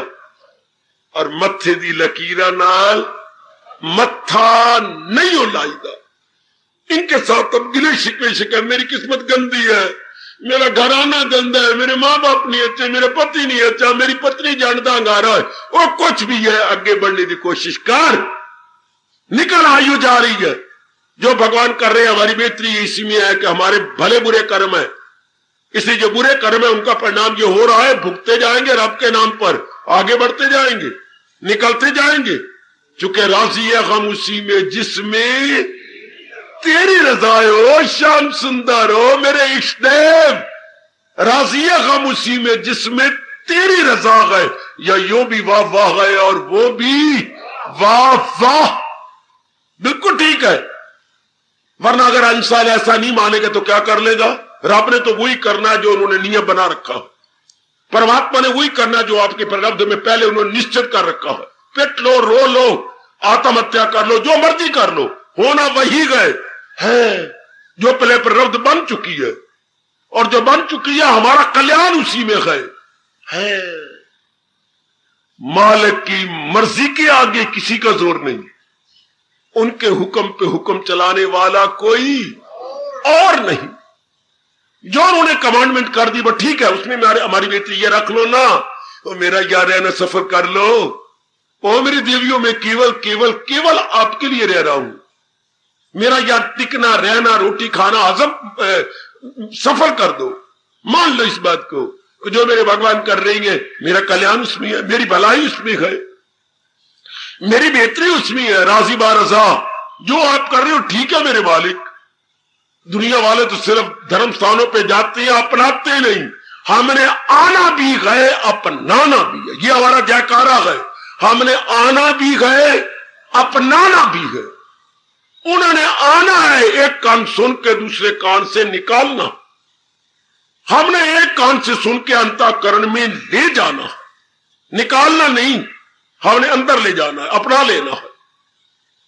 और मत्थे दी लकीरा नाल मत्था नहीं हो लाईदा। इनके साथ अब गिले शिकवे शिकवे, मेरी किस्मत गंदी है, मेरा घराना गंदा है, मेरे माँ बाप नहीं अच्छे, मेरा पति नहीं अच्छा, मेरी पत्नी जानता अंगारा है, वो कुछ भी है, आगे बढ़ने की कोशिश कर, निकल, आयु जा रही है। जो भगवान कर रहे हैं हमारी बेहतरी इसी में है कि हमारे भले बुरे कर्म है, इसलिए जो बुरे कर्म है उनका परिणाम जो हो रहा है भुगते जाएंगे, रब के नाम पर आगे बढ़ते जाएंगे, निकलते जाएंगे। चूंकि राजी है हम उसी में जिसमें तेरी रजा हो। श्याम सुंदर हो मेरे इष्टदेव, राजी है हम उसी में जिसमें तेरी रजा है। या यो भी वाह वाह है और वो भी वाह वाह, बिल्कुल ठीक है। वरना अगर इंसान ऐसा नहीं मानेगा तो क्या कर लेगा? रब ने तो वही करना जो उन्होंने नियम बना रखा, परमात्मा ने वही करना जो आपके प्रारब्ध में पहले उन्होंने निश्चित कर रखा है। पिट लो, रो लो, आत्महत्या कर लो, जो मर्जी कर लो, होना वही गए है जो पहले प्रारब्ध बन चुकी है, और जो बन चुकी है हमारा कल्याण उसी में है। मालिक की मर्जी के आगे किसी का जोर नहीं, उनके हुक्म पे हुक्म चलाने वाला कोई और नहीं। जो उन्होंने कमांडमेंट कर दी वो ठीक है, उसमें हमारी बेटी ये रख लो ना, वो मेरा यार रहना सफर कर लो, ओ मेरी देवियों में केवल केवल केवल आपके लिए रह रहा हूं, मेरा यार टिकना रहना रोटी खाना हजम सफल कर दो। मान लो इस बात को, जो मेरे भगवान कर रही है मेरा कल्याण उसमें है, मेरी भलाई उसमें है, मेरी बेहतरी उसमें है। राजी बारजा जो आप कर रहे हो ठीक है मेरे मालिक। दुनिया वाले तो सिर्फ धर्म स्थानों पे जाते हैं, अपनाते नहीं। हमने आना भी गए, अपनाना भी है, ये हमारा जयकारा है। हमने आना भी गए, अपनाना भी है। उन्होंने आना है एक कान सुन के दूसरे कान से निकालना, हमने एक कान से सुन के अंतःकरण में ले जाना, निकालना नहीं, हमने अंदर ले जाना है, अपना लेना है।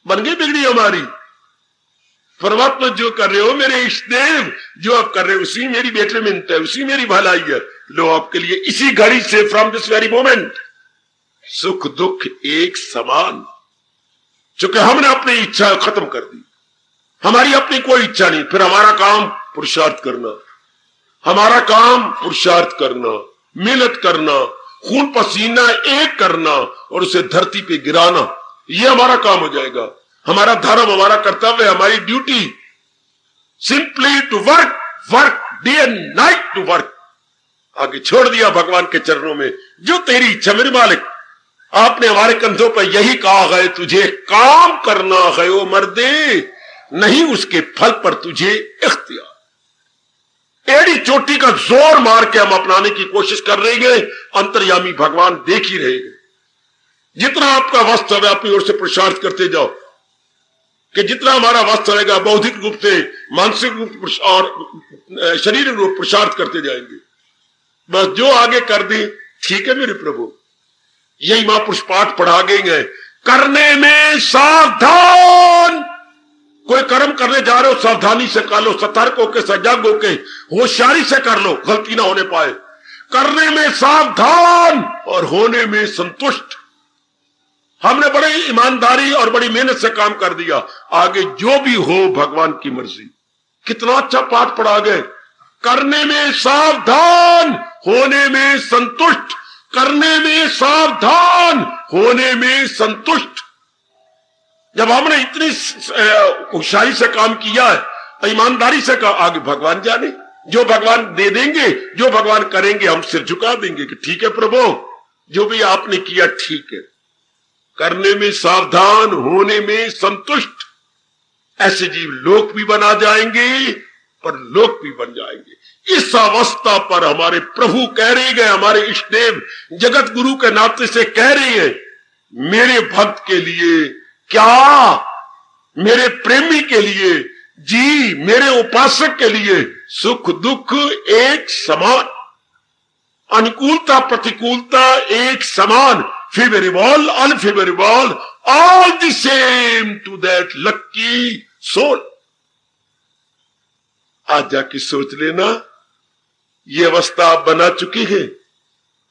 बन गई बिगड़ी हमारी। परमात्मा जो कर रहे हो मेरे इष्टदेव, जो आप कर रहे हो उसी मेरी बेटरमेंट है, उसी मेरी भलाई है। लो आपके लिए इसी घड़ी से, फ्रॉम दिस वेरी मोमेंट, सुख दुख एक समान। चूंकि हमने अपनी इच्छा खत्म कर दी, हमारी अपनी कोई इच्छा नहीं, फिर हमारा काम पुरुषार्थ करना, हमारा काम पुरुषार्थ करना, मेहनत करना, खून पसीना एक करना और उसे धरती पे गिराना, ये हमारा काम हो जाएगा। हमारा धर्म, हमारा कर्तव्य, हमारी duty simply to work, work day and night to work. आगे छोड़ दिया भगवान के चरणों में, जो तेरी इच्छा मेरे मालिक। आपने हमारे कंधों पर यही कहा है, तुझे काम करना है ओ मर्दे, नहीं उसके फल पर तुझे इख्तियार। एड़ी चोटी का जोर मार के हम अपनाने की कोशिश कर रहे हैं, अंतर्यामी भगवान देख ही रहेंगे। जितना आपका वस्त्र है अपनी ओर से पुरुषार्थ करते जाओ, कि जितना हमारा वस्त्र रहेगा बौद्धिक रूप से, मानसिक रूप और शरीर रूप पुरुषार्थ करते जाएंगे। बस जो आगे कर दे ठीक है मेरे प्रभु। यही महापुरुष पाठ पढ़ा गए हैं, करने में सावधान। कोई कर्म करने जा रहे हो सावधानी से कर लो, सतर्क होके, सजग होके, होशियारी से कर लो, गलती ना होने पाए। करने में सावधान और होने में संतुष्ट। हमने बड़ी ईमानदारी और बड़ी मेहनत से काम कर दिया, आगे जो भी हो भगवान की मर्जी। कितना अच्छा पाठ पढ़ा गए, करने में सावधान होने में संतुष्ट, करने में सावधान होने में संतुष्ट। जब हमने इतनी होशियारी से काम किया है, ईमानदारी से काम, आगे भगवान जाने। जो भगवान दे देंगे, जो भगवान करेंगे, हम सिर झुका देंगे कि ठीक है प्रभु, जो भी आपने किया ठीक है। करने में सावधान होने में संतुष्ट, ऐसे जीव लोक भी बना जाएंगे पर लोक भी बन जाएंगे। इस अवस्था पर हमारे प्रभु कह रहे हैं, हमारे इष्ट देव जगत गुरु के नाते से कह रहे हैं, मेरे भक्त के लिए क्या, मेरे प्रेमी के लिए, जी मेरे उपासक के लिए सुख दुख एक समान, अनुकूलता प्रतिकूलता एक समान, favorable, unfavorable, all the same to that lucky soul। आज जाके सोच लेना, ये अवस्था आप बना चुकी है।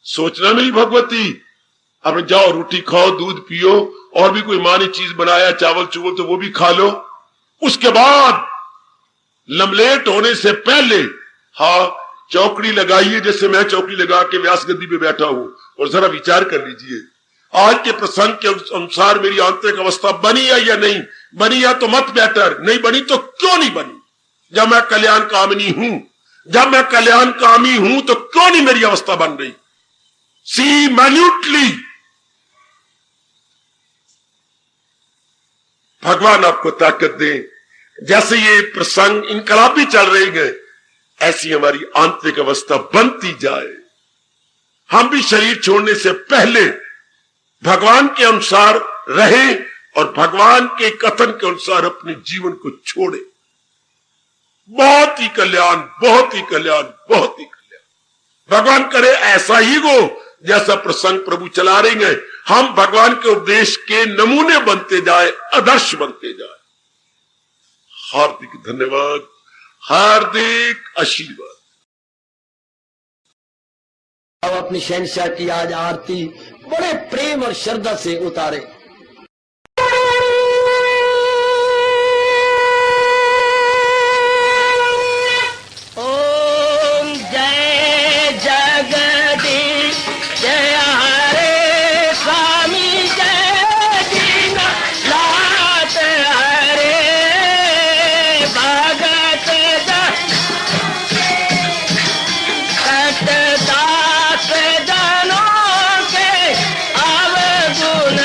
सोचना मेरी भगवती, अब जाओ रोटी खाओ, दूध पियो, और भी कोई माँ ने चीज बनाया चावल चुवल तो वो भी खा लो। उसके बाद लमलेट होने से पहले हाँ चौकड़ी लगाइए, जैसे मैं चौकड़ी लगा के व्यास गद्दी पे बैठा हूं, और जरा विचार कर लीजिए आज के प्रसंग के अनुसार मेरी आंतरिक अवस्था बनी है या नहीं बनी, या तो मत बेटर, नहीं बनी तो क्यों नहीं बनी। जब मैं कल्याण कामिनी हूं, जब मैं कल्याण कामी हूं तो क्यों नहीं मेरी अवस्था बन रही। सी माइन्यूटली, भगवान आपको ताकत दे। जैसे ये प्रसंग इनकलाबी चल रहे हैं, ऐसी हमारी आंतरिक अवस्था बनती जाए। हम भी शरीर छोड़ने से पहले भगवान के अनुसार रहे और भगवान के कथन के अनुसार अपने जीवन को छोड़े। बहुत ही कल्याण, बहुत ही कल्याण, बहुत ही कल्याण। भगवान करे ऐसा ही हो जैसा प्रसंग प्रभु चला रहे हैं, हम भगवान के उपदेश के नमूने बनते जाए, आदर्श बनते जाए। हार्दिक धन्यवाद, हार्दिक आशीर्वाद। अब अपनी शहंशाह की आज आरती बड़े प्रेम और श्रद्धा से उतारे। ओम जय जगदीश जय हरे स्वामी जय दीना लात हरे भगत दास जनों के अवगुण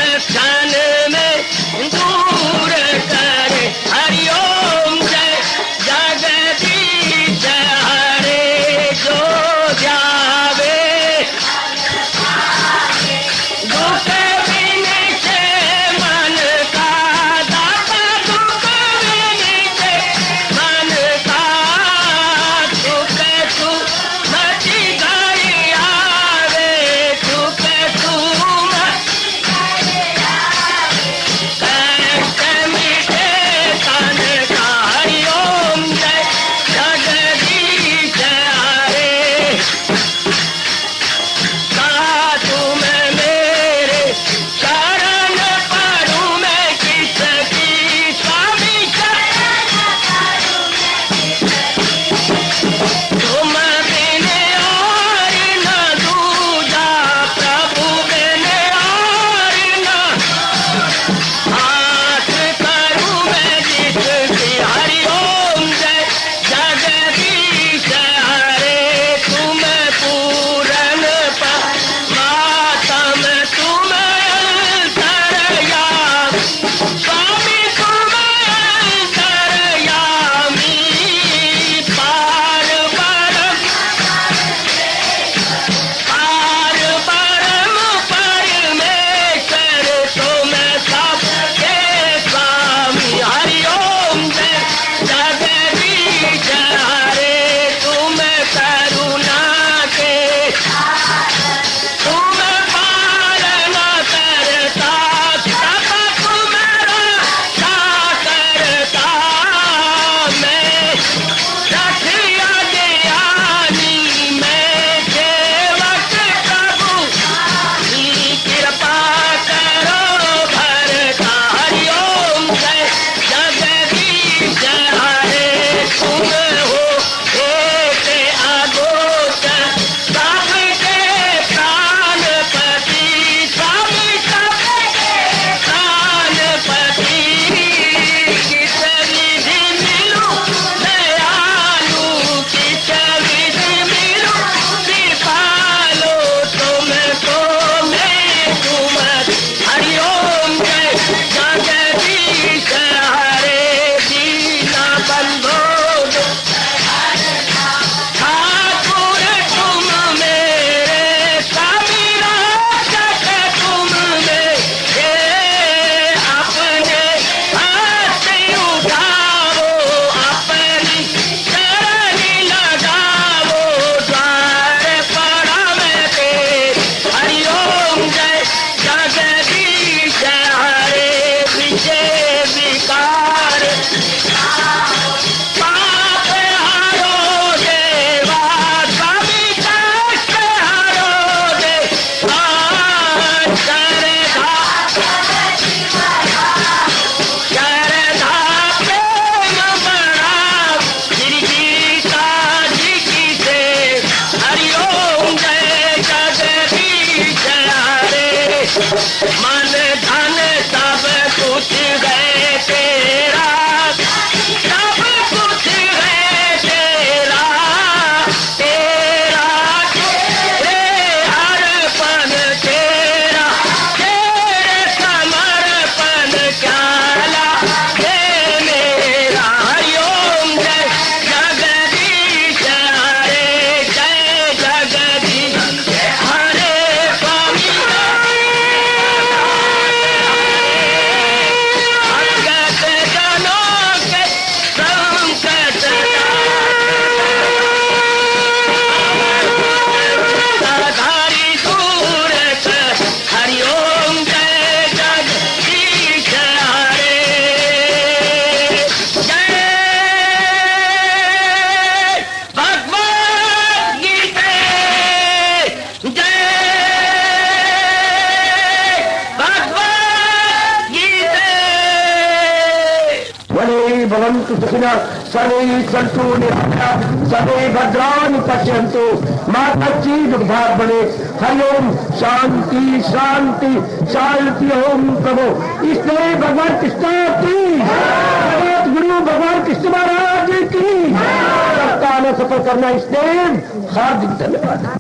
भवन्तु सुखिनः सर्वे सन्तु निरामयाः सर्वे भद्राणि पश्यन्तु मा कश्चित् दुःखभाग् भवेत्। हरि ओम शांति शांति शांति। ओम प्रभु इसलिए भगवान कृष्ण की जगत गुरु भगवान कृष्ण महाराज की सबका आना सफल करना इसलिए हार्दिक धन्यवाद।